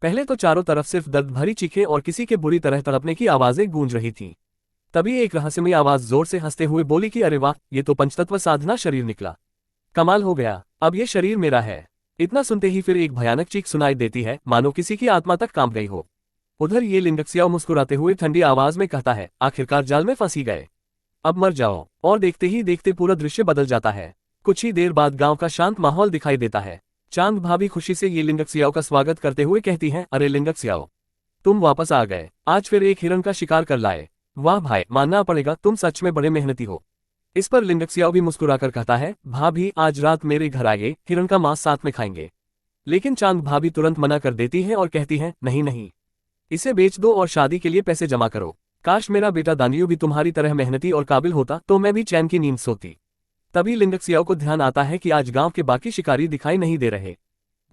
पहले तो चारों तरफ सिर्फ दर्द भरी चीखें और किसी के बुरी तरह तड़पने की आवाजें गूंज रही थीं। तभी एक रहस्यमयी आवाज जोर से हंसते हुए बोली कि अरे वाह, ये तो पंचतत्व साधना शरीर निकला। कमाल हो गया, अब ये शरीर मेरा है। इतना सुनते ही फिर एक भयानक चीख सुनाई देती है, मानो किसी की आत्मा तक कांप गई हो। उधर ये लिंगक्सियाओ मुस्कुराते हुए ठंडी आवाज में कहता है, आखिरकार जाल में फंसी गए, अब मर जाओ। और देखते ही देखते पूरा दृश्य बदल जाता है। कुछ ही देर बाद गांव का शांत माहौल दिखाई देता है। चांद भाभी खुशी से ये लिंगक्सियाओ का स्वागत करते हुए कहती हैं, अरे लिंगक्सियाओ, तुम वापस आ गए, आज फिर एक हिरण का शिकार कर लाए। वाह भाई, मानना पड़ेगा, तुम सच में बड़े मेहनती हो। इस पर लिंगक्सियाओ भी मुस्कुराकर कहता है, भाभी आज रात मेरे घर आइए, हिरण का मांस साथ में खाएंगे। लेकिन चांद भाभी तुरंत मना कर देती है और कहती है, नहीं नहीं, इसे बेच दो और शादी के लिए पैसे जमा करो। काश मेरा बेटा दानियो भी तुम्हारी तरह मेहनती और काबिल होता तो मैं भी चैन की नींद सोती। तभी लिंगक्सियाओ को ध्यान आता है कि आज गांव के बाकी शिकारी दिखाई नहीं दे रहे।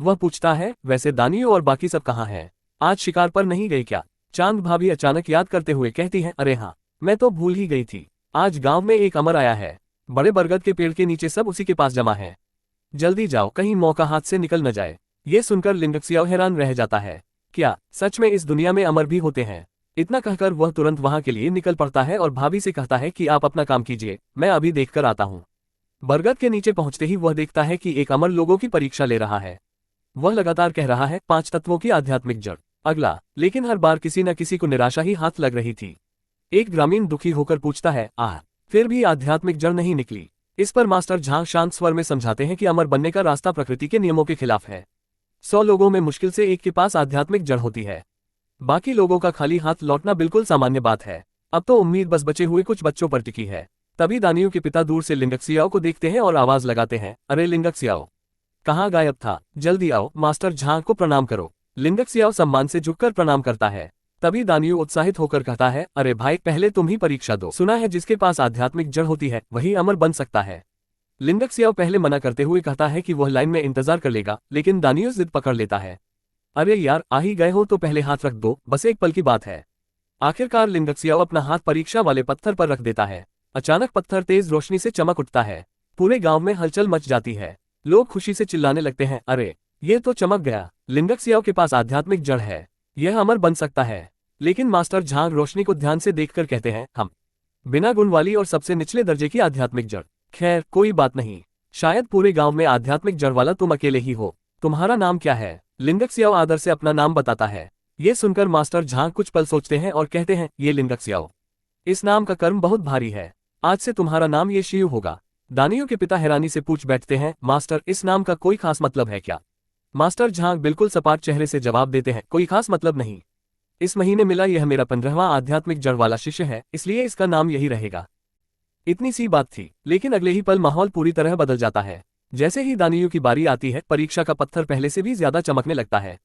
वह पूछता है, वैसे दानियो और बाकी सब कहाँ हैं? आज शिकार पर नहीं गए क्या? चांद भाभी अचानक याद करते हुए कहती है, अरे हाँ, मैं तो भूल ही गई थी, आज गांव में एक अमर आया है। बड़े बरगद के पेड़ के नीचे सब उसी के पास जमा है। जल्दी जाओ, कहीं मौका हाथ से निकल न जाए। ये सुनकर लिंगक्सियाओ हैरान रह जाता है, क्या सच में इस दुनिया में अमर भी होते हैं? इतना कहकर वह तुरंत वहां के लिए निकल पड़ता है और भाभी से कहता है कि आप अपना काम कीजिए, मैं अभी देखकर आता हूँ। बरगद के नीचे पहुंचते ही वह देखता है कि एक अमर लोगों की परीक्षा ले रहा है। वह लगातार कह रहा है, 5 तत्वों की आध्यात्मिक जड़, अगला। लेकिन हर बार किसी न किसी को निराशा ही हाथ लग रही थी। एक ग्रामीण दुखी होकर पूछता है, फिर भी आध्यात्मिक जड़ नहीं निकली। इस पर मास्टर झांग शांत स्वर में समझाते हैं कि अमर बनने का रास्ता प्रकृति के नियमों के खिलाफ है। 100 लोगों में मुश्किल से एक के पास आध्यात्मिक जड़ होती है। बाकी लोगों का खाली हाथ लौटना बिल्कुल सामान्य बात है। अब तो उम्मीद बस बचे हुए कुछ बच्चों पर टिकी है। तभी दानियो के पिता दूर से लिंगक्सियाओ को देखते हैं और आवाज लगाते हैं, अरे लिंगक्सियाओ, कहाँ गायब था? जल्दी आओ, मास्टर झांग को प्रणाम करो। लिंगक्सियाओ सम्मान से झुककर प्रणाम करता है। तभी दानियो उत्साहित होकर कहता है, अरे भाई, पहले तुम ही परीक्षा दो। सुना है जिसके पास आध्यात्मिक जड़ होती है वही अमर बन सकता है। लिंगक्सियाओ पहले मना करते हुए कहता है कि वह लाइन में इंतजार कर लेगा, लेकिन दानियो जिद पकड़ लेता है। अरे यार, आ ही गए हो तो पहले हाथ रख दो, बस एक पल की बात है। आखिरकार लिंगक्सियाओ अपना हाथ परीक्षा वाले पत्थर पर रख देता है। अचानक पत्थर तेज रोशनी से चमक उठता है। पूरे गांव में हलचल मच जाती है। लोग खुशी से चिल्लाने लगते हैं, अरे ये तो चमक गया, लिंगक्सियाओ के पास आध्यात्मिक जड़ है, यह अमर बन सकता है। लेकिन मास्टर झांग रोशनी को ध्यान से देखकर कहते हैं, हम बिना गुण वाली और सबसे निचले दर्जे की आध्यात्मिक जड़। खैर कोई बात नहीं, शायद पूरे गांव में आध्यात्मिक जड़ वाला तुम अकेले ही हो। तुम्हारा नाम क्या है? लिंगक्सियाओ आदर से अपना नाम बताता है। ये सुनकर मास्टर झांग कुछ पल सोचते हैं और कहते हैं, ये लिंगक्सियाओ, इस नाम का कर्म बहुत भारी है, आज से तुम्हारा नाम ये शियू होगा। दानियो के पिता हैरानी से पूछ बैठते हैं, मास्टर, इस नाम का कोई खास मतलब है क्या? मास्टर झांग बिल्कुल सपाट चेहरे से जवाब देते हैं, कोई खास मतलब नहीं। इस महीने मिला यह मेरा 15वां आध्यात्मिक जड़ वाला शिष्य है, इसलिए इसका नाम यही रहेगा। इतनी सी बात थी, लेकिन अगले ही पल माहौल पूरी तरह बदल जाता है। जैसे ही दानियो की बारी आती है, परीक्षा का पत्थर पहले से भी ज्यादा चमकने लगता है।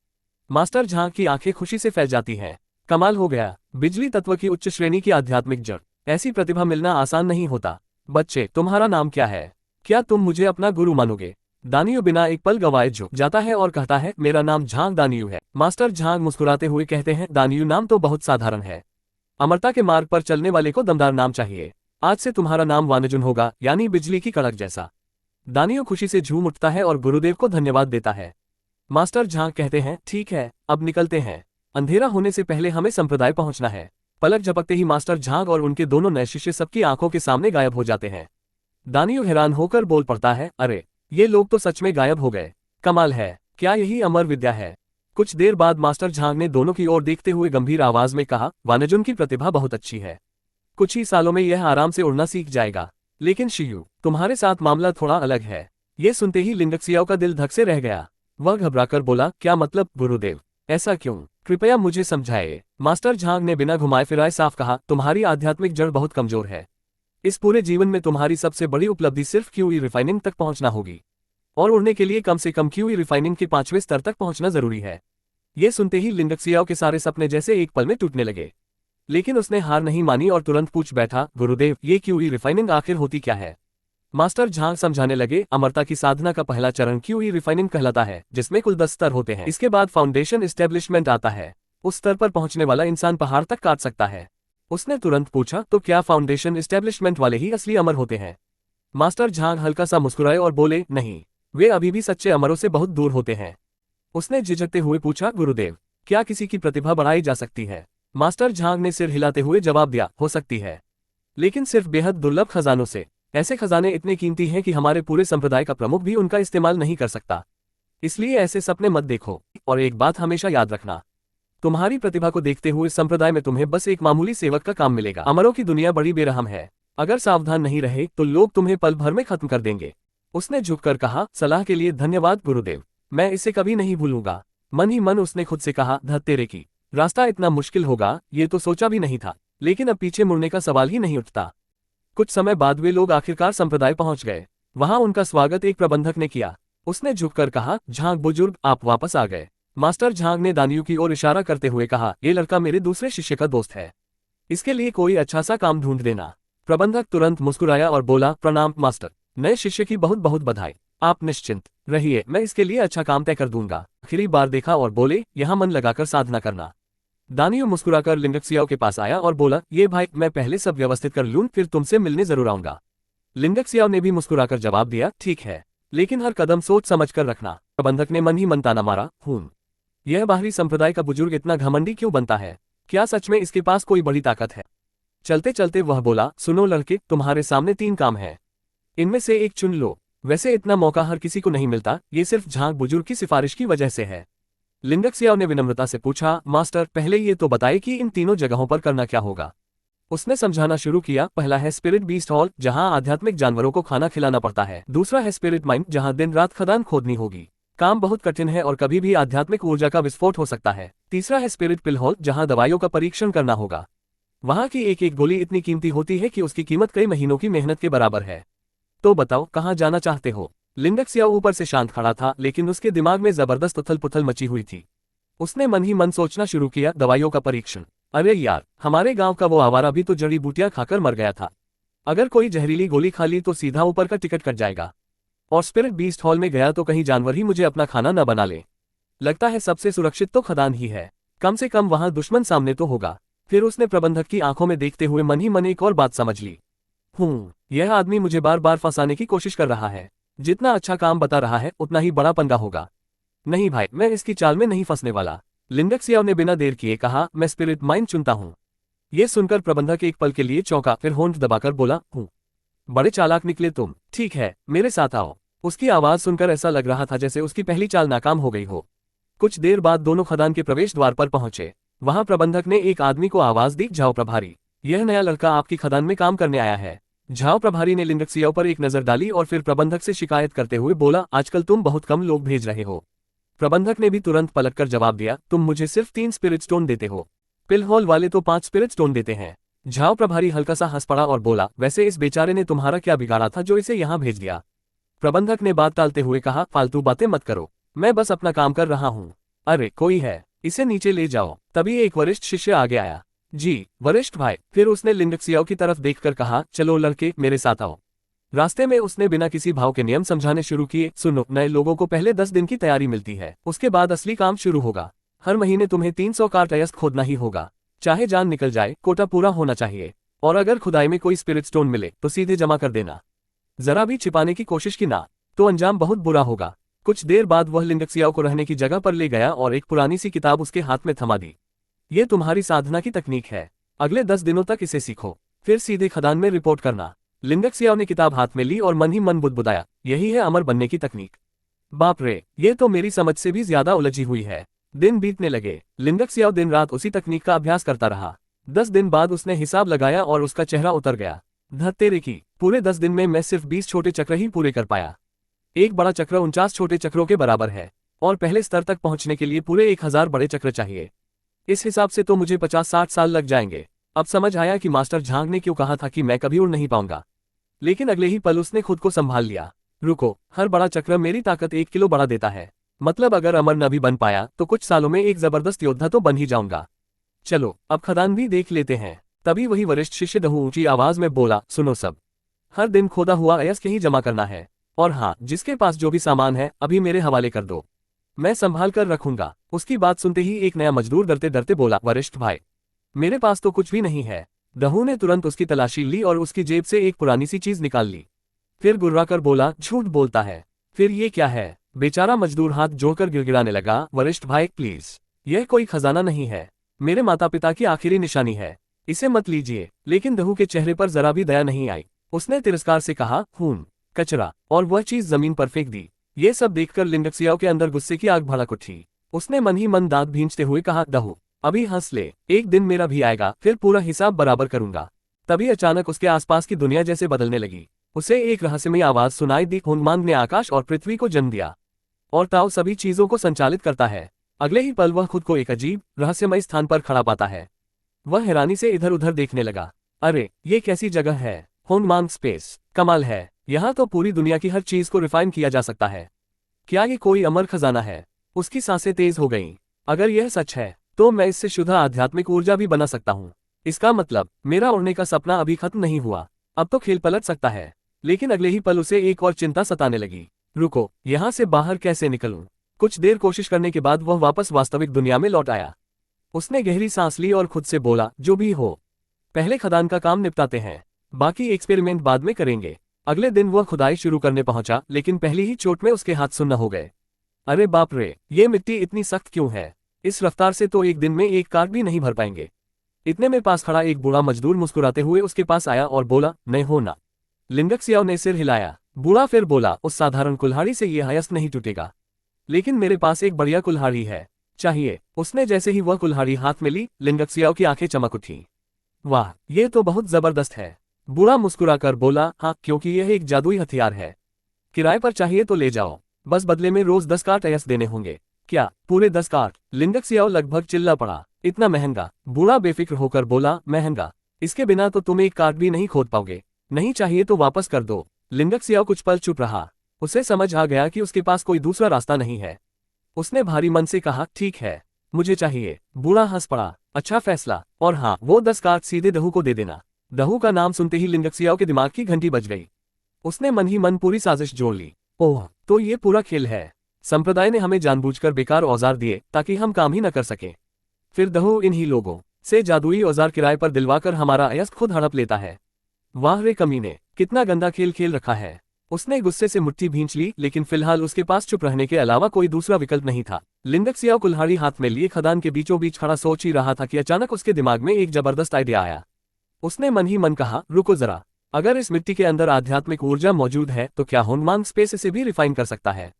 मास्टर झांग की आंखें खुशी से फैल जाती हैं। कमाल हो गया, बिजली तत्व की उच्च श्रेणी की आध्यात्मिक जड़, ऐसी प्रतिभा मिलना आसान नहीं होता। बच्चे, तुम्हारा नाम क्या है? क्या तुम मुझे अपना गुरु मानोगे? दानियो बिना एक पल गवाए झुक जाता है और कहता है, मेरा नाम झांग दानियो है। मास्टर झांग मुस्कुराते हुए कहते हैं, दानियो नाम तो बहुत साधारण है, अमरता के मार्ग पर चलने वाले को दमदार नाम चाहिए। आज से तुम्हारा नाम वानजुन होगा, यानी बिजली की कड़क जैसा। दानियो खुशी से झूम उठता है और गुरुदेव को धन्यवाद देता है। मास्टर झांग कहते हैं, ठीक है, अब निकलते हैं, अंधेरा होने से पहले हमें संप्रदाय पहुंचना है। पलक झपकते ही मास्टर झांग और उनके दोनों नए शिष्य सबकी आंखों के सामने गायब हो जाते हैं। दानियो हैरान होकर बोल पड़ता है, अरे ये लोग तो सच में गायब हो गए, कमाल है, क्या यही अमर विद्या है? कुछ देर बाद मास्टर झांग ने दोनों की ओर देखते हुए गंभीर आवाज में कहा, वानजुन की प्रतिभा बहुत अच्छी है, कुछ ही सालों में यह आराम से उड़ना सीख जाएगा। लेकिन शियू, तुम्हारे साथ मामला थोड़ा अलग है। ये सुनते ही लिंगक्सियाओ का दिल धक से रह गया। वह घबराकर बोला, क्या मतलब गुरुदेव, ऐसा क्यों? कृपया मुझे समझाइए। मास्टर झांग ने बिना घुमाए फिराए साफ कहा, तुम्हारी आध्यात्मिक जड़ बहुत कमजोर है। इस पूरे जीवन में तुम्हारी सबसे बड़ी उपलब्धि सिर्फ क्यूई रिफाइनिंग तक पहुंचना होगी, और उड़ने के लिए कम से कम क्यूई रिफाइनिंग के 5वें स्तर तक पहुंचना जरूरी है। ये सुनते ही लिंगक्सियाओ के सारे सपने जैसे एक पल में टूटने लगे। लेकिन उसने हार नहीं मानी और तुरंत पूछ बैठा, गुरुदेव, ये क्यूई रिफाइनिंग आखिर होती क्या है? मास्टर झांग समझाने लगे, अमरता की साधना का पहला चरण क्यूई रिफाइनिंग कहलाता है, जिसमें कुल 10 स्तर होते हैं। इसके बाद फाउंडेशन एस्टेब्लिशमेंट आता है। उस स्तर पर पहुंचने वाला इंसान पहाड़ तक काट सकता है। उसने तुरंत पूछा, तो क्या फाउंडेशन एस्टेब्लिशमेंट वाले ही असली अमर होते हैं? मास्टर झांग हल्का सा मुस्कुराए और बोले, नहीं, वे अभी भी सच्चे अमरों से बहुत दूर होते हैं। उसने झिझकते हुए पूछा, गुरुदेव, क्या किसी की प्रतिभा बढ़ाई जा सकती है? मास्टर झांग ने सिर हिलाते हुए जवाब दिया, हो सकती है, लेकिन सिर्फ बेहद दुर्लभ खजानों से। ऐसे खजाने इतने कीमती हैं कि हमारे पूरे संप्रदाय का प्रमुख भी उनका इस्तेमाल नहीं कर सकता। इसलिए ऐसे सपने मत देखो, और एक बात हमेशा याद रखना, तुम्हारी प्रतिभा को देखते हुए संप्रदाय में तुम्हें बस एक मामूली सेवक का काम मिलेगा। अमरों की दुनिया बड़ी बेरहम है, अगर सावधान नहीं रहे तो लोग तुम्हें पल भर में खत्म कर देंगे। उसने झुककर कहा, सलाह के लिए धन्यवाद गुरुदेव, मैं इसे कभी नहीं भूलूंगा। मन ही मन उसने खुद से कहा, धत्तेरे की, रास्ता इतना मुश्किल होगा ये तो सोचा भी नहीं था, लेकिन अब पीछे मुड़ने का सवाल ही नहीं उठता। कुछ समय बाद वे लोग आखिरकार संप्रदाय पहुंच गए। वहां उनका स्वागत एक प्रबंधक ने किया। उसने झुककर कहा, झांग बुजुर्ग, आप वापस आ गए। मास्टर झांग ने दानियों की ओर इशारा करते हुए कहा, ये लड़का मेरे दूसरे शिष्य का दोस्त है, इसके लिए कोई अच्छा सा काम ढूंढ देना। प्रबंधक तुरंत मुस्कुराया और बोला, प्रणाम मास्टर, नए शिष्य की बहुत बहुत बधाई। आप निश्चिंत रहिए, मैं इसके लिए अच्छा काम तय कर दूंगा। आखिरी बार देखा और बोले, यहाँ मन लगाकर साधना करना। दानियों मुस्कुराकर लिंगक्सियाओ के पास आया और बोला, ये भाई, मैं पहले सब व्यवस्थित कर लूं, फिर तुमसे मिलने जरूर आऊंगा। लिंगक्सियाओ ने भी मुस्कुराकर जवाब दिया, ठीक है, लेकिन हर कदम सोच समझ कर रखना। प्रबंधक ने मन ही मन ताना मारा, यह बाहरी संप्रदाय का बुजुर्ग इतना घमंडी क्यों बनता है? क्या सच में इसके पास कोई बड़ी ताकत है? चलते चलते वह बोला, सुनो लड़के, तुम्हारे सामने 3 काम हैं, इनमें से एक चुन लो। वैसे इतना मौका हर किसी को नहीं मिलता, ये सिर्फ झांग बुजुर्ग की सिफारिश की वजह से है। लिंगक्सियाओ ने विनम्रता से पूछा, मास्टर, पहले ये तो बताइए कि इन तीनों जगहों पर करना क्या होगा। उसने समझाना शुरू किया, पहला है स्पिरिट बीस्ट हॉल, जहां आध्यात्मिक जानवरों को खाना खिलाना पड़ता है। दूसरा है स्पिरिट माइंड, जहां दिन रात खदान खोदनी होगी, काम बहुत कठिन है और कभी भी आध्यात्मिक ऊर्जा का विस्फोट हो सकता है। तीसरा है स्पिरिट पिल हॉल, जहां दवाइयों का परीक्षण करना होगा, वहां की एक एक गोली इतनी कीमती होती है कि उसकी कीमत कई महीनों की मेहनत के बराबर है। तो बताओ, कहाँ जाना चाहते हो? लिंगक्सियाओ ऊपर से शांत खड़ा था, लेकिन उसके दिमाग में जबरदस्त उथल पुथल मची हुई थी। उसने मन ही मन सोचना शुरू किया, दवाइयों का परीक्षण, अरे यार, हमारे गांव का वो आवारा भी तो जड़ी बूटियां खाकर मर गया था। अगर कोई जहरीली गोली खा ली तो सीधा ऊपर का टिकट कट जाएगा। और स्पिरिट बीस्ट हॉल में गया तो कहीं जानवर ही मुझे अपना खाना न बना ले। लगता है सबसे सुरक्षित तो खदान ही है, कम से कम वहां दुश्मन सामने तो होगा। फिर उसने प्रबंधक की आंखों में देखते हुए मन ही मन एक और बात समझ ली, यह आदमी मुझे बार बार फंसाने की कोशिश कर रहा है। जितना अच्छा काम बता रहा है उतना ही बड़ा पंगा होगा। नहीं भाई, मैं इसकी चाल में नहीं फंसने वाला। लिंगक्सियाओ ने बिना देर किए कहा, मैं स्पिरिट माइंड चुनता हूँ। ये सुनकर प्रबंधक एक पल के लिए चौंका, फिर होंठ दबाकर बोला, बड़े चालाक निकले तुम। ठीक है, मेरे साथ आओ। उसकी आवाज सुनकर ऐसा लग रहा था जैसे उसकी पहली चाल नाकाम हो गई हो। कुछ देर बाद दोनों खदान के प्रवेश द्वार पर पहुंचे। वहां प्रबंधक ने एक आदमी को आवाज दी, झाओ प्रभारी, यह नया लड़का आपकी खदान में काम करने आया है। झाओ प्रभारी ने लिंगक्सियाओ पर एक नजर डाली और फिर प्रबंधक से शिकायत करते हुए बोला, आजकल तुम बहुत कम लोग भेज रहे हो। प्रबंधक ने भी तुरंत पलटकर जवाब दिया, तुम मुझे सिर्फ 3 स्पिरिट स्टोन देते हो, पिल हॉल वाले तो 5 स्पिरिट स्टोन देते हैं। झाओ प्रभारी हल्का सा हंस पड़ा और बोला, वैसे इस बेचारे ने तुम्हारा क्या बिगाड़ा था जो इसे यहाँ भेज दिया? प्रबंधक ने बात टालते हुए कहा, फालतू बातें मत करो, मैं बस अपना काम कर रहा हूँ। अरे कोई है, इसे नीचे ले जाओ। तभी एक वरिष्ठ शिष्य आगे आया। जी वरिष्ठ भाई। फिर उसने लिंगक्सियाओ की तरफ देखकर कहा, चलो लड़के, मेरे साथ आओ। रास्ते में उसने बिना किसी भाव के नियम समझाने शुरू किए, सुनो, नए लोगों को पहले 10 दिन की तैयारी मिलती है, उसके बाद असली काम शुरू होगा। हर महीने तुम्हें 300 कार्ट अयस्क खोदना ही होगा, चाहे जान निकल जाए, कोटा पूरा होना चाहिए। और अगर खुदाई में कोई स्पिरिट स्टोन मिले तो सीधे जमा कर देना, जरा भी छिपाने की कोशिश की ना, तो अंजाम बहुत बुरा होगा। कुछ देर बाद वह लिंगक्सियाओ को रहने की जगह पर ले गया और एक पुरानी सी किताब उसके हाथ में थमा दी। ये तुम्हारी साधना की तकनीक है, अगले 10 दिनों तक इसे सीखो, फिर सीधे खदान में रिपोर्ट करना। लिंगक्सियाओ ने किताब हाथ में ली और मन ही मन बुदबुदाया, यही है अमर बनने की तकनीक। बाप रे, ये तो मेरी समझ से भी ज्यादा उलझी हुई है। दिन बीतने लगे। लिंगक्सियाओ दिन रात उसी तकनीक का अभ्यास करता रहा। 10 दिन बाद उसने हिसाब लगाया और उसका चेहरा उतर गया। धत्तेरे की, पूरे 10 दिन में मैं सिर्फ 20 छोटे चक्र ही पूरे कर पाया। एक बड़ा चक्र 49 छोटे चक्रों के बराबर है, और पहले स्तर तक पहुंचने के लिए पूरे 1000 बड़े चक्र चाहिए। इस हिसाब से तो मुझे 50-60 साल लग जाएंगे। अब समझ आया कि मास्टर झांग ने क्यों कहा था कि मैं कभी उड़ नहीं पाऊंगा। लेकिन अगले ही पल उसने खुद को संभाल लिया। रुको, हर बड़ा चक्र मेरी ताकत 1 किलो बढ़ा देता है, मतलब अगर अमर न भी बन पाया तो कुछ सालों में एक जबरदस्त योद्धा तो बन ही जाऊंगा। चलो अब खदान भी देख लेते हैं। तभी वही वरिष्ठ शिष्य दहू ऊंची आवाज में बोला, सुनो सब, हर दिन खोदा हुआ अयस्क ही जमा करना है, और हाँ, जिसके पास जो भी सामान है अभी मेरे हवाले कर दो, मैं संभाल कर रखूंगा। उसकी बात सुनते ही एक नया मजदूर डरते डरते बोला, वरिष्ठ भाई, मेरे पास तो कुछ भी नहीं है। दहू ने तुरंत उसकी तलाशी ली और उसकी जेब से एक पुरानी सी चीज निकाल ली। फिर गुर्राकर बोला, झूठ बोलता है। फिर ये क्या है? बेचारा मजदूर हाथ जोड़कर गिड़गिड़ाने लगा, वरिष्ठ भाई प्लीज, यह कोई खजाना नहीं है, मेरे माता पिता की आखिरी निशानी है, इसे मत लीजिए। लेकिन दहू के चेहरे पर जरा भी दया नहीं आई। उसने तिरस्कार से कहा, खून, कचरा, और वह चीज जमीन पर फेंक दी। ये सब देखकर लिंडक्सियाओ के अंदर गुस्से की आग भड़क उठी। उसने मन ही मन दांत भींचते हुए कहा, दहू अभी हंस ले, एक दिन मेरा भी आएगा, फिर पूरा हिसाब बराबर करूंगा। तभी अचानक उसके आसपास की दुनिया जैसे बदलने लगी। उसे एक रहस्यमयी आवाज सुनाई दी, हुनमांग ने आकाश और पृथ्वी को जन्म दिया, और ताओ सभी चीजों को संचालित करता है। अगले ही पल वह खुद को एक अजीब रहस्यमय स्थान पर खड़ा पाता है। वह हैरानी से इधर उधर देखने लगा। अरे ये कैसी जगह है, हुनमांग स्पेस, कमाल है, यहाँ तो पूरी दुनिया की हर चीज को रिफाइन किया जा सकता है। क्या ये कोई अमर खजाना है? उसकी सांसें तेज हो गईं। अगर यह सच है तो मैं इससे शुद्ध आध्यात्मिक ऊर्जा भी बना सकता हूँ। इसका मतलब मेरा उड़ने का सपना अभी खत्म नहीं हुआ, अब तो खेल पलट सकता है। लेकिन अगले ही पल उसे एक और चिंता सताने लगी। रुको, यहाँ से बाहर कैसे निकलूं? कुछ देर कोशिश करने के बाद वह वापस वास्तविक दुनिया में लौट आया। उसने गहरी सांस ली और खुद से बोला, जो भी हो, पहले खदान का काम निपटाते हैं, बाकी एक्सपेरिमेंट बाद में करेंगे। अगले दिन वह खुदाई शुरू करने पहुंचा, लेकिन पहली ही चोट में उसके हाथ सुन्न हो गए। अरे बाप रे, ये मिट्टी इतनी सख्त क्यों है? इस रफ्तार से तो एक दिन में एक कार भी नहीं भर पाएंगे। इतने में पास खड़ा एक बूढ़ा मजदूर मुस्कुराते हुए उसके पास आया और बोला, नहीं हो ना। लिंडक्सियाओ ने सिर हिलाया। बूढ़ा फिर बोला, उस साधारण कुल्हाड़ी से यह हयस्त नहीं टूटेगा, लेकिन मेरे पास एक बढ़िया कुल्हाड़ी है, चाहिए? उसने जैसे ही वह कुल्हाड़ी हाथ में ली, लिंडक्सियाओ की आंखें चमक उठी। वाह, ये तो बहुत जबरदस्त है। बूढ़ा मुस्कुराकर बोला, हाँ, क्योंकि यह एक जादुई हथियार है। किराए पर चाहिए तो ले जाओ, बस बदले में रोज 10 कार्ट अयस देने होंगे। क्या, पूरे 10 कार्ट? लिंडक्सियाओ लगभग चिल्ला पड़ा। इतना महंगा? बूढ़ा बेफिक्र होकर बोला, महंगा, इसके बिना तो तुम एक कार्ट भी नहीं खोद पाओगे। नहीं चाहिए तो वापस कर दो। लिंडक्सियाओ कुछ पल चुप रहा। उसे समझ आ गया कि उसके पास कोई दूसरा रास्ता नहीं है। उसने भारी मन से कहा, ठीक है, मुझे चाहिए। बूढ़ा हंस पड़ा, अच्छा फैसला, और हाँ, वो 10 कार्ट सीधे दहू को दे देना। दहू का नाम सुनते ही लिंडक्सियाओ के दिमाग की घंटी बज गई। उसने मन ही मन पूरी साजिश जोड़ ली। ओह, तो ये पूरा खेल है। संप्रदाय ने हमें जानबूझकर बेकार औजार दिए ताकि हम काम ही न कर सके। फिर दहू इन्हीं लोगों से जादुई औजार किराए पर दिलवाकर हमारा अयस खुद हड़प लेता है। वाह रे कमीने, कितना गंदा खेल खेल रखा है। उसने गुस्से से मुट्ठी भींच ली, लेकिन फिलहाल उसके पास चुप रहने के अलावा कोई दूसरा विकल्प नहीं था। लिंडक्सियाओ कुल्हाड़ी हाथ में लिए खदान के बीचों बीच खड़ा सोच ही रहा था कि अचानक उसके दिमाग में एक जबरदस्त आइडिया आया। उसने मन ही मन कहा, रुको जरा, अगर इस मिट्टी के अंदर आध्यात्मिक ऊर्जा मौजूद है तो क्या हुनमांग स्पेस इसे भी रिफाइन कर सकता है?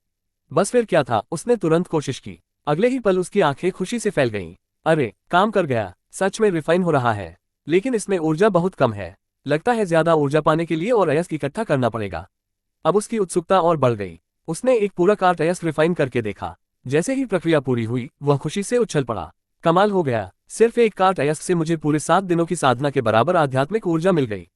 बस फिर क्या था, उसने तुरंत कोशिश की। अगले ही पल उसकी आंखें खुशी से फैल गईं। अरे, काम कर गया, सच में रिफाइन हो रहा है। लेकिन इसमें ऊर्जा बहुत कम है, लगता है ज्यादा ऊर्जा पाने के लिए और अयस इकट्ठा करना पड़ेगा। अब उसकी उत्सुकता और बढ़ गई। उसने एक पूरा कार्ट अयस रिफाइन करके देखा। जैसे ही प्रक्रिया पूरी हुई, वह खुशी से उछल पड़ा। कमाल हो गया, सिर्फ एक कार्ट अयस से मुझे पूरे 7 दिनों की साधना के बराबर आध्यात्मिक ऊर्जा मिल गई,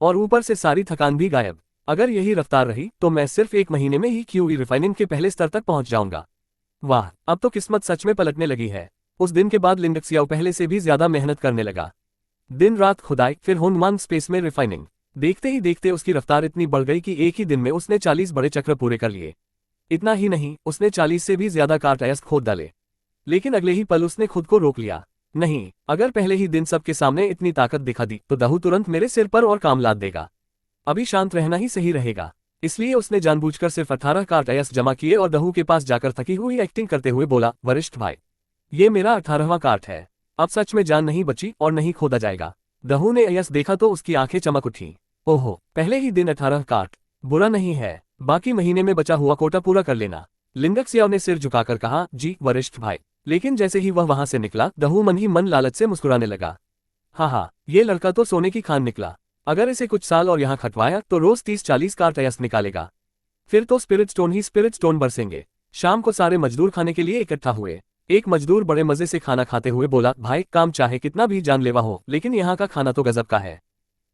और ऊपर से सारी थकान भी गायब। अगर यही रफ्तार रही तो मैं सिर्फ 1 महीने में ही क्यूई रिफाइनिंग के पहले स्तर तक पहुंच जाऊंगा। वाह, अब तो किस्मत सच में पलटने लगी है। उस दिन के बाद लिंडक्सियाओ पहले से भी ज्यादा मेहनत करने लगा। दिन रात खुदाई, फिर हुनमांग स्पेस में रिफाइनिंग। देखते ही देखते उसकी रफ्तार इतनी बढ़ गई कि एक ही दिन में उसने 40 बड़े चक्र पूरे कर लिए। इतना ही नहीं, उसने 40 से भी ज्यादा कार्ट अयस खोद डाले। लेकिन अगले ही पल उसने खुद को रोक लिया। नहीं, अगर पहले ही दिन सबके सामने इतनी ताकत दिखा दी तो दहू तुरंत मेरे सिर पर और काम लाद देगा। अभी शांत रहना ही सही रहेगा। इसलिए उसने जानबूझकर सिर्फ 18 कार्ट अयस जमा किए और दहू के पास जाकर थकी हुई एक्टिंग करते हुए बोला, वरिष्ठ भाई, ये मेरा 18वां कार्ट है। अब सच में जान नहीं बची और नहीं खोदा जाएगा। दहू ने अयस देखा तो उसकी आंखें चमक उठी। ओहो, पहले ही दिन 18 कार्ट, बुरा नहीं है, बाकी महीने में बचा हुआ कोटा पूरा कर लेना। लिंडक्सियाओ ने सिर झुकाकर कहा, जी वरिष्ठ भाई। लेकिन जैसे ही वह वहां से निकला, दहू मन ही मन लालच से मुस्कुराने लगा। हाँ, ये लड़का तो सोने की खान निकला। अगर इसे कुछ साल और यहाँ खटवाया तो रोज 30-40 कार्ट अयस निकालेगा। फिर तो स्पिरिट स्टोन ही स्पिरिट स्टोन बरसेंगे। शाम को सारे मजदूर खाने के लिए इकट्ठा हुए। एक मजदूर बड़े मजे से खाना खाते हुए बोला, भाई, काम चाहे कितना भी जानलेवा हो, लेकिन यहाँ का खाना तो गजब का है।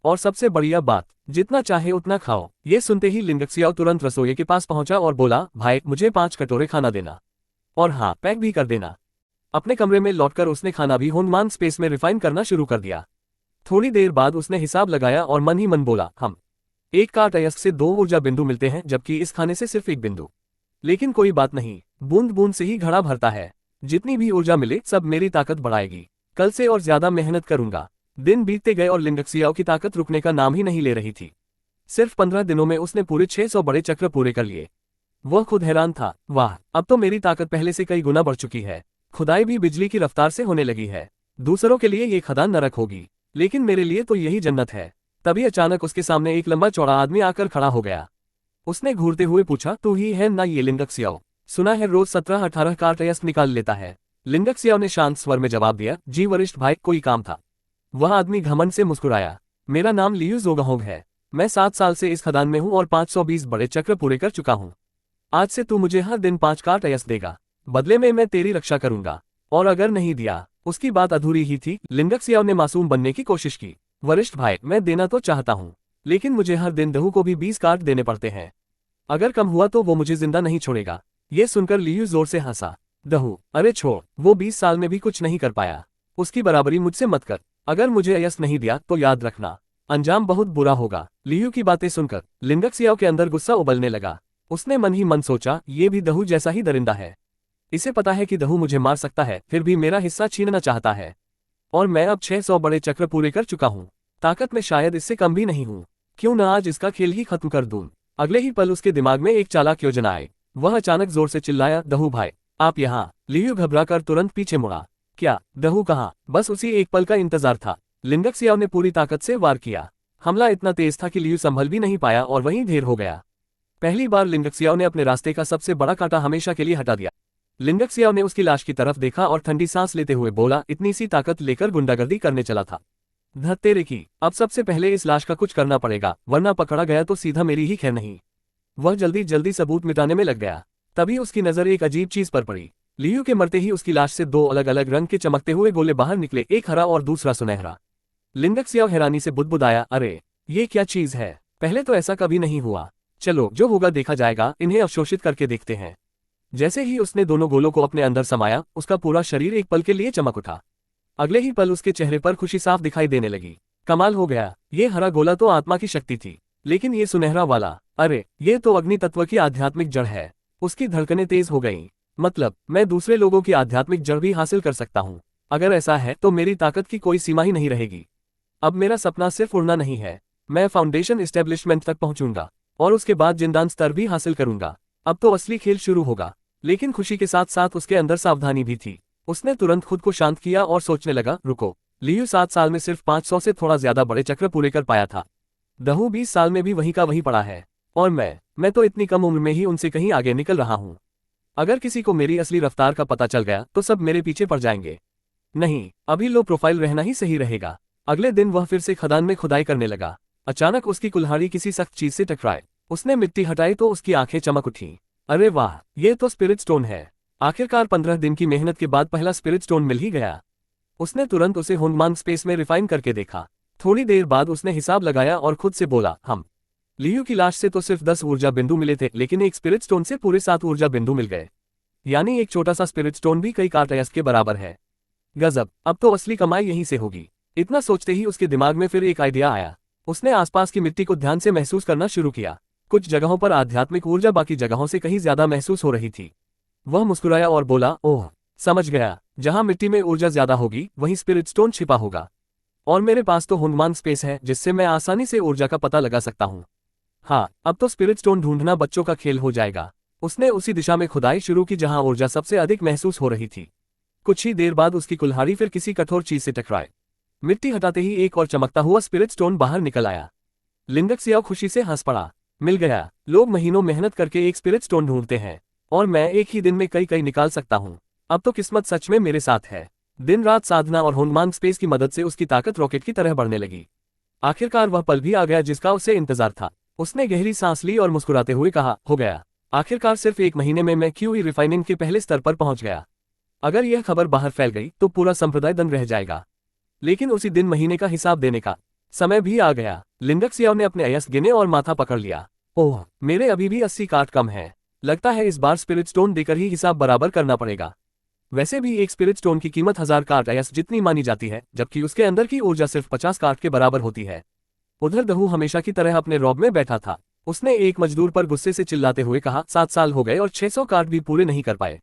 और सबसे बढ़िया बात, जितना चाहे उतना खाओ। ये सुनते ही लिंडक्सियाओ तुरंत रसोई के पास पहुंचा और बोला, भाई, मुझे 5 कटोरे खाना देना, और हाँ, पैक भी कर देना। अपने कमरे में लौटकर उसने खाना भी हुनमांग स्पेस में रिफाइन करना शुरू कर दिया। थोड़ी देर बाद उसने हिसाब लगाया और मन ही मन बोला, हम 1 कार्ट अयस से 2 ऊर्जा बिंदु मिलते हैं, जबकि इस खाने से सिर्फ 1 बिंदु। लेकिन कोई बात नहीं, बूंद बूंद से ही घड़ा भरता है। जितनी भी ऊर्जा मिले सब मेरी ताकत बढ़ाएगी। कल से और ज्यादा मेहनत करूंगा। दिन बीतते गए और लिंडक्सियाओ की ताकत रुकने का नाम ही नहीं ले रही थी। सिर्फ 15 दिनों में उसने पूरे 600 बड़े चक्र पूरे कर लिए। वह खुद हैरान था। वाह, अब तो मेरी ताकत पहले से कई गुना बढ़ चुकी है। खुदाई भी बिजली की रफ्तार से होने लगी है। दूसरों के लिए ये खदान नरक होगी, लेकिन मेरे लिए तो यही जन्नत है। तभी अचानक उसके सामने एक लंबा चौड़ा आदमी आकर खड़ा हो गया। उसने घूरते हुए पूछा, तू ही है ना ये लिंगक सियाओ? सुना है रोज 17-18 कार्ट अयस्क निकाल लेता है। लिंगक सियाओ ने शांत स्वर में जवाब दिया, जी वरिष्ठ भाई, कोई काम था। वह आदमी घमंड से मुस्कुराया, मेरा नाम लियू जोगहोंग है। मैं 7 साल से इस खदान में हूँ और 520 बड़े चक्र पूरे कर चुका हूँ। आज से तू मुझे हर दिन 5 कार्ट अयस्क देगा, बदले में मैं तेरी रक्षा करूंगा। और अगर नहीं दिया? उसकी बात अधूरी ही थी। लिंगक सियाओ ने मासूम बनने की कोशिश की। वरिष्ठ भाई, मैं देना तो चाहता हूँ, लेकिन मुझे हर दिन दहू को भी 20 कार्ट देने पड़ते हैं। अगर कम हुआ तो वो मुझे जिंदा नहीं छोड़ेगा। ये सुनकर लियू जोर से हंसा। दहू, अरे छोड़, वो 20 साल में भी कुछ नहीं कर पाया। उसकी बराबरी मुझसे मत कर। अगर मुझे अयस्क नहीं दिया तो याद रखना, अंजाम बहुत बुरा होगा। लियू की बातें सुनकर लिंगक सियाओ के अंदर गुस्सा उबलने लगा। उसने मन ही मन सोचा, ये भी दहू जैसा ही दरिंदा है। इसे पता है कि दहू मुझे मार सकता है, फिर भी मेरा हिस्सा छीनना चाहता है। और मैं अब 600 बड़े चक्र पूरे कर चुका हूँ। ताकत में शायद इससे कम भी नहीं हूँ। क्यों न आज इसका खेल ही खत्म कर दूं। अगले ही पल उसके दिमाग में एक चालाक योजना आई। वह अचानक जोर से चिल्लाया, दहू भाई, आप यहाँ। लियू घबराकर तुरंत पीछे मुड़ा। क्या? दहू कहाँ? बस उसी एक पल का इंतजार था। लिंगक सियाओ ने पूरी ताकत से वार किया। हमला इतना तेज था कि लियू संभल भी नहीं पाया और वहीं ढेर हो गया। पहली बार लिंगक सियाओ ने अपने रास्ते का सबसे बड़ा कांटा हमेशा के लिए हटा दिया। लिंगक सियाओ ने उसकी लाश की तरफ देखा और ठंडी सांस लेते हुए बोला, इतनी सी ताकत लेकर गुंडागर्दी करने चला था। धत तेरे की, अब सबसे पहले इस लाश का कुछ करना पड़ेगा, वरना पकड़ा गया तो सीधा मेरी ही खैर नहीं। वह जल्दी जल्दी सबूत मिटाने में लग गया। तभी उसकी नजर एक अजीब चीज पर पड़ी। लियू के मरते ही उसकी लाश से 2 अलग अलग रंग के चमकते हुए गोले बाहर निकले, एक हरा और दूसरा सुनहरा। लिंगक सियाओ हैरानी से बुदबुदाया, अरे ये क्या चीज है? पहले तो ऐसा कभी नहीं हुआ। चलो, जो होगा देखा जाएगा, इन्हें अवशोषित करके देखते हैं। जैसे ही उसने दोनों गोलों को अपने अंदर समाया, उसका पूरा शरीर एक पल के लिए चमक उठा। अगले ही पल उसके चेहरे पर खुशी साफ दिखाई देने लगी। कमाल हो गया, ये हरा गोला तो आत्मा की शक्ति थी, लेकिन ये सुनहरा वाला, अरे ये तो अग्नि तत्व की आध्यात्मिक जड़ है। उसकी धड़कनें तेज हो गईं। मतलब मैं दूसरे लोगों की आध्यात्मिक जड़ भी हासिल कर सकता हूँ। अगर ऐसा है तो मेरी ताकत की कोई सीमा ही नहीं रहेगी। अब मेरा सपना सिर्फ उड़ना नहीं है, मैं फाउंडेशन एस्टेब्लिशमेंट तक पहुंचूंगा और उसके बाद जिंदान स्तर भी हासिल करूंगा। अब तो असली खेल शुरू होगा। लेकिन खुशी के साथ साथ उसके अंदर सावधानी भी थी। उसने तुरंत खुद को शांत किया और सोचने लगा, रुको, लियू 7 साल में सिर्फ 500 से थोड़ा ज्यादा बड़े चक्र पूरे कर पाया था। दहू 20 साल में भी वहीं का वहीं पड़ा है। और मैं तो इतनी कम उम्र में ही उनसे कहीं आगे निकल रहा हूँ। अगर किसी को मेरी असली रफ्तार का पता चल गया तो सब मेरे पीछे पड़ जाएंगे। नहीं, अभी लो प्रोफाइल रहना ही सही रहेगा। अगले दिन वह फिर से खदान में खुदाई करने लगा। अचानक उसकी कुल्हाड़ी किसी सख्त चीज से टकराए। उसने मिट्टी हटाई तो उसकी आंखें चमक उठी। अरे वाह, ये तो स्पिरिट स्टोन है। आखिरकार 15 दिन की मेहनत के बाद पहला स्पिरिट स्टोन मिल ही गया। उसने तुरंत उसे हुनमांग स्पेस में रिफाइन करके देखा। थोड़ी देर बाद उसने हिसाब लगाया और खुद से बोला, हम लियू की लाश से तो सिर्फ 10 ऊर्जा बिंदु मिले थे, लेकिन एक स्पिरिट स्टोन से पूरे 7 ऊर्जा बिंदु मिल गए। यानी एक छोटा सा स्पिरिट स्टोन भी कई कार्ट अयस्क के बराबर है। गजब, अब तो असली कमाई यहीं से होगी। इतना सोचते ही उसके दिमाग में फिर एक आइडिया आया। उसने आसपास की मिट्टी को ध्यान से महसूस करना शुरू किया। कुछ जगहों पर आध्यात्मिक ऊर्जा बाकी जगहों से कहीं ज्यादा महसूस हो रही थी। वह मुस्कुराया और बोला, ओह, समझ गया, जहां मिट्टी में ऊर्जा ज्यादा होगी वहीं स्पिरिट स्टोन छिपा होगा। और मेरे पास तो हुनमान स्पेस है, जिससे मैं आसानी से ऊर्जा का पता लगा सकता हूँ। हाँ, अब तो स्पिरिट स्टोन ढूंढना बच्चों का खेल हो जाएगा। उसने उसी दिशा में खुदाई शुरू की जहां ऊर्जा सबसे अधिक महसूस हो रही थी। कुछ ही देर बाद उसकी कुल्हाड़ी फिर किसी कठोर चीज से टकराए। मिट्टी हटाते ही एक और चमकता हुआ स्पिरिट स्टोन बाहर निकल आया। लिंगक सियाओ खुशी से हंस पड़ा। मिल गया। लोग महीनों मेहनत करके एक स्पिरिट स्टोन ढूंढते हैं, और मैं एक ही दिन में कई निकाल सकता हूँ। अब तो किस्मत सच में मेरे साथ है। दिन रात साधना और हुनमांग स्पेस की मदद से उसकी ताकत रॉकेट की तरह बढ़ने लगी। आखिरकार वह पल भी आ गया जिसका उसे इंतजार था। उसने गहरी सांस ली और मुस्कुराते हुए कहा, हो गया। आखिरकार सिर्फ 1 महीने में मैं क्यूई रिफाइनिंग के पहले स्तर पर पहुंच गया। अगर यह खबर बाहर फैल गई तो पूरा संप्रदाय दंग रह जाएगा। लेकिन उसी दिन महीने का हिसाब देने का समय भी आ गया। लिंगक सियाओ ने अपने अयस्क गिने और माथा पकड़ लिया। ओह, मेरे अभी भी 80 कार्ट कम है। लगता है इस बार स्पिरिट स्टोन देकर ही हिसाब बराबर करना पड़ेगा। वैसे भी एक स्पिरिट स्टोन की कीमत 1000 कार्ट अयस्क जितनी मानी जाती है, जबकि उसके अंदर की ऊर्जा सिर्फ 50 कार्ट के बराबर होती है। उधर दहू हमेशा की तरह अपने रॉब में बैठा था। उसने एक मजदूर पर गुस्से से चिल्लाते हुए कहा, 7 साल हो गए और 600 कार्ट भी पूरे नहीं कर पाए।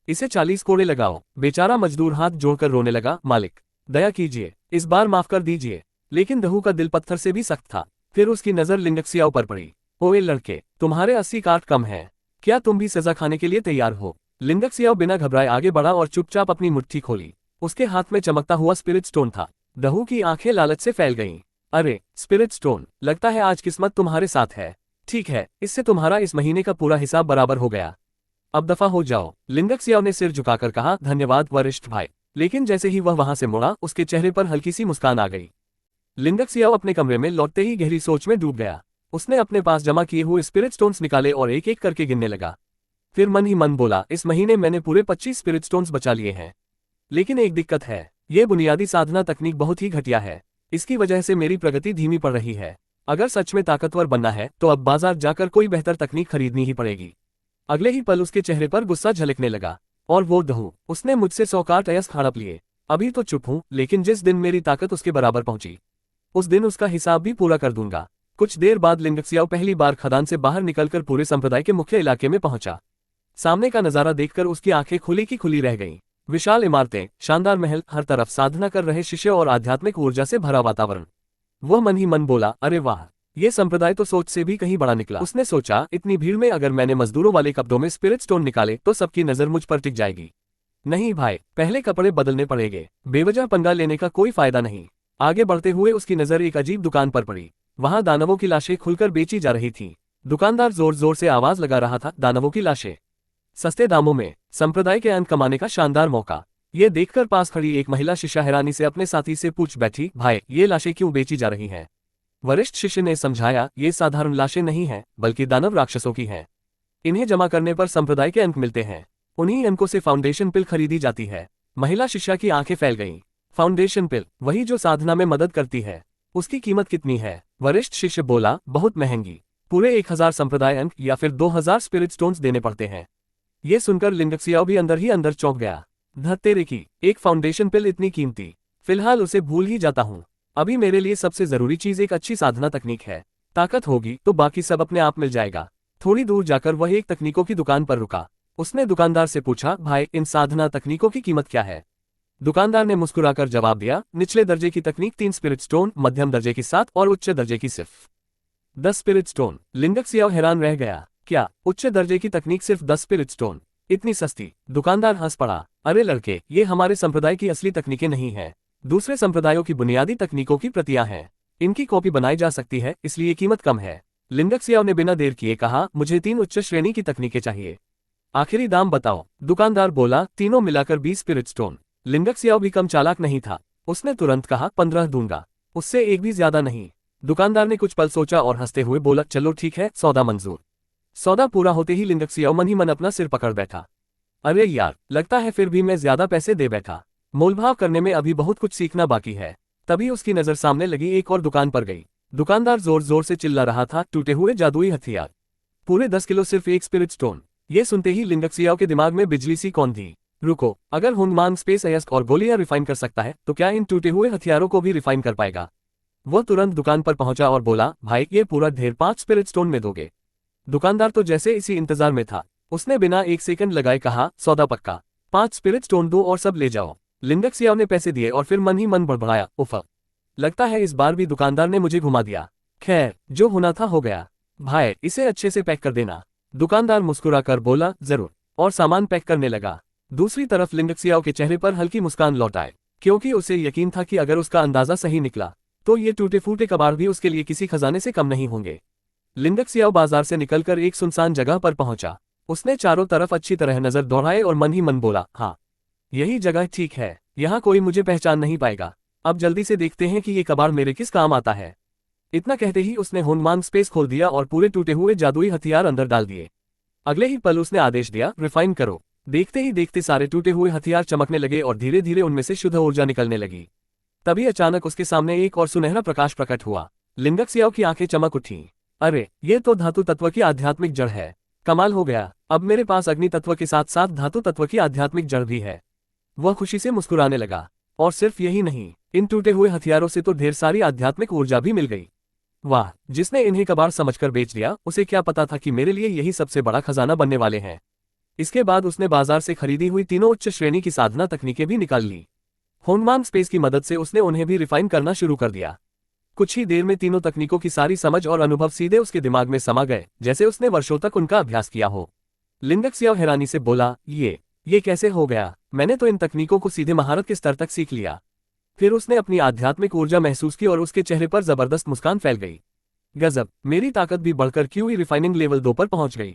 इसे 40 कोड़े लगाओ। बेचारा मजदूर हाथ जोड़कर रोने लगा, मालिक दया कीजिए, इस बार माफ कर दीजिए। लेकिन दहू का दिल पत्थर से भी सख्त था। फिर उसकी नजर लिंगक सियाओ पर पड़ी। ओए लड़के, तुम्हारे 80 कार्ट कम हैं। क्या तुम भी सजा खाने के लिए तैयार हो? लिंडक सियाओ बिना घबराए आगे बढ़ा और चुपचाप अपनी मुट्ठी खोली। उसके हाथ में चमकता हुआ स्पिरिट स्टोन था। दहू की आंखें लालच से फैल गईं। अरे स्पिरिट स्टोन, लगता है आज किस्मत तुम्हारे साथ है। ठीक है, इससे तुम्हारा इस महीने का पूरा हिसाब बराबर हो गया। अब दफा हो जाओ। लिंडक सियाओ ने सिर झुकाकर कहा, धन्यवाद वरिष्ठ भाई। लेकिन जैसे ही वह वहां से मुड़ा, उसके चेहरे पर हल्की सी मुस्कान आ गई। लिंडक सियाओ अपने कमरे में लौटते ही गहरी सोच में डूब गया। उसने अपने पास जमा किए हुए स्पिरिट स्टोन्स निकाले और एक एक करके गिनने लगा। फिर मन ही मन बोला, इस महीने मैंने पूरे 25 स्पिरिट स्टोन्स बचा लिए हैं। लेकिन एक दिक्कत है, ये बुनियादी साधना तकनीक बहुत ही घटिया है। इसकी वजह से मेरी प्रगति धीमी पड़ रही है। अगर सच में ताकतवर बनना है तो अब बाजार जाकर कोई बेहतर तकनीक खरीदनी ही पड़ेगी। अगले ही पल उसके चेहरे पर गुस्सा झलकने लगा। और वो दहू, उसने मुझसे 100 कार्ट अयस्क हड़प लिए। अभी तो चुप हूं, लेकिन जिस दिन मेरी ताकत उसके बराबर पहुंची, उस दिन उसका हिसाब भी पूरा कर दूंगा। कुछ देर बाद लिंडक सियाओ पहली बार खदान से बाहर निकलकर पूरे संप्रदाय के मुख्य इलाके में पहुंचा। सामने का नजारा देखकर उसकी आंखें खुली की खुली रह गईं। विशाल इमारतें, शानदार महल, हर तरफ साधना कर रहे शिष्य और आध्यात्मिक ऊर्जा से भरा वातावरण। वह मन ही मन बोला, अरे वाह, ये संप्रदाय तो सोच से भी कहीं बड़ा निकला। उसने सोचा, इतनी भीड़ में अगर मैंने मजदूरों वाले कपड़ों में स्पिरिट स्टोन निकाले तो सबकी नजर मुझ पर टिक जाएगी। नहीं भाई, पहले कपड़े बदलने पड़ेंगे। बेवजह पंगा लेने का कोई फायदा नहीं। आगे बढ़ते हुए उसकी नजर एक अजीब दुकान पर पड़ी। वहां दानवों की लाशें खुलकर बेची जा रही थीं। दुकानदार जोर जोर से आवाज लगा रहा था, दानवों की लाशें, सस्ते दामों में, संप्रदाय के अंत कमाने का शानदार मौका। ये देखकर पास खड़ी एक महिला शिष्या हैरानी से अपने साथी से पूछ बैठी, भाई ये लाशें क्यों बेची जा रही हैं? वरिष्ठ शिष्य ने समझाया, ये साधारण लाशें नहीं हैं, बल्कि दानव राक्षसों की हैं। इन्हें जमा करने पर संप्रदाय के अंक मिलते हैं। उन्हीं अंकों से फाउंडेशन पिल खरीदी जाती है। महिला शिष्या की आंखें फैल गईं। फाउंडेशन पिल, वही जो साधना में मदद करती है। उसकी कीमत कितनी है? वरिष्ठ शिष्य बोला, बहुत महंगी। पूरे 1000 संप्रदाय अंक या फिर 2000 स्पिरिट स्टोन्स देने पड़ते हैं। ये सुनकर लिंडक सियाओ भी अंदर ही अंदर चौंक गया। धत्तेरे की, एक फाउंडेशन पिल इतनी कीमती? फिलहाल उसे भूल ही जाता हूँ। अभी मेरे लिए सबसे जरूरी चीज एक अच्छी साधना तकनीक है। ताकत होगी तो बाकी सब अपने आप मिल जाएगा। थोड़ी दूर जाकर वह एक तकनीकों की दुकान पर रुका। उसने दुकानदार से पूछा, भाई इन साधना तकनीकों की कीमत क्या है? दुकानदार ने मुस्कुराकर जवाब दिया, निचले दर्जे की तकनीक 3 स्पिरिट स्टोन, मध्यम दर्जे की 7 और उच्च दर्जे की सिर्फ 10 स्पिरिट स्टोन। लिंडक सियाओ हैरान रह गया, क्या उच्च दर्जे की तकनीक सिर्फ 10 स्पिरिट स्टोन? इतनी सस्ती? दुकानदार हंस पड़ा, अरे लड़के, ये हमारे संप्रदाय की असली तकनीकें नहीं हैं। दूसरे संप्रदायों की बुनियादी तकनीकों की प्रतियां हैं। इनकी कॉपी बनाई जा सकती है, इसलिए कीमत कम है। लिंडक सियाओ ने बिना देर किए कहा, मुझे 3 उच्च श्रेणी की तकनीकें चाहिए। आखिरी दाम बताओ। दुकानदार बोला, तीनों मिलाकर 20 स्पिरिट स्टोन। लिंडक सियाओ भी कम चालाक नहीं था। उसने तुरंत कहा, 15 दूंगा, उससे एक भी ज्यादा नहीं। दुकानदार ने कुछ पल सोचा और हंसते हुए बोला, चलो ठीक है, सौदा मंजूर। सौदा पूरा होते ही लिंडक सियाओ मन ही मन अपना सिर पकड़ बैठा। अरे यार, लगता है फिर भी मैं ज्यादा पैसे दे बैठा। मोलभाव करने में अभी बहुत कुछ सीखना बाकी है। तभी उसकी नजर सामने लगी एक और दुकान पर गई। दुकानदार जोर जोर से चिल्ला रहा था, टूटे हुए जादुई हथियार, पूरे 10 किलो, सिर्फ एक स्पिरिट स्टोन। ये सुनते ही लिंडक सियाओ के दिमाग में बिजली सी कौन थी। रुको, अगर हुनमांग स्पेस अयस्क और गोलियां रिफाइन कर सकता है तो क्या इन टूटे हुए हथियारों को भी रिफाइन कर पाएगा? वह तुरंत दुकान पर पहुंचा और बोला, भाई ये पूरा ढेर 5 स्पिरिट स्टोन में दोगे? दुकानदार तो जैसे इसी इंतजार में था। उसने बिना एक सेकंड लगाए कहा, सौदा पक्का। 5 स्पिरिट स्टोन दो और सब ले जाओ। लिंडक सियाओ ने पैसे दिए और फिर मन ही मन बड़बड़ाया, उफ, लगता है इस बार भी दुकानदार ने मुझे घुमा दिया। खैर, जो होना था हो गया। भाई इसे अच्छे से पैक कर देना। दुकानदार मुस्कुराकर बोला, जरूर, और सामान पैक करने लगा। दूसरी तरफ लिंडक सियाओ के चेहरे पर हल्की मुस्कान लौट आए, क्योंकि उसे यकीन था कि अगर उसका अंदाजा सही निकला तो ये टूटे फूटे कबाड़ भी उसके लिए किसी खजाने से कम नहीं होंगे। लिंडक सियाओ बाजार से निकलकर एक सुनसान जगह पर पहुंचा। उसने चारों तरफ अच्छी तरह नजर दौड़ाए और मन ही मन बोला, हाँ, यही जगह ठीक है। यहाँ कोई मुझे पहचान नहीं पाएगा। अब जल्दी से देखते हैं कि ये कबाड़ मेरे किस काम आता है। इतना कहते ही उसने हुनमांग स्पेस खोल दिया और पूरे टूटे हुए जादुई हथियार अंदर डाल दिए। अगले ही पल उसने आदेश दिया, रिफाइन करो। देखते ही देखते सारे टूटे हुए हथियार चमकने लगे और धीरे धीरे उनमें से शुद्ध ऊर्जा निकलने लगी। तभी अचानक उसके सामने एक और सुनहरा प्रकाश प्रकट हुआ। लिंडक सियाओ की आंखें चमक उठीं। अरे, ये तो धातु तत्व की आध्यात्मिक जड़ है। कमाल हो गया, अब मेरे पास अग्नि तत्व के साथ साथ धातु तत्व की आध्यात्मिक जड़ भी है। वह खुशी से मुस्कुराने लगा। और सिर्फ यही नहीं, इन टूटे हुए हथियारों से तो ढेर सारी आध्यात्मिक ऊर्जा भी मिल गई। वाह, जिसने इन्हें कबाड़ समझकर बेच दिया, उसे क्या पता था कि मेरे लिए यही सबसे बड़ा खजाना बनने वाले हैं। इसके बाद उसने बाजार से खरीदी हुई तीनों उच्च श्रेणी की साधना तकनीकें भी निकाल ली। हुनमांग स्पेस की मदद से उसने उन्हें भी रिफाइन करना शुरू कर दिया। कुछ ही देर में तीनों तकनीकों की सारी समझ और अनुभव सीधे उसके दिमाग में समा गए, जैसे उसने वर्षों तक उनका अभ्यास किया हो। लिंडक सियाओ हैरानी से बोला, ये कैसे हो गया? मैंने तो इन तकनीकों को सीधे महारत के स्तर तक सीख लिया। फिर उसने अपनी आध्यात्मिक ऊर्जा महसूस की और उसके चेहरे पर जबरदस्त मुस्कान फैल गई। गजब, मेरी ताकत भी बढ़कर क्यूई रिफाइनिंग लेवल 2 पर पहुंच गई।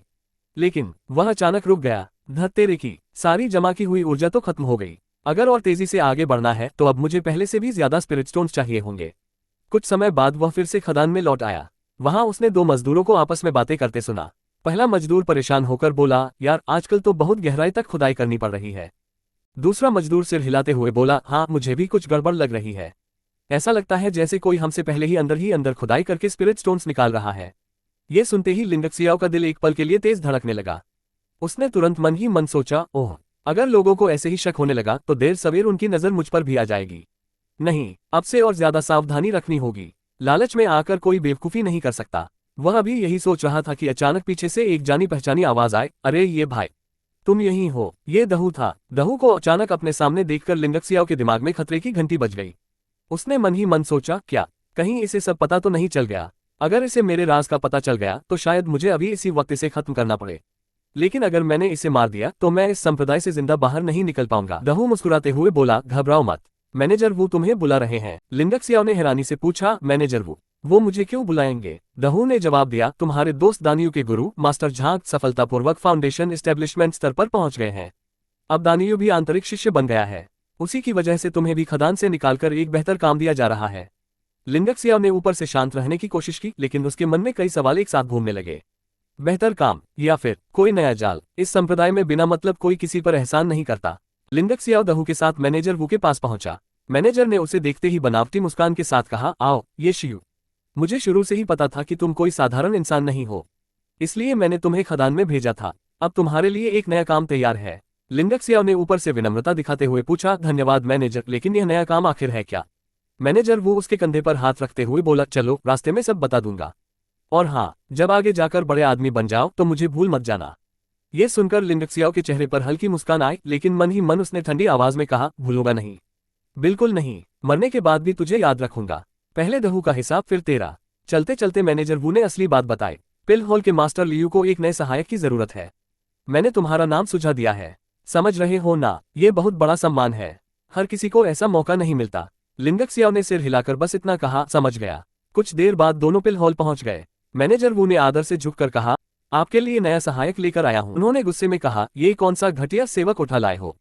लेकिन वह अचानक रुक गया। धत्तेरे की सारी जमा की हुई ऊर्जा तो खत्म हो गई। अगर और तेजी से आगे बढ़ना है तो अब मुझे पहले से भी ज्यादा स्पिरिट स्टोन्स चाहिए होंगे। कुछ समय बाद वह फिर से खदान में लौट आया। वहां उसने 2 मजदूरों को आपस में बातें करते सुना। पहला मजदूर परेशान होकर बोला, यार आजकल तो बहुत गहराई तक खुदाई करनी पड़ रही है। दूसरा मजदूर सिर हिलाते हुए बोला, हाँ मुझे भी कुछ गड़बड़ लग रही है। ऐसा लगता है जैसे कोई हमसे पहले ही अंदर खुदाई करके स्पिरिट स्टोन्स निकाल रहा है। ये सुनते ही लिंडक सियाओ का दिल एक पल के लिए तेज धड़कने लगा। उसने तुरंत मन ही मन सोचा, ओह, अगर लोगों को ऐसे ही शक होने लगा तो देर सवेर उनकी नजर मुझ पर भी आ जाएगी। नहीं, अब से और ज्यादा सावधानी रखनी होगी। लालच में आकर कोई बेवकूफी नहीं कर सकता। वह अभी यही सोच रहा था कि अचानक पीछे से एक जानी पहचानी आवाज आए, अरे ये भाई, तुम यहीं हो। ये दहू था। दहू को अचानक अपने सामने देखकर लिंडक सियाओ के दिमाग में खतरे की घंटी बज गई। उसने मन ही मन सोचा, क्या कहीं इसे सब पता तो नहीं चल गया? अगर इसे मेरे राज का पता चल गया तो शायद मुझे अभी इसी वक्त इसे खत्म करना पड़े। लेकिन अगर मैंने इसे मार दिया तो मैं इस संप्रदाय से जिंदा बाहर नहीं निकल पाऊंगा। दहू मुस्कुराते हुए बोला, घबराओ मत, मैनेजर वो तुम्हें बुला रहे हैं। लिंडक सियाओ ने हैरानी से पूछा, मैनेजर वो मुझे क्यों बुलाएंगे? दहू ने जवाब दिया, तुम्हारे दोस्त दानियों के गुरु मास्टर झांग सफलतापूर्वक फाउंडेशन एस्टेब्लिशमेंट स्तर पर पहुंच गए हैं। अब दानियों भी आंतरिक शिष्य बन गया है। उसी की वजह से तुम्हें भी खदान से निकालकर एक बेहतर काम दिया जा रहा है। लिंडक सियाओ ने ऊपर से शांत रहने की कोशिश की, लेकिन उसके मन में कई सवाल एक साथ घूमने लगे। बेहतर काम या फिर कोई नया जाल? इस संप्रदाय में बिना मतलब कोई किसी पर एहसान नहीं करता। लिंडक सियाओ दहू के साथ मैनेजर वू के पास पहुंचा। मैनेजर ने उसे देखते ही बनावटी मुस्कान के साथ कहा, आओ ये शियू, मुझे शुरू से ही पता था कि तुम कोई साधारण इंसान नहीं हो, इसलिए मैंने तुम्हें खदान में भेजा था। अब तुम्हारे लिए एक नया काम तैयार है। लिंडक सियाओ ने ऊपर से विनम्रता दिखाते हुए पूछा, धन्यवाद मैनेजर, लेकिन यह नया काम आखिर है क्या? मैनेजर वो उसके कंधे पर हाथ रखते हुए बोला, चलो रास्ते में सब बता दूंगा। और हाँ, जब आगे जाकर बड़े आदमी बन जाओ तो मुझे भूल मत जाना। ये सुनकर लिंडक सियाओ के चेहरे पर हल्की मुस्कान आई, लेकिन मन ही मन उसने ठंडी आवाज में कहा, भूलूंगा नहीं, बिल्कुल नहीं, मरने के बाद भी तुझे याद रखूंगा। पहले दहू का हिसाब फिर तेरा। चलते चलते मैनेजर वू ने असली बात बताई। पिल हॉल के मास्टर लियू को एक नए सहायक की जरूरत है। मैंने तुम्हारा नाम सुझा दिया है, समझ रहे हो ना? ये बहुत बड़ा सम्मान है, हर किसी को ऐसा मौका नहीं मिलता। लिंडक सियाओ ने सिर हिलाकर बस इतना कहा, समझ गया। कुछ देर बाद दोनों पिल हॉल पहुंच गए। मैनेजर वू ने आदर से झुककर कहा, आपके लिए नया सहायक लेकर आया हूं। उन्होंने गुस्से में कहा, ये कौन सा घटिया सेवक उठा लाए हो?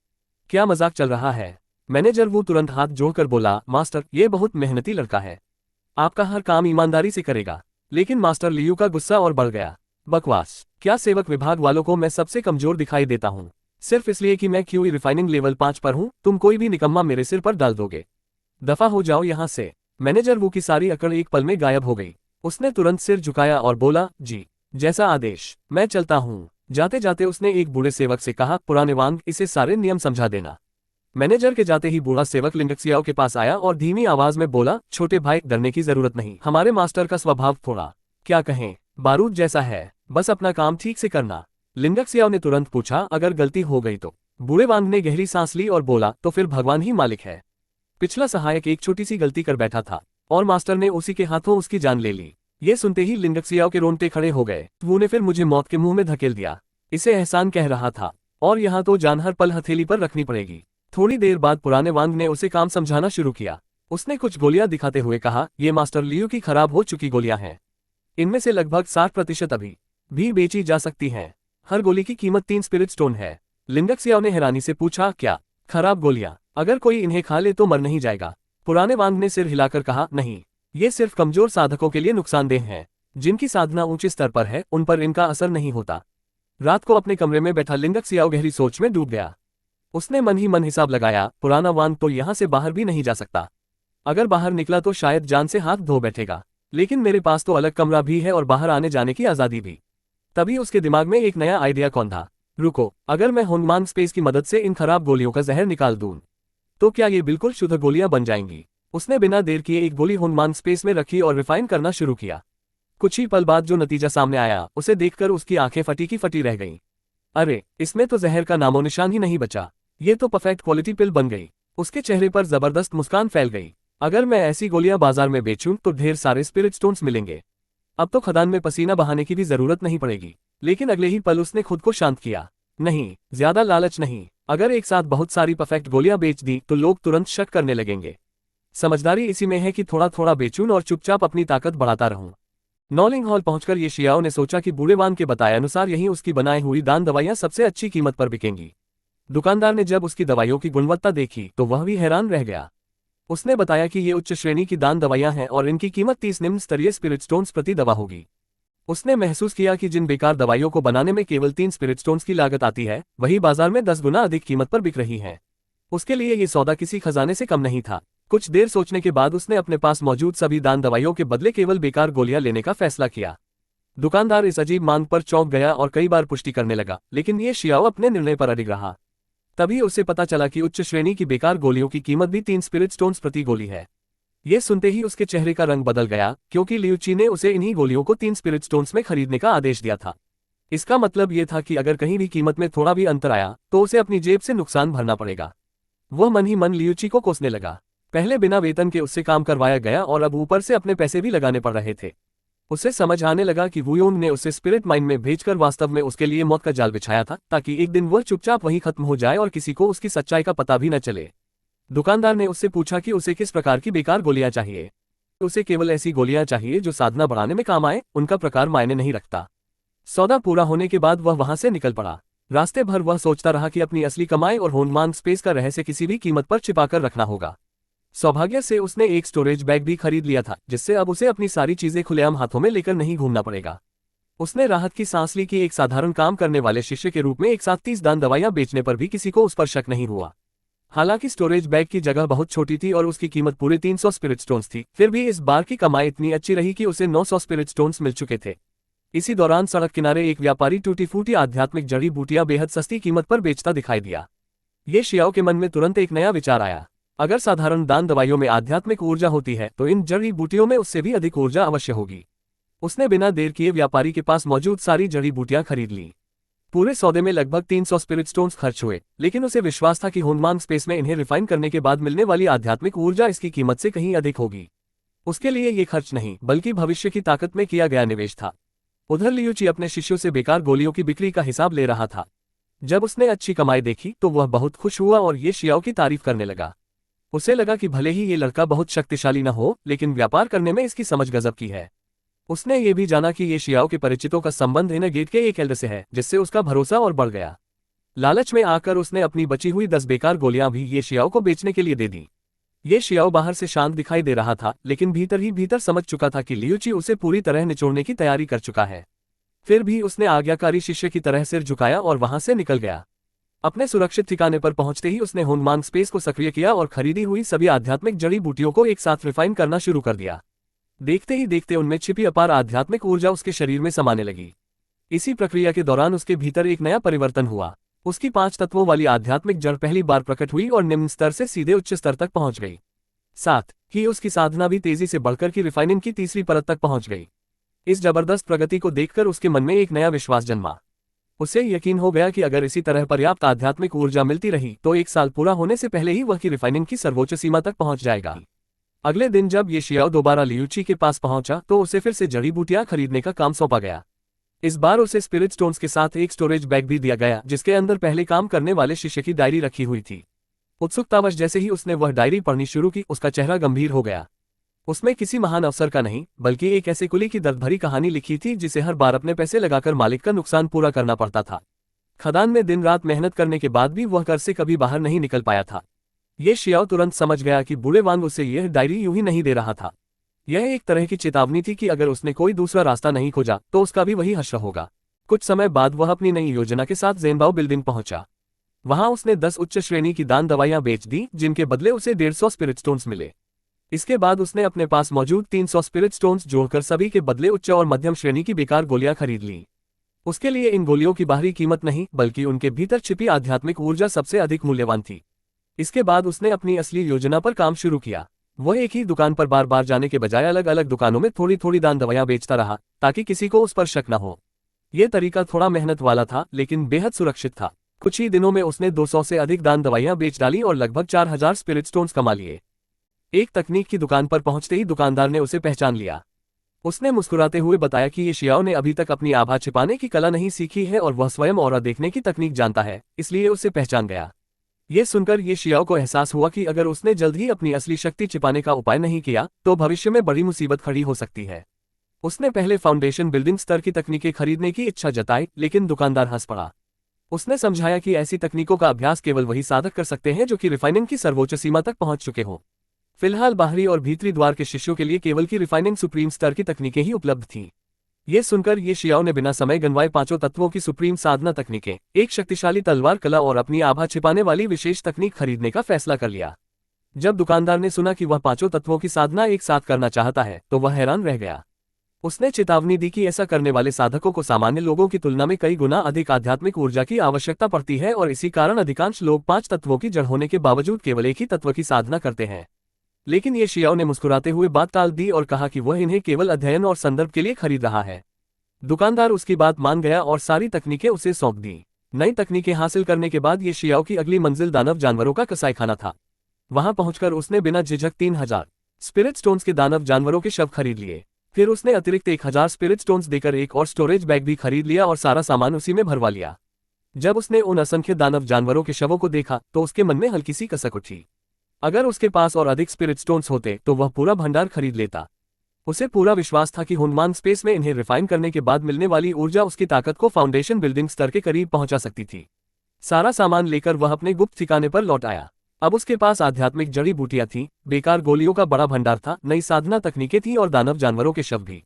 क्या मजाक चल रहा है? मैनेजर वू तुरंत हाथ जोड़कर बोला, मास्टर ये बहुत मेहनती लड़का है, आपका हर काम ईमानदारी से करेगा। लेकिन मास्टर लियू का गुस्सा और बढ़ गया। बकवास, क्या सेवक विभाग वालों को मैं सबसे कमजोर दिखाई देता हूँ? सिर्फ इसलिए कि मैं क्यूई रिफाइनिंग लेवल 5 पर हूँ तुम कोई भी निकम्मा मेरे सिर पर डाल दोगे? दफा हो जाओ यहाँ से। मैनेजर वू की सारी अकड़ एक पल में गायब हो गई। उसने तुरंत सिर झुकाया और बोला, जी जैसा आदेश, मैं चलता हूँ। जाते जाते उसने एक बूढ़े सेवक से कहा, पुराने वांग, इसे सारे नियम समझा देना। मैनेजर के जाते ही बूढ़ा सेवक लिंडक सियाओ के पास आया और धीमी आवाज में बोला, छोटे भाई डरने की जरूरत नहीं, हमारे मास्टर का स्वभाव थोड़ा क्या कहें बारूद जैसा है, बस अपना काम ठीक से करना। लिंडक सियाओ ने तुरंत पूछा, अगर गलती हो गई तो? बूढ़े वांग ने गहरी सांस ली और बोला, तो फिर भगवान ही मालिक है। पिछला सहायक एक छोटी सी गलती कर बैठा था और मास्टर ने उसी के हाथों उसकी जान ले ली। ये सुनते ही लिंडक सियाओ के रोंगटे खड़े हो गए। वो ने फिर मुझे मौत के मुंह में धकेल दिया, इसे एहसान कह रहा था, और यहाँ तो जान हर पल हथेली पर रखनी पड़ेगी। थोड़ी देर बाद पुराने वांग ने उसे काम समझाना शुरू किया। उसने कुछ गोलियां दिखाते हुए कहा, ये मास्टर लियू की खराब हो चुकी गोलियां हैं, इनमें से लगभग 60% अभी भी बेची जा सकती हैं। हर गोली की कीमत 3 स्पिरिट स्टोन है। लिंडक सियाओ ने हैरानी से पूछा, क्या खराब गोलियां? अगर कोई इन्हें खा ले तो मर नहीं जाएगा? पुराने वांग ने सिर हिलाकर कहा, नहीं, ये सिर्फ कमजोर साधकों के लिए नुकसानदेह हैं। जिनकी साधना ऊंचे स्तर पर है उन पर इनका असर नहीं होता। रात को अपने कमरे में बैठा लिंडक सियाओ गहरी सोच में डूब गया। उसने मन ही मन हिसाब लगाया, पुराना वांग तो यहाँ से बाहर भी नहीं जा सकता। अगर बाहर निकला तो शायद जान से हाथ धो बैठेगा, लेकिन मेरे पास तो अलग कमरा भी है और बाहर आने जाने की आज़ादी भी। तभी उसके दिमाग में एक नया आइडिया कौंधा, रुको, अगर मैं होंगमान स्पेस की मदद से इन खराब गोलियों का जहर निकाल दूं तो क्या ये बिल्कुल शुद्ध गोलियां बन जाएंगी? उसने बिना देर किए एक गोली होंगमान स्पेस में रखी और रिफाइन करना शुरू किया। कुछ ही पल बाद जो नतीजा सामने आया उसे देखकर उसकी आंखें फटी की फटी रह गईं। अरे, इसमें तो जहर का नामो निशान ही नहीं बचा, ये तो परफेक्ट क्वालिटी पिल बन गई। उसके चेहरे पर जबरदस्त मुस्कान फैल गई। अगर मैं ऐसी गोलियां बाजार में बेचूं तो ढेर सारे स्पिरिट स्टोन्स मिलेंगे। अब तो खदान में पसीना बहाने की भी जरूरत नहीं पड़ेगी। लेकिन अगले ही पल उसने खुद को शांत किया। नहीं, ज्यादा लालच नहीं। अगर एक साथ बहुत सारी परफेक्ट गोलियां बेच दी तो लोग तुरंत शक करने लगेंगे। समझदारी इसी में है कि थोड़ा थोड़ा बेचूं और चुपचाप अपनी ताकत बढ़ाता रहूं। नॉलिंग हॉल पहुंचकर ये शियाओ ने सोचा कि बूढ़े वान के बताए अनुसार यहीं उसकी बनाई हुई दान दवाइयां सबसे अच्छी कीमत पर बिकेंगी। दुकानदार ने जब उसकी दवाइयों की गुणवत्ता देखी तो वह भी हैरान रह गया। उसने बताया कि ये उच्च श्रेणी की दान दवाइयां हैं और इनकी कीमत 30 निम्न स्तरीय स्पिरिट स्टोन्स प्रति दवा होगी। उसने महसूस किया कि जिन बेकार दवाइयों को बनाने में केवल 3 स्पिरिट स्टोन्स की लागत आती है, वही बाजार में 10 गुना अधिक कीमत पर बिक रही है। उसके लिए ये सौदा किसी खजाने से कम नहीं था। कुछ देर सोचने के बाद उसने अपने पास मौजूद सभी दान दवाइयों के बदले केवल बेकार गोलियां लेने का फैसला किया। दुकानदार इस अजीब मांग पर चौंक गया और कई बार पुष्टि करने लगा, लेकिन ये शियाओ अपने निर्णय पर अडिग रहा। तभी उसे पता चला कि उच्च श्रेणी की बेकार गोलियों की कीमत भी 3 स्पिरिट स्टोन्स प्रति गोली है। ये सुनते ही उसके चेहरे का रंग बदल गया, क्योंकि लियूची ने उसे इन्हीं गोलियों को 3 स्पिरिट स्टोन्स में खरीदने का आदेश दिया था। इसका मतलब ये था कि अगर कहीं भी कीमत में थोड़ा भी अंतर आया तो उसे अपनी जेब से नुकसान भरना पड़ेगा। वह मन ही मन लियूची को कोसने लगा। पहले बिना वेतन के उससे काम करवाया गया और अब ऊपर से अपने पैसे भी लगाने पड़ रहे थे। उसे समझ आने लगा कि वुयोंग ने उसे स्पिरिट माइन में भेजकर वास्तव में उसके लिए मौत का जाल बिछाया था, ताकि एक दिन वह चुपचाप वहीं खत्म हो जाए और किसी को उसकी सच्चाई का पता भी न चले। दुकानदार ने उससे पूछा कि उसे किस प्रकार की बेकार गोलियां चाहिए। उसे केवल ऐसी गोलियां चाहिए जो साधना बढ़ाने में काम आए, उनका प्रकार मायने नहीं रखता। सौदा पूरा होने के बाद वह वहां से निकल पड़ा। रास्ते भर वह सोचता रहा कि अपनी असली कमाई और होनमांग स्पेस का रहस्य किसी भी कीमत पर छिपाकर रखना होगा। सौभाग्य से उसने एक स्टोरेज बैग भी खरीद लिया था, जिससे अब उसे अपनी सारी चीजें खुलेआम हाथों में लेकर नहीं घूमना पड़ेगा। उसने राहत की सांस ली कि एक साधारण काम करने वाले शिष्य के रूप में एक साथ 30 दान दवाइयां बेचने पर भी किसी को उस पर शक नहीं हुआ। हालांकि स्टोरेज बैग की जगह बहुत छोटी थी और उसकी कीमत पूरे 300 स्पिरिट स्टोन्स थी, फिर भी इस बार की कमाई इतनी अच्छी रही कि उसे 900 स्पिरिट स्टोन्स मिल चुके थे। इसी दौरान सड़क किनारे एक व्यापारी टूटी फूटी आध्यात्मिक जड़ी बूटियां बेहद सस्ती कीमत पर बेचता दिखाई दिया। ये शियाओ के मन में तुरंत एक नया विचार आया। अगर साधारण दान दवाइयों में आध्यात्मिक ऊर्जा होती है तो इन जड़ी बूटियों में उससे भी अधिक ऊर्जा अवश्य होगी। उसने बिना देर किए व्यापारी के पास मौजूद सारी जड़ी बूटियां खरीद ली। पूरे सौदे में लगभग 300 स्पिरिट स्टोन्स खर्च हुए, लेकिन उसे विश्वास था कि होनमांग स्पेस में इन्हें रिफाइन करने के बाद मिलने वाली आध्यात्मिक ऊर्जा इसकी कीमत से कहीं अधिक होगी। उसके लिए ये खर्च नहीं बल्कि भविष्य की ताकत में किया गया निवेश था। उधर लियूची अपने शिष्यों से बेकार गोलियों की बिक्री का हिसाब ले रहा था। जब उसने अच्छी कमाई देखी तो वह बहुत खुश हुआ और ये शियाओ की तारीफ करने लगा। उसे लगा कि भले ही ये लड़का बहुत शक्तिशाली न हो, लेकिन व्यापार करने में इसकी समझ गजब की है। उसने ये भी जाना कि ये शियाओ के परिचितों का संबंध इन गेट के एक एल्डर से है, जिससे उसका भरोसा और बढ़ गया। लालच में आकर उसने अपनी बची हुई 10 बेकार गोलियां भी ये शियाओ को बेचने के लिए दे दी। ये शियाओ बाहर से शांत दिखाई दे रहा था, लेकिन भीतर ही भीतर समझ चुका था कि लियूची उसे पूरी तरह निचोड़ने की तैयारी कर चुका है। फिर भी उसने आज्ञाकारी शिष्य की तरह सिर झुकाया और वहां से निकल गया। अपने सुरक्षित ठिकाने पर पहुंचते ही उसने होनमांग स्पेस को सक्रिय किया और खरीदी हुई सभी आध्यात्मिक जड़ी बूटियों को एक साथ रिफाइन करना शुरू कर दिया। देखते ही देखते उनमें छिपी अपार आध्यात्मिक ऊर्जा उसके शरीर में समाने लगी। इसी प्रक्रिया के दौरान उसके भीतर एक नया परिवर्तन हुआ। उसकी 5 तत्वों वाली आध्यात्मिक जड़ पहली बार प्रकट हुई और निम्न स्तर से सीधे उच्च स्तर तक पहुंच गई। साथ ही उसकी साधना भी तेजी से बढ़कर की रिफाइनिंग की तीसरी परत तक पहुंच गई। इस जबरदस्त प्रगति को देखकर उसके मन में एक नया विश्वास जन्मा। उसे यकीन हो गया कि अगर इसी तरह पर्याप्त आध्यात्मिक ऊर्जा मिलती रही तो 1 साल पूरा होने से पहले ही वह की रिफाइनिंग की सर्वोच्च सीमा तक पहुंच जाएगा। अगले दिन जब ये शियाओ दोबारा लियूची के पास पहुंचा तो उसे फिर से जड़ी बूटियां खरीदने का काम सौंपा गया। इस बार उसे स्पिरिट स्टोन्स के साथ एक स्टोरेज बैग भी दिया गया, जिसके अंदर पहले काम करने वाले शिष्य की डायरी रखी हुई थी। उत्सुकतावश जैसे ही उसने वह डायरी पढ़नी शुरू की, उसका चेहरा गंभीर हो गया। उसमें किसी महान अवसर का नहीं, बल्कि एक ऐसे कुली की दर्द भरी कहानी लिखी थी जिसे हर बार अपने पैसे लगाकर मालिक का नुकसान पूरा करना पड़ता था। खदान में दिन रात मेहनत करने के बाद भी वह घर से कभी बाहर नहीं निकल पाया था। ये शियाओ तुरंत समझ गया कि बूढ़े वांग उसे यह डायरी यूं ही नहीं दे रहा था। यह एक तरह की चेतावनी थी कि अगर उसने कोई दूसरा रास्ता नहीं खोजा तो उसका भी वही हश्र होगा। कुछ समय बाद वह अपनी नई योजना के साथ ज़ेनबाओ बिल्डिंग पहुंचा। वहां उसने 10 उच्च श्रेणी की दान दवाइयां बेच दी, जिनके बदले उसे 150 स्पिरिट स्टोन्स मिले। इसके बाद उसने अपने पास मौजूद 300 स्पिरिट स्टोन्स जोड़कर सभी के बदले उच्च और मध्यम श्रेणी की बेकार गोलियां खरीद ली। उसके लिए इन गोलियों की बाहरी कीमत नहीं, बल्कि उनके भीतर छिपी आध्यात्मिक ऊर्जा सबसे अधिक मूल्यवान थी। इसके बाद उसने अपनी असली योजना पर काम शुरू किया। वह एक ही दुकान पर बार बार जाने के बजाय अलग अलग दुकानों में थोड़ी थोड़ी दान दवाइयां बेचता रहा, ताकि किसी को उस पर शक न हो। यह तरीका थोड़ा मेहनत वाला था, लेकिन बेहद सुरक्षित था। कुछ ही दिनों में उसने 200 से अधिक दान दवाइयां बेच डाली और लगभग 4000 स्पिरिट स्टोन्स कमा लिए। एक तकनीक की दुकान पर पहुंचते ही दुकानदार ने उसे पहचान लिया। उसने मुस्कुराते हुए बताया कि ये शियाओ ने अभी तक अपनी आभा छिपाने की कला नहीं सीखी है और वह स्वयं ऑरा देखने की तकनीक जानता है, इसलिए उसे पहचान गया। ये सुनकर ये शियाओ को एहसास हुआ कि अगर उसने जल्द ही अपनी असली शक्ति छिपाने का उपाय नहीं किया तो भविष्य में बड़ी मुसीबत खड़ी हो सकती है। उसने पहले फाउंडेशन बिल्डिंग स्तर की तकनीकें खरीदने की इच्छा जताई, लेकिन दुकानदार हंस पड़ा। उसने समझाया कि ऐसी तकनीकों का अभ्यास केवल वही साधक कर सकते हैं जो कि रिफाइनिंग की सर्वोच्च सीमा तक पहुंच चुके हों। फिलहाल बाहरी और भीतरी द्वार के शिष्यों के लिए केवल की रिफाइनिंग सुप्रीम स्तर की तकनीकें ही उपलब्ध थीं। ये सुनकर ये शियाओ ने बिना समय गंवाए पांचों तत्वों की सुप्रीम साधना तकनीकें, एक शक्तिशाली तलवार कला और अपनी आभा छिपाने वाली विशेष तकनीक खरीदने का फैसला कर लिया। जब दुकानदार ने सुना कि वह पांचों तत्वों की साधना एक साथ करना चाहता है तो वह हैरान रह गया। उसने चेतावनी दी कि ऐसा करने वाले साधकों को सामान्य लोगों की तुलना में कई गुना अधिक आध्यात्मिक ऊर्जा की आवश्यकता पड़ती है और इसी कारण अधिकांश लोग 5 तत्वों की जड़ होने के बावजूद केवल एक ही तत्व की साधना करते हैं। लेकिन ये शियाओ ने मुस्कुराते हुए बात टाल दी और कहा कि वह इन्हें केवल अध्ययन और संदर्भ के लिए खरीद रहा है। दुकानदार उसकी बात मान गया और सारी तकनीकें उसे सौंप दी। नई तकनीकें हासिल करने के बाद ये शियाओ की अगली मंजिल दानव जानवरों का कसाईखाना था। वहां पहुंचकर उसने बिना झिझक 3000 स्पिरिट स्टोन्स के दानव जानवरों के शव खरीद लिए। फिर उसने अतिरिक्त 1000 स्पिरिट स्टोन्स देकर एक और स्टोरेज बैग भी खरीद लिया और सारा सामान उसी में भरवा लिया। जब उसने उन असंख्य दानव जानवरों के शवों को देखा तो उसके मन में हल्की सी कसक उठी। अगर उसके पास और अधिक स्पिरिट स्टोन्स होते तो वह पूरा भंडार खरीद लेता। उसे पूरा विश्वास था कि हुनमान स्पेस में इन्हें रिफाइन करने के बाद मिलने वाली ऊर्जा उसकी ताकत को फाउंडेशन बिल्डिंग स्तर के करीब पहुंचा सकती थी। सारा सामान लेकर वह अपने गुप्त ठिकाने पर लौट आया। अब उसके पास आध्यात्मिक जड़ी बूटियां थीं, बेकार गोलियों का बड़ा भंडार था, नई साधना तकनीकें थीं और दानव जानवरों के शव भी।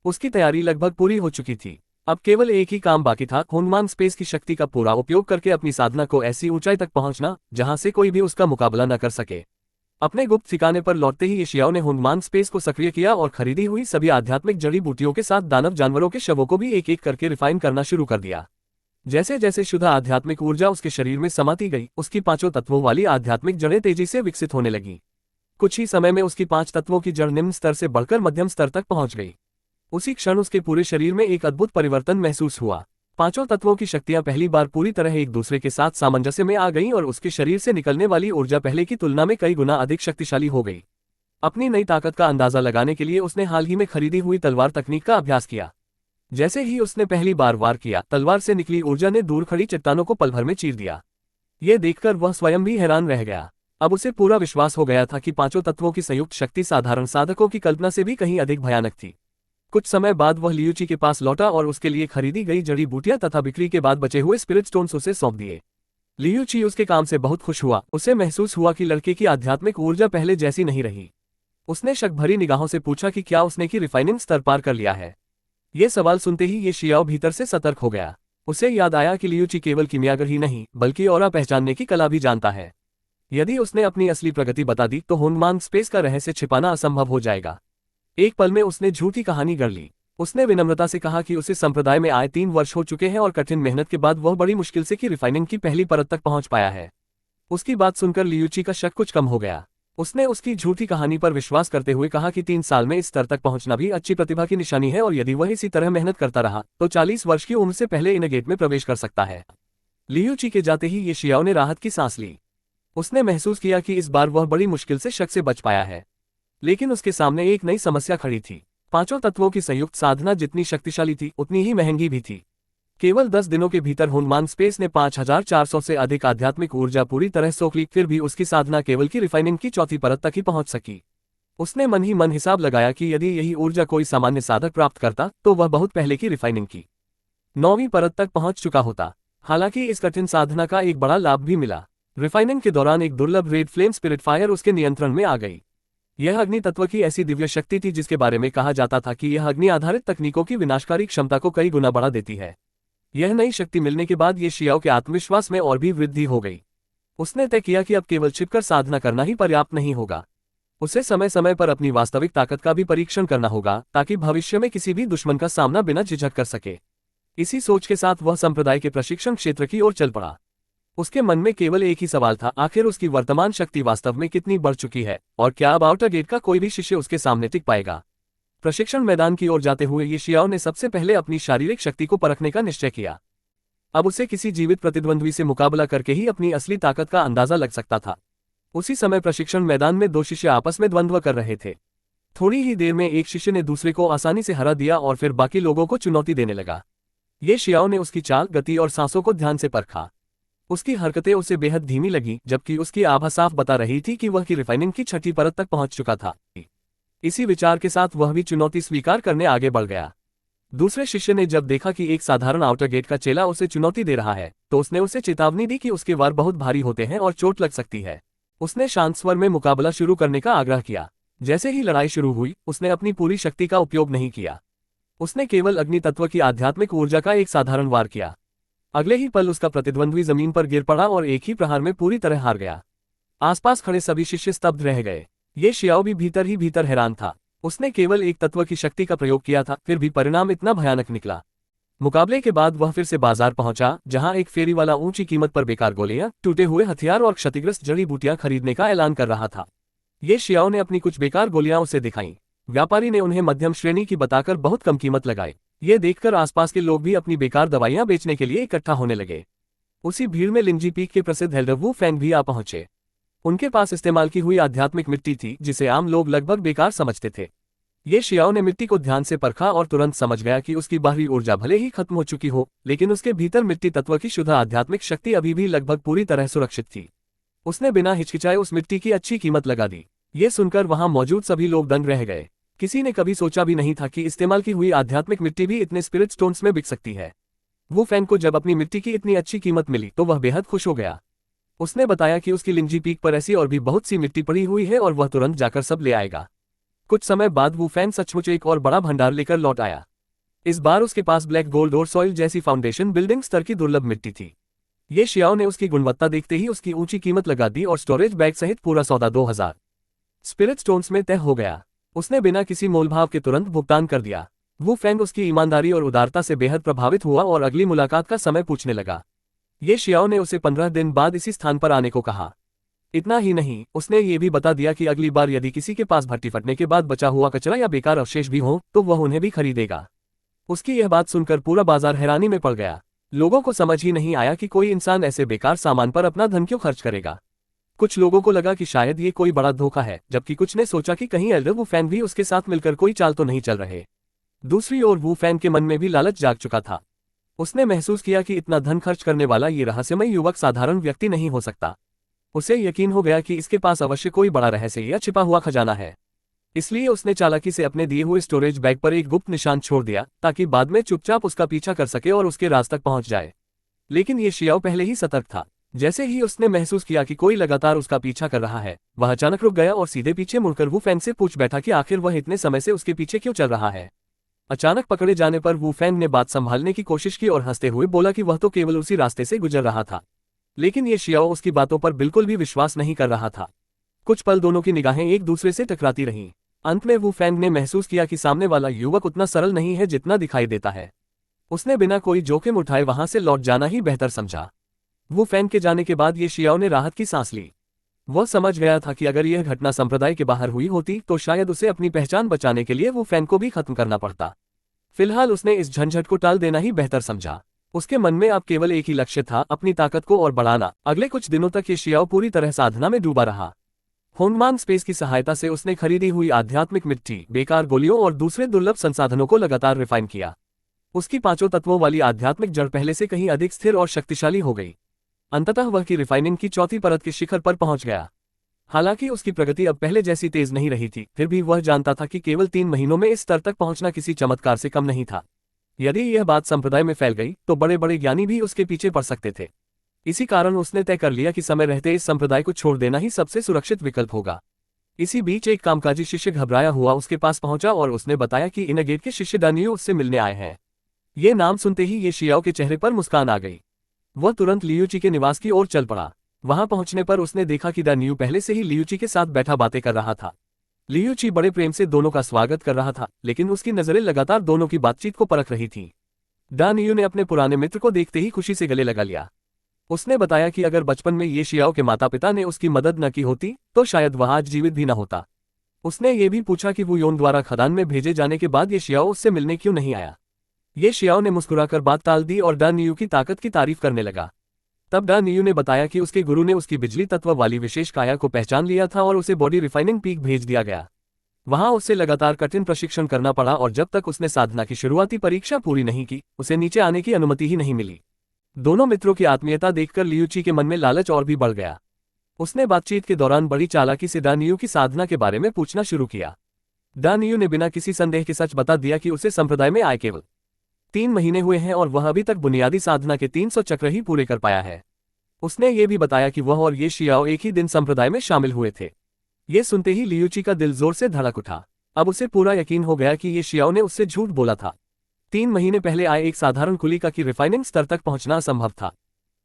उसकी तैयारी लगभग पूरी हो चुकी थी। अब केवल एक ही काम बाकी था, हुनमान स्पेस की शक्ति का पूरा उपयोग करके अपनी साधना को ऐसी ऊंचाई तक पहुंचना जहां से कोई भी उसका मुकाबला न कर सके। अपने गुप्त ठिकाने पर लौटते ही ये शियाओ ने हुनमान स्पेस को सक्रिय किया और खरीदी हुई सभी आध्यात्मिक जड़ी बूटियों के साथ दानव जानवरों के शवों को भी एक एक करके रिफाइन करना शुरू कर दिया। जैसे जैसे शुद्ध आध्यात्मिक ऊर्जा उसके शरीर में समाती गई, उसकी 5 तत्वों वाली आध्यात्मिक जड़ें तेजी से विकसित होने लगीं। कुछ ही समय में उसकी 5 तत्वों की जड़ निम्न स्तर से बढ़कर मध्यम स्तर तक पहुंच गई। उसी क्षण उसके पूरे शरीर में एक अद्भुत परिवर्तन महसूस हुआ। 5 तत्वों की शक्तियां पहली बार पूरी तरह एक दूसरे के साथ सामंजस्य में आ गईं और उसके शरीर से निकलने वाली ऊर्जा पहले की तुलना में कई गुना अधिक शक्तिशाली हो गई। अपनी नई ताकत का अंदाजा लगाने के लिए उसने हाल ही में खरीदी हुई तलवार तकनीक का अभ्यास किया। जैसे ही उसने पहली बार वार किया, तलवार से निकली ऊर्जा ने दूर खड़ी चट्टानों को पल भर में चीर दिया। ये देखकर वह स्वयं भी हैरान रह गया। अब उसे पूरा विश्वास हो गया था कि 5 तत्वों की संयुक्त शक्ति साधारण साधकों की कल्पना से भी कहीं अधिक भयानक थी। कुछ समय बाद वह लियूची के पास लौटा और उसके लिए खरीदी गई जड़ी बूटियां तथा बिक्री के बाद बचे हुए स्पिरिट स्टोन्स उसे सौंप दिए। लियूची उसके काम से बहुत खुश हुआ। उसे महसूस हुआ कि लड़के की आध्यात्मिक ऊर्जा पहले जैसी नहीं रही। उसने शक भरी निगाहों से पूछा कि क्या उसने की रिफाइनिंग स्तर पार कर लिया है। ये सवाल सुनते ही ये शियाओ भीतर से सतर्क हो गया। उसे याद आया कि लियूची केवल किमियागर ही नहीं बल्कि ऑरा पहचानने की कला भी जानता है। यदि उसने अपनी असली प्रगति बता दी तो हुनमान स्पेस का रहस्य छिपाना असंभव हो जाएगा। एक पल में उसने झूठी कहानी गढ़ ली। उसने विनम्रता से कहा कि उसे संप्रदाय में आए 3 वर्ष हो चुके हैं और कठिन मेहनत के बाद वह बड़ी मुश्किल से की रिफाइनिंग की पहली परत तक पहुंच पाया है। उसकी बात सुनकर लियूची का शक कुछ कम हो गया। उसने उसकी झूठी कहानी पर विश्वास करते हुए कहा कि 3 साल में इस स्तर तक पहुंचना भी अच्छी प्रतिभा की निशानी है और यदि वह इसी तरह मेहनत करता रहा तो 40 वर्ष की उम्र से पहले इन गेट में प्रवेश कर सकता है। लियूची के जाते ही ये शियाओ ने राहत की सांस ली। उसने महसूस किया कि इस बार वह बड़ी मुश्किल से शक से बच पाया है। लेकिन उसके सामने एक नई समस्या खड़ी थी। 5 तत्वों की संयुक्त साधना जितनी शक्तिशाली थी उतनी ही महंगी भी थी। केवल 10 दिनों के भीतर हुनमान स्पेस ने 5400 से अधिक आध्यात्मिक ऊर्जा पूरी तरह सोख ली, फिर भी उसकी साधना केवल की रिफाइनिंग की 4थी परत तक ही पहुंच सकी। उसने मन ही मन हिसाब लगाया कि यदि यही ऊर्जा कोई सामान्य साधक प्राप्त करता तो वह बहुत पहले की रिफाइनिंग की 9वीं परत तक पहुंच चुका होता। हालांकि इस कठिन साधना का एक बड़ा लाभ भी मिला। रिफाइनिंग के दौरान एक दुर्लभ रेड फ्लेम स्पिरिट फायर उसके नियंत्रण में आ गई। यह अग्नि तत्व की ऐसी दिव्य शक्ति थी जिसके बारे में कहा जाता था कि यह अग्नि आधारित तकनीकों की विनाशकारी क्षमता को कई गुना बढ़ा देती है। यह नई शक्ति मिलने के बाद ये शियाओ के आत्मविश्वास में और भी वृद्धि हो गई। उसने तय किया कि अब केवल छिपकर साधना करना ही पर्याप्त नहीं होगा। उसे समय समय पर अपनी वास्तविक ताकत का भी परीक्षण करना होगा ताकि भविष्य में किसी भी दुश्मन का सामना बिना झिझक कर सके। इसी सोच के साथ वह संप्रदाय के प्रशिक्षण क्षेत्र की ओर चल पड़ा। उसके मन में केवल एक ही सवाल था, आखिर उसकी वर्तमान शक्ति वास्तव में कितनी बढ़ चुकी है और क्या अब आउटर गेट का कोई भी शिष्य उसके सामने टिक पाएगा। प्रशिक्षण मैदान की ओर जाते हुए ये शियाओ ने सबसे पहले अपनी शारीरिक शक्ति को परखने का निश्चय किया। अब उसे किसी जीवित प्रतिद्वंद्वी से मुकाबला करके ही अपनी असली ताकत का अंदाजा लग सकता था। उसी समय प्रशिक्षण मैदान में 2 शिष्य आपस में द्वंद्व कर रहे थे। थोड़ी ही देर में एक शिष्य ने दूसरे को आसानी से हरा दिया और फिर बाकी लोगों को चुनौती देने लगा। ये शियाओ ने उसकी चाल, गति और सांसों को ध्यान से परखा। उसकी हरकतें उसे बेहद धीमी लगी, जबकि उसकी आभा साफ बता रही थी कि वह की रिफाइनिंग की छठी परत तक पहुंच चुका था। इसी विचार के साथ वह भी चुनौती स्वीकार करने आगे बढ़ गया। दूसरे शिष्य ने जब देखा कि एक साधारण आउटर गेट का चेला उसे चुनौती दे रहा है, तो उसने उसे चेतावनी दी कि उसके वार बहुत भारी होते हैं और चोट लग सकती है। उसने शांत स्वर में मुकाबला शुरू करने का आग्रह किया। जैसे ही लड़ाई शुरू हुई, उसने अपनी पूरी शक्ति का उपयोग नहीं किया। उसने केवल अग्नि तत्व की आध्यात्मिक ऊर्जा का एक साधारण वार किया। अगले ही पल उसका प्रतिद्वंद्वी जमीन पर गिर पड़ा और एक ही प्रहार में पूरी तरह हार गया। आसपास खड़े सभी शिष्य स्तब्ध रह गए। ये शियाओ भी भीतर ही भीतर हैरान था। उसने केवल एक तत्व की शक्ति का प्रयोग किया था, फिर भी परिणाम इतना भयानक निकला। मुकाबले के बाद वह फिर से बाजार पहुंचा, जहां एक फेरी वाला ऊंची कीमत पर बेकार गोलियां, टूटे हुए हथियार और क्षतिग्रस्त जड़ी बूटियां खरीदने का ऐलान कर रहा था। ये शियाओ ने अपनी कुछ बेकार गोलियां उसे दिखाईं। व्यापारी ने उन्हें मध्यम श्रेणी की बताकर बहुत कम कीमत लगाई। ये देखकर आसपास के लोग भी अपनी बेकार दवाइयां बेचने के लिए इकट्ठा होने लगे। उसी भीड़ में लिंजी पीक के प्रसिद्ध एल्डर वू फैंग भी आ पहुंचे। उनके पास इस्तेमाल की हुई आध्यात्मिक मिट्टी थी, जिसे आम लोग लगभग बेकार समझते थे। ये शियाओ ने मिट्टी को ध्यान से परखा और तुरंत समझ गया कि उसकी बाहरी ऊर्जा भले ही खत्म हो चुकी हो, लेकिन उसके भीतर मिट्टी तत्व की शुद्ध आध्यात्मिक शक्ति अभी भी लगभग पूरी तरह सुरक्षित थी। उसने बिना हिचकिचाए उस मिट्टी की अच्छी कीमत लगा दी। ये सुनकर वहां मौजूद सभी लोग दंग रह गए। किसी ने कभी सोचा भी नहीं था कि इस्तेमाल की हुई आध्यात्मिक मिट्टी भी इतने स्पिरिट स्टोन्स में बिक सकती है। वो फैन को जब अपनी मिट्टी की इतनी अच्छी कीमत मिली तो वह बेहद खुश हो गया। उसने बताया कि उसकी लिंजी पीक पर ऐसी और भी बहुत सी मिट्टी पड़ी हुई है और वह तुरंत जाकर सब ले आएगा। कुछ समय बाद वो फैन सचमुच एक और बड़ा भंडार लेकर लौट आया। इस बार उसके पास ब्लैक गोल्ड और सॉइल जैसी फाउंडेशन बिल्डिंग स्तर की दुर्लभ मिट्टी थी। ये शियाओ ने उसकी गुणवत्ता देखते ही उसकी ऊंची कीमत लगा दी और स्टोरेज बैग सहित पूरा सौदा 2000 स्पिरिट स्टोन्स में तय हो गया। उसने बिना किसी मोलभाव के तुरंत भुगतान कर दिया। वो फैंग उसकी ईमानदारी और उदारता से बेहद प्रभावित हुआ और अगली मुलाकात का समय पूछने लगा। ये शियाओ ने उसे 15 दिन बाद इसी स्थान पर आने को कहा। इतना ही नहीं, उसने ये भी बता दिया कि अगली बार यदि किसी के पास भट्टी फटने के बाद बचा हुआ कचरा या बेकार अवशेष भी हो तो वह उन्हें भी खरीदेगा। उसकी यह बात सुनकर पूरा बाजार हैरानी में पड़ गया। लोगों को समझ ही नहीं आया कि कोई इंसान ऐसे बेकार सामान पर अपना धन क्यों खर्च करेगा। कुछ लोगों को लगा कि शायद ये कोई बड़ा धोखा है, जबकि कुछ ने सोचा कि कहीं एल्डर वू फैन भी उसके साथ मिलकर कोई चाल तो नहीं चल रहे। दूसरी ओर वू फैन के मन में भी लालच जाग चुका था। उसने महसूस किया कि इतना धन खर्च करने वाला ये रहस्यमय युवक साधारण व्यक्ति नहीं हो सकता। उसे यकीन हो गया कि इसके पास अवश्य कोई बड़ा रहस्य या छिपा हुआ खजाना है। इसलिए उसने चालाकी से अपने दिए हुए स्टोरेज बैग पर एक गुप्त निशान छोड़ दिया, ताकि बाद में चुपचाप उसका पीछा कर सके और उसके राज तक पहुंच जाए। लेकिन ये शियाओ पहले ही सतर्क था। जैसे ही उसने महसूस किया कि कोई लगातार उसका पीछा कर रहा है, वह अचानक रुक गया और सीधे पीछे मुड़कर वू फैन से पूछ बैठा कि आखिर वह इतने समय से उसके पीछे क्यों चल रहा है। अचानक पकड़े जाने पर वू फैन ने बात संभालने की कोशिश की और हंसते हुए बोला कि वह तो केवल उसी रास्ते से गुजर रहा था। लेकिन ये शियाओ उसकी बातों पर बिल्कुल भी विश्वास नहीं कर रहा था। कुछ पल दोनों की निगाहें एक दूसरे से टकराती रहीं। अंत में वू फैन ने महसूस किया कि सामने वाला युवक उतना सरल नहीं है जितना दिखाई देता है। उसने बिना कोई जोखिम उठाए वहां से लौट जाना ही बेहतर समझा। वो फैन के जाने के बाद ये शियाओ ने राहत की सांस ली। वह समझ गया था कि अगर यह घटना संप्रदाय के बाहर हुई होती तो शायद उसे अपनी पहचान बचाने के लिए वो फैन को भी खत्म करना पड़ता। फिलहाल उसने इस झंझट को टाल देना ही बेहतर समझा। उसके मन में अब केवल एक ही लक्ष्य था, अपनी ताकत को और बढ़ाना। अगले कुछ दिनों तक ये शियाओ पूरी तरह साधना में डूबा रहा। होनमान स्पेस की सहायता से उसने खरीदी हुई आध्यात्मिक मिट्टी, बेकार गोलियों और दूसरे दुर्लभ संसाधनों को लगातार रिफाइन किया। उसकी 5 तत्वों वाली आध्यात्मिक जड़ पहले से कहीं अधिक स्थिर और शक्तिशाली हो गई। अंततः वह की रिफाइनिंग की 4थी परत के शिखर पर पहुंच गया। हालांकि उसकी प्रगति अब पहले जैसी तेज नहीं रही थी, फिर भी वह जानता था कि केवल 3 महीनों में इस स्तर तक पहुंचना किसी चमत्कार से कम नहीं था। यदि यह बात संप्रदाय में फैल गई तो बड़े बड़े ज्ञानी भी उसके पीछे पड़ सकते थे। इसी कारण उसने तय कर लिया कि समय रहते इस संप्रदाय को छोड़ देना ही सबसे सुरक्षित विकल्प होगा। इसी बीच एक कामकाजी शिष्य घबराया हुआ उसके पास पहुंचा और उसने बताया कि इनगेट के शिष्य दानियो उससे मिलने आए हैं। ये नाम सुनते ही ये शियाओ के चेहरे पर मुस्कान आ गई। वह तुरंत लियूची के निवास की ओर चल पड़ा। वहां पहुंचने पर उसने देखा कि दानियो पहले से ही लियूची के साथ बैठा बातें कर रहा था। लियूची बड़े प्रेम से दोनों का स्वागत कर रहा था, लेकिन उसकी नजरें लगातार दोनों की बातचीत को परख रही थीं। दानियो ने अपने पुराने मित्र को देखते ही खुशी से गले लगा लिया। उसने बताया कि अगर बचपन में ये शियाओ के माता पिता ने उसकी मदद न की होती तो शायद वह आज जीवित भी न होता। उसने ये भी पूछा कि वो योन द्वारा खदान में भेजे जाने के बाद ये शियाओ उससे मिलने क्यों नहीं आया। ये शियाओ ने मुस्कुराकर बात टाल दी और दानियो की ताकत की तारीफ करने लगा। तब दानियो ने बताया कि उसके गुरु ने उसकी बिजली तत्व वाली विशेष काया को पहचान लिया था और उसे बॉडी रिफाइनिंग पीक भेज दिया गया। वहां उसे लगातार कठिन प्रशिक्षण करना पड़ा और जब तक उसने साधना की शुरुआती परीक्षा पूरी नहीं की, उसे नीचे आने की अनुमति ही नहीं मिली। दोनों मित्रों की आत्मीयता देखकर लियूची के मन में लालच और भी बढ़ गया। उसने बातचीत के दौरान बड़ी चालाकी से डानियू की साधना के बारे में पूछना शुरू किया। डानियू ने बिना किसी संदेह के सच बता दिया कि उसे संप्रदाय में आए केवल 3 महीने हुए हैं और वह अभी तक बुनियादी साधना के 300 चक्र ही पूरे कर पाया है। उसने ये भी बताया कि वह और ये शियाओ एक ही दिन संप्रदाय में शामिल हुए थे। ये सुनते ही लियूची का दिल जोर से धड़क उठा। अब उसे पूरा यकीन हो गया कि ये शियाओ ने उससे झूठ बोला था। 3 महीने पहले आए एक साधारण कुलीका की रिफाइनिंग स्तर तक पहुंचना असंभव था।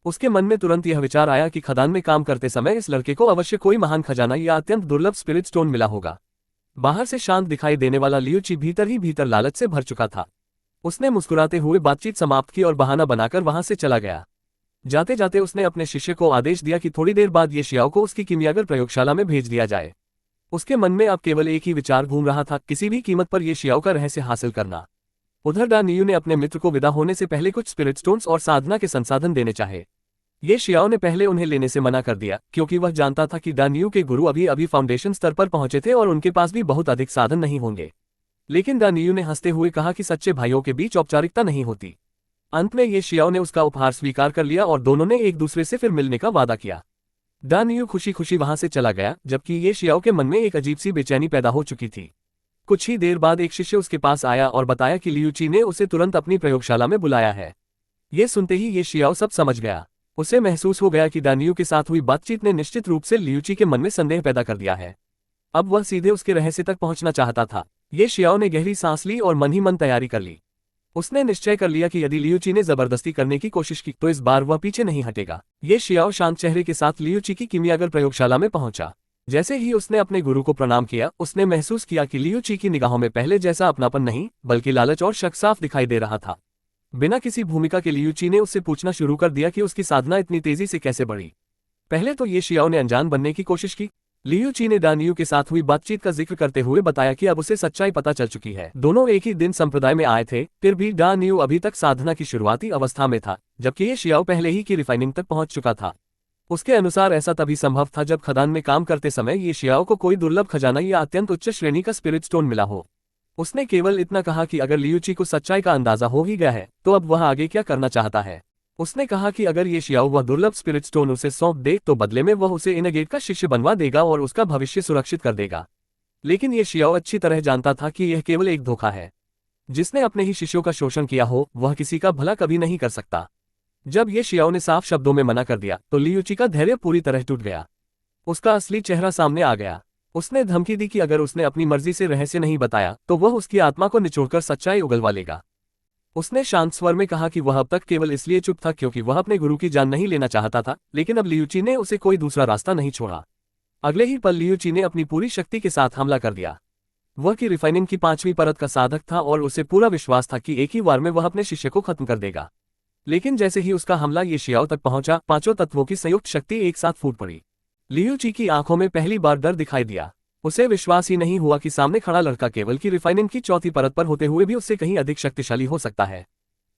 उसके मन में तुरंत यह विचार आया कि खदान में काम करते समय इस लड़के को अवश्य कोई महान खजाना या अत्यंत दुर्लभ स्पिरिट स्टोन मिला होगा। बाहर से शांत दिखाई देने वाला लियूची भीतर ही भीतर लालच से भर चुका था। उसने मुस्कुराते हुए बातचीत समाप्त की और बहाना बनाकर वहां से चला गया। जाते जाते उसने अपने शिष्य को आदेश दिया कि थोड़ी देर बाद ये शियाओ को उसकी कीमियागर प्रयोगशाला में भेज दिया जाए। उसके मन में अब केवल एक ही विचार घूम रहा था, किसी भी कीमत पर यह शियाओ का रहस्य हासिल करना। उधर डानियू ने अपने मित्र को विदा होने से पहले कुछ स्पिरिट स्टोन्स और साधना के संसाधन देने चाहे। ये शियाओ ने पहले उन्हें लेने से मना कर दिया, क्योंकि वह जानता था कि डानियू के गुरु अभी अभी फाउंडेशन स्तर पर पहुंचे थे और उनके पास भी बहुत अधिक साधन नहीं होंगे। लेकिन डानियू ने हंसते हुए कहा कि सच्चे भाइयों के बीच औपचारिकता नहीं होती। अंत में ये शियाओ ने उसका उपहार स्वीकार कर लिया और दोनों ने एक दूसरे से फिर मिलने का वादा किया। डानियू खुशी खुशी वहां से चला गया, जबकि ये शियाओ के मन में एक अजीब सी बेचैनी पैदा हो चुकी थी। कुछ ही देर बाद एक शिष्य उसके पास आया और बताया कि लियूची ने उसे तुरंत अपनी प्रयोगशाला में बुलाया है। ये सुनते ही ये शियाओ सब समझ गया। उसे महसूस हो गया कि डानियू के साथ हुई बातचीत ने निश्चित रूप से लियूची के मन में संदेह पैदा कर दिया है। अब वह सीधे उसके रहस्य तक पहुंचना चाहता था। ये शियाओ ने गहरी सांस ली और मन ही मन तैयारी कर ली। उसने निश्चय कर लिया कि यदि लियूची ने जबरदस्ती करने की कोशिश की तो इस बार वह पीछे नहीं हटेगा। ये शियाओ शांत चेहरे के साथ लियूची की कीमियागर प्रयोगशाला में पहुंचा। जैसे ही उसने अपने गुरु को प्रणाम किया, उसने महसूस किया कि लियूची की निगाहों में पहले जैसा अपनापन नहीं, बल्कि लालच और शक साफ दिखाई दे रहा था। बिना किसी भूमिका के लियूची ने उससे पूछना शुरू कर दिया कि उसकी साधना इतनी तेजी से कैसे बढ़ी। पहले तो ये शियाओ ने अनजान बनने की कोशिश की। लियूची ने डानियू के साथ हुई बातचीत का जिक्र करते हुए बताया कि अब उसे सच्चाई पता चल चुकी है। दोनों एक ही दिन संप्रदाय में आए थे, फिर भी डानियू अभी तक साधना की शुरुआती अवस्था में था, जबकि ये शियाओ पहले ही की रिफाइनिंग तक पहुंच चुका था। उसके अनुसार ऐसा तभी संभव था जब खदान में काम करते समय ये शियाओ को कोई दुर्लभ खजाना या अत्यंत उच्च श्रेणी का स्पिरिट स्टोन मिला हो। उसने केवल इतना कहा कि अगर लियूची को सच्चाई का अंदाजा हो ही गया है, तो अब वह आगे क्या करना चाहता है। उसने कहा कि अगर ये शियाओ वह दुर्लभ स्पिरिट स्टोन उसे सौंप दे तो बदले में वह उसे इनगेट का शिष्य बनवा देगा और उसका भविष्य सुरक्षित कर देगा। लेकिन ये शियाओ अच्छी तरह जानता था कि यह केवल एक धोखा है। जिसने अपने ही शिष्यों का शोषण किया हो, वह किसी का भला कभी नहीं कर सकता। जब ये शियाओ ने साफ शब्दों में मना कर दिया तो लियूची का धैर्य पूरी तरह टूट गया। उसका असली चेहरा सामने आ गया। उसने धमकी दी कि अगर उसने अपनी मर्जी से रहस्य नहीं बताया तो वह उसकी आत्मा को निचोड़कर सच्चाई उगलवा लेगा। उसने शांत स्वर में कहा कि वह अब तक केवल इसलिए चुप था क्योंकि वह अपने गुरु की जान नहीं लेना चाहता था, लेकिन अब लियूची ने उसे कोई दूसरा रास्ता नहीं छोड़ा। अगले ही पल लियूची ने अपनी पूरी शक्ति के साथ हमला कर दिया। वह की रिफाइनिंग की 5वीं परत का साधक था और उसे पूरा विश्वास था कि एक ही वार में वह अपने शिष्य को खत्म कर देगा। लेकिन जैसे ही उसका हमला ये शियाओ तक पहुंचा, 5 तत्वों की संयुक्त शक्ति एक साथ फूट पड़ी। लियूची की आंखों में पहली बार डर दिखाई दिया। उसे विश्वास ही नहीं हुआ कि सामने खड़ा लड़का केवल की रिफाइनिंग की 4वीं परत पर होते हुए भी उससे कहीं अधिक शक्तिशाली हो सकता है।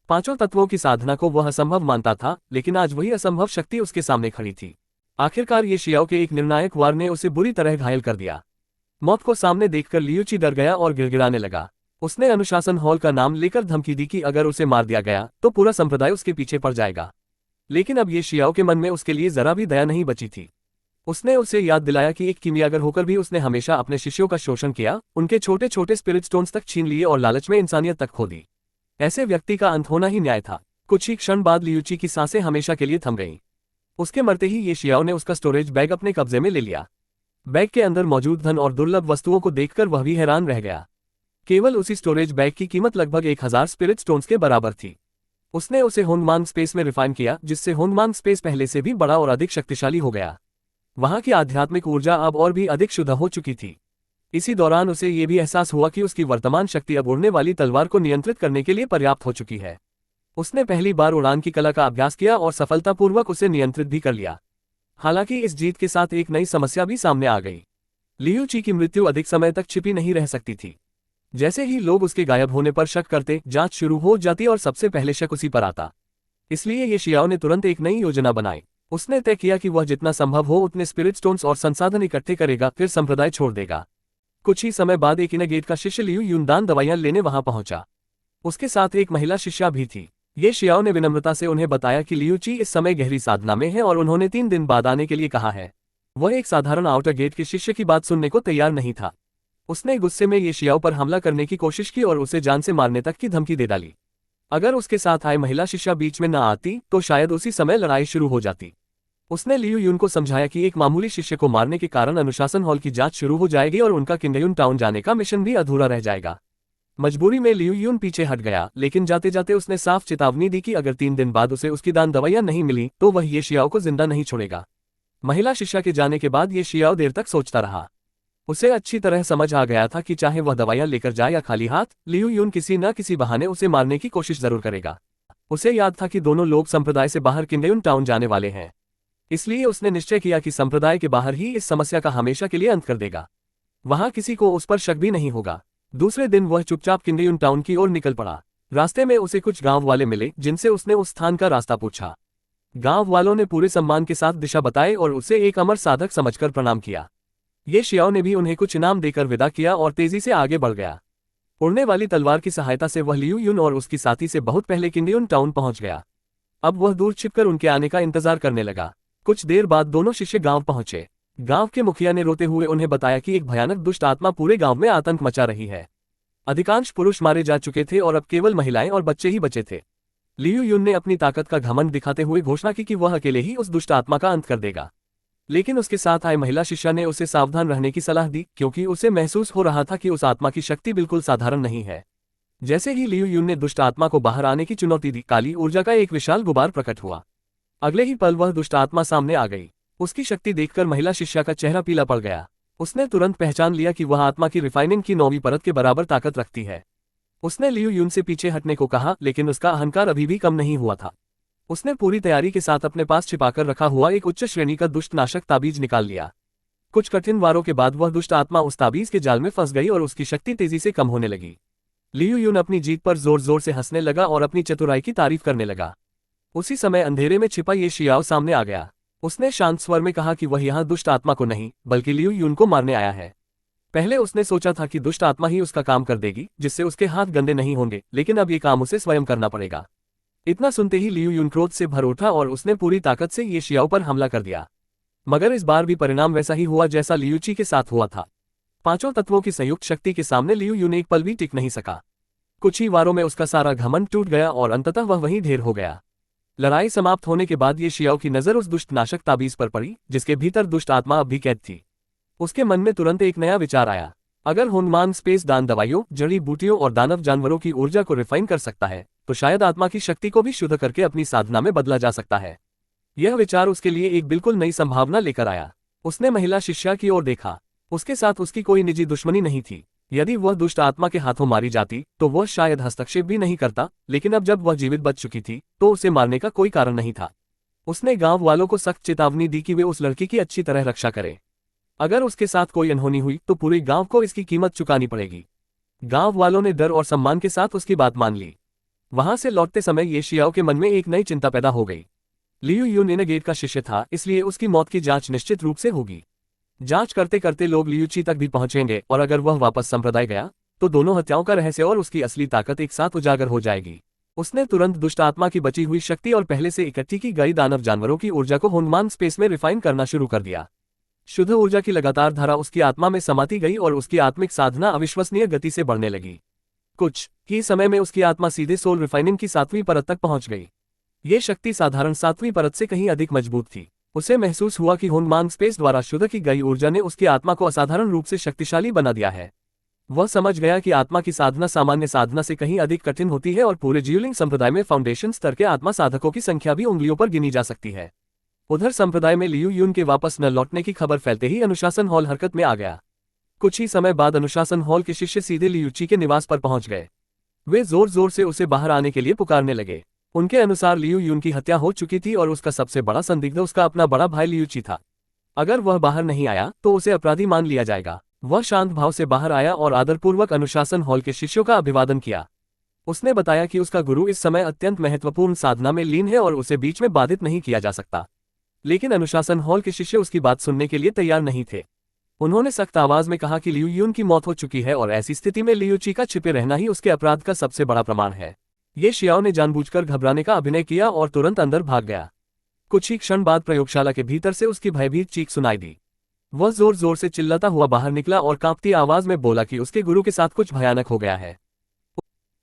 5 तत्वों की साधना को वह असंभव मानता था, लेकिन आज वही असंभव शक्ति उसके सामने खड़ी थी। आखिरकार ये शियाओ के एक निर्णायक वार ने उसे बुरी तरह घायल कर दिया। मौत को सामने देखकर लियूची डर गया और गिड़गिड़ाने लगा। उसने अनुशासन हॉल का नाम लेकर धमकी दी कि अगर उसे मार दिया गया तो पूरा संप्रदाय उसके पीछे पड़ जाएगा। लेकिन अब ये शियाओ के मन में उसके लिए जरा भी दया नहीं बची थी। उसने उसे याद दिलाया कि एक कीमियागर होकर भी उसने हमेशा अपने शिष्यों का शोषण किया, उनके छोटे छोटे स्पिरिट स्टोन्स तक छीन लिए और लालच में इंसानियत तक खो दी। ऐसे व्यक्ति का अंत होना ही न्याय था। कुछ ही क्षण बाद लियूची की सांसें हमेशा के लिए थम गईं। उसके मरते ही ये शियाओ ने उसका स्टोरेज बैग अपने कब्जे में ले लिया। बैग के अंदर मौजूद धन और दुर्लभ वस्तुओं को देखकर वह भी हैरान रह गया। केवल उसी स्टोरेज बैग की कीमत लगभग 1000 स्पिरिट स्टोन्स के बराबर थी। उसने उसे होनमांग स्पेस में रिफाइन किया, जिससे होनमांग स्पेस पहले से भी बड़ा और अधिक शक्तिशाली हो गया। वहां की आध्यात्मिक ऊर्जा अब और भी अधिक शुद्ध हो चुकी थी। इसी दौरान उसे ये भी एहसास हुआ कि उसकी वर्तमान शक्ति अब उड़ने वाली तलवार को नियंत्रित करने के लिए पर्याप्त हो चुकी है। उसने पहली बार उड़ान की कला का अभ्यास किया और सफलतापूर्वक उसे नियंत्रित भी कर लिया। हालांकि इस जीत के साथ एक नई समस्या भी सामने आ गई। लियूची की मृत्यु अधिक समय तक छिपी नहीं रह सकती थी। जैसे ही लोग उसके गायब होने पर शक करते, जांच शुरू हो जाती और सबसे पहले शक उसी पर आता। इसलिए ये शियाओ ने तुरंत एक नई योजना बनाई। उसने तय किया कि वह जितना संभव हो उतने स्पिरिट स्टोन्स और संसाधन इकट्ठे करेगा, फिर संप्रदाय छोड़ देगा। कुछ ही समय बाद एक इनगेट का शिष्य लियू यूनदान दवाइयां लेने वहां पहुंचा। उसके साथ एक महिला शिष्या भी थी। ये शियाओ ने विनम्रता से उन्हें बताया कि लियू ची इस समय गहरी साधना में है और उन्होंने 3 दिन बाद आने के लिए कहा है। वह एक साधारण आउटर गेट के शिष्य की बात सुनने को तैयार नहीं था। उसने गुस्से में ये शियाओ पर हमला करने की कोशिश की और उसे जान से मारने तक की धमकी दे डाली। अगर उसके साथ आए महिला शिष्या बीच में न आती तो शायद उसी समय लड़ाई शुरू हो जाती। उसने लियू यून को समझाया कि एक मामूली शिष्य को मारने के कारण अनुशासन हॉल की जांच शुरू हो जाएगी और उनका किंगयुन टाउन जाने का मिशन भी अधूरा रह जाएगा। मजबूरी में लियू यून पीछे हट गया, लेकिन जाते जाते उसने साफ चेतावनी दी कि अगर 3 दिन बाद उसे उसकी दान दवाइयां नहीं मिली तो वह ये शियाओ को जिंदा नहीं छोड़ेगा। महिला शिष्या के जाने के बाद ये शियाओ देर तक सोचता रहा। उसे अच्छी तरह समझ आ गया था कि चाहे वह दवाइयां लेकर जाए या खाली हाथ, लियू यून किसी न किसी बहाने उसे मारने की कोशिश जरूर करेगा। उसे याद था कि दोनों लोग संप्रदाय से बाहर किंगयुन टाउन जाने वाले हैं, इसलिए उसने निश्चय किया कि संप्रदाय के बाहर ही इस समस्या का हमेशा के लिए अंत कर देगा। वहां किसी को उस पर शक भी नहीं होगा। दूसरे दिन वह चुपचाप किंगयुन टाउन की ओर निकल पड़ा। रास्ते में उसे कुछ गांव वाले मिले जिनसे उसने उस स्थान का रास्ता पूछा। गांव वालों ने पूरे सम्मान के साथ दिशा बताई और उसे एक अमर साधक समझकर प्रणाम किया। ये शियाओ ने भी उन्हें कुछ इनाम देकर विदा किया और तेजी से आगे बढ़ गया। उड़ने वाली तलवार की सहायता से वह लियू यून और उसकी साथी से बहुत पहले किंगयुन टाउन पहुंच गया। अब वह दूर छिपकर उनके आने का इंतजार करने लगा। कुछ देर बाद दोनों शिष्य गांव पहुंचे। गांव के मुखिया ने रोते हुए उन्हें बताया कि एक भयानक दुष्ट आत्मा पूरे गांव में आतंक मचा रही है। अधिकांश पुरुष मारे जा चुके थे और अब केवल महिलाएं और बच्चे ही बचे थे। लियू यून ने अपनी ताकत का घमंड दिखाते हुए घोषणा की कि वह अकेले ही उस दुष्ट आत्मा का अंत कर देगा। लेकिन उसके साथ आए महिला शिष्या ने उसे सावधान रहने की सलाह दी, क्योंकि उसे महसूस हो रहा था कि उस आत्मा की शक्ति बिल्कुल साधारण नहीं है। जैसे ही लियू यून ने दुष्ट आत्मा को बाहर आने की चुनौती दी, काली ऊर्जा का एक विशाल गुबार प्रकट हुआ। अगले ही पल वह दुष्ट आत्मा सामने आ गई। उसकी शक्ति देखकर महिला शिष्या का चेहरा पीला पड़ गया। उसने तुरंत पहचान लिया कि वह आत्मा की रिफाइनिंग की 9वीं परत के बराबर ताकत रखती है। उसने लियू यून से पीछे हटने को कहा, लेकिन उसका अहंकार अभी भी कम नहीं हुआ था। उसने पूरी तैयारी के साथ अपने पास छिपाकर रखा हुआ एक उच्च श्रेणी का दुष्ट नाशक ताबीज निकाल लिया। कुछ कठिन वारों के बाद वह दुष्ट आत्मा उस ताबीज के जाल में फंस गई और उसकी शक्ति तेजी से कम होने लगी। लियू यून अपनी जीत पर जोर जोर से हंसने लगा और अपनी चतुराई की तारीफ करने लगा। उसी समय अंधेरे में छिपा ये शियाओ सामने आ गया। उसने शांत स्वर में कहा कि वह यहाँ दुष्ट आत्मा को नहीं, बल्कि लियू यून को मारने आया है। पहले उसने सोचा था कि दुष्ट आत्मा ही उसका काम कर देगी, जिससे उसके हाथ गंदे नहीं होंगे, लेकिन अब ये काम उसे स्वयं करना पड़ेगा। इतना सुनते ही लियू यून क्रोध से भर उठा और उसने पूरी ताकत से ये शियाओ पर हमला कर दिया। मगर इस बार भी परिणाम वैसा ही हुआ जैसा लियू ची के साथ हुआ था। 5 तत्वों की संयुक्त शक्ति के सामने लियू यून एक पल भी टिक नहीं सका। कुछ ही वारों में उसका सारा घमंड टूट गया और अंततः वह वहीं ढेर हो गया। लड़ाई समाप्त होने के बाद ये शियाओ की नजर उस दुष्ट नाशक ताबीज पर पड़ी, जिसके भीतर दुष्ट आत्मा अब भी कैद थी। उसके मन में तुरंत एक नया विचार आया। अगर हुनमान स्पेस दान दवाइयों, जड़ी बूटियों और दानव जानवरों की ऊर्जा को रिफाइन कर सकता है, तो शायद आत्मा की शक्ति को भी शुद्ध करके अपनी साधना में बदला जा सकता है। यह विचार उसके लिए एक बिल्कुल नई संभावना लेकर आया। उसने महिला शिष्या की ओर देखा। उसके साथ उसकी कोई निजी दुश्मनी नहीं थी। यदि वह दुष्ट आत्मा के हाथों मारी जाती तो वह शायद हस्तक्षेप भी नहीं करता, लेकिन अब जब वह जीवित बच चुकी थी तो उसे मारने का कोई कारण नहीं था। उसने गांव वालों को सख्त चेतावनी दी कि वे उस लड़की की अच्छी तरह रक्षा करें। अगर उसके साथ कोई अनहोनी हुई तो पूरे गांव को इसकी कीमत चुकानी पड़ेगी। गांव वालों ने डर और सम्मान के साथ उसकी बात मान ली। वहां से लौटते समय ये शियाओ के मन में एक नई चिंता पैदा हो गई। लियू यून इनगेट का शिष्य था, इसलिए उसकी मौत की जांच निश्चित रूप से होगी। जांच करते करते लोग लियू ची तक भी पहुंचेंगे और अगर वह वापस संप्रदाय गया तो दोनों हत्याओं का रहस्य और उसकी असली ताकत एक साथ उजागर हो जाएगी। उसने तुरंत दुष्ट आत्मा की बची हुई शक्ति और पहले से इकट्ठी की गई दानव जानवरों की ऊर्जा को हुनमान स्पेस में रिफाइन करना शुरू कर दिया। शुद्ध ऊर्जा की लगातार धारा उसकी आत्मा में समाती गई और उसकी आत्मिक साधना अविश्वसनीय गति से बढ़ने लगी। कुछ ही समय में उसकी आत्मा सीधे सोल रिफाइनिंग की 7वीं परत तक पहुंच गई। ये शक्ति साधारण 7वीं परत से कहीं अधिक मजबूत थी। उसे महसूस हुआ कि हुनमान स्पेस द्वारा शुद्ध की गई ऊर्जा ने उसकी आत्मा को असाधारण रूप से शक्तिशाली बना दिया है। वह समझ गया कि आत्मा की साधना सामान्य साधना से कहीं अधिक कठिन होती है और पूरे जियोलिंग संप्रदाय में फाउंडेशन स्तर के आत्मा साधकों की संख्या भी उंगलियों पर गिनी जा सकती है। उधर संप्रदाय में लियू यून के वापस न लौटने की खबर फैलते ही अनुशासन हॉल हरकत में आ गया। कुछ ही समय बाद अनुशासन हॉल के शिष्य सीधे लियू ची के निवास पर पहुंच गए। वे जोर जोर से उसे बाहर आने के लिए पुकारने लगे। उनके अनुसार लियू यून की हत्या हो चुकी थी और उसका सबसे बड़ा संदिग्ध उसका अपना बड़ा भाई लियू ची था। अगर वह बाहर नहीं आया तो उसे अपराधी मान लिया जाएगा। वह शांत भाव से बाहर आया और आदरपूर्वक अनुशासन हॉल के शिष्यों का अभिवादन किया। उसने बताया कि उसका गुरु इस समय अत्यंत महत्वपूर्ण साधना में लीन है और उसे बीच में बाधित नहीं किया जा सकता। लेकिन अनुशासन हॉल के शिष्य उसकी बात सुनने के लिए तैयार नहीं थे। उन्होंने सख्त आवाज में कहा कि लियू यून की मौत हो चुकी है और ऐसी स्थिति में लियू ची का छिपे रहना ही उसके अपराध का सबसे बड़ा प्रमाण है। ये शियाओ ने जानबूझकर घबराने का अभिनय किया और तुरंत अंदर भाग गया। कुछ ही क्षण बाद प्रयोगशाला के भीतर से उसकी भयभीत चीख सुनाई दी। वह जोर जोर से चिल्लाता हुआ बाहर निकला और कांपती आवाज में बोला कि उसके गुरु के साथ कुछ भयानक हो गया है।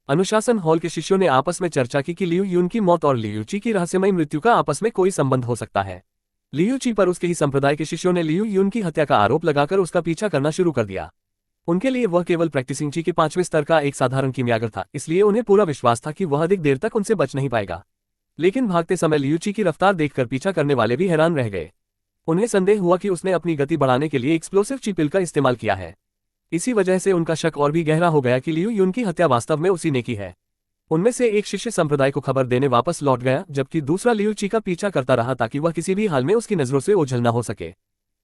अनुशासन हॉल के शिष्यों ने आपस में चर्चा की कि लियू यून की मौत और लियू ची की रहस्यमयी मृत्यु का आपस में कोई संबंध हो सकता है। लियू ची पर उसके ही संप्रदाय के शिष्यों ने लियू यून की हत्या का आरोप लगाकर उसका पीछा करना शुरू कर दिया। उनके लिए वह केवल प्रैक्टिसिंग ची के 5वें स्तर का एक साधारण कीमियागर था, इसलिए उन्हें पूरा विश्वास था कि वह अधिक देर तक उनसे बच नहीं पाएगा। लेकिन भागते समय लियू ची की रफ्तार देखकर पीछा करने वाले भी हैरान रह गए। उन्हें संदेह हुआ कि उसने अपनी गति बढ़ाने के लिए एक्सप्लोसिव ची पिल का इस्तेमाल किया है। इसी वजह से उनका शक और भी गहरा हो गया कि लियू यून की हत्या वास्तव में उसी ने की है। उनमें से एक शिष्य संप्रदाय को खबर देने वापस लौट गया, जबकि दूसरा लियू ची का पीछा करता रहा ताकि वह किसी भी हाल में उसकी नजरों से ओझल न हो सके।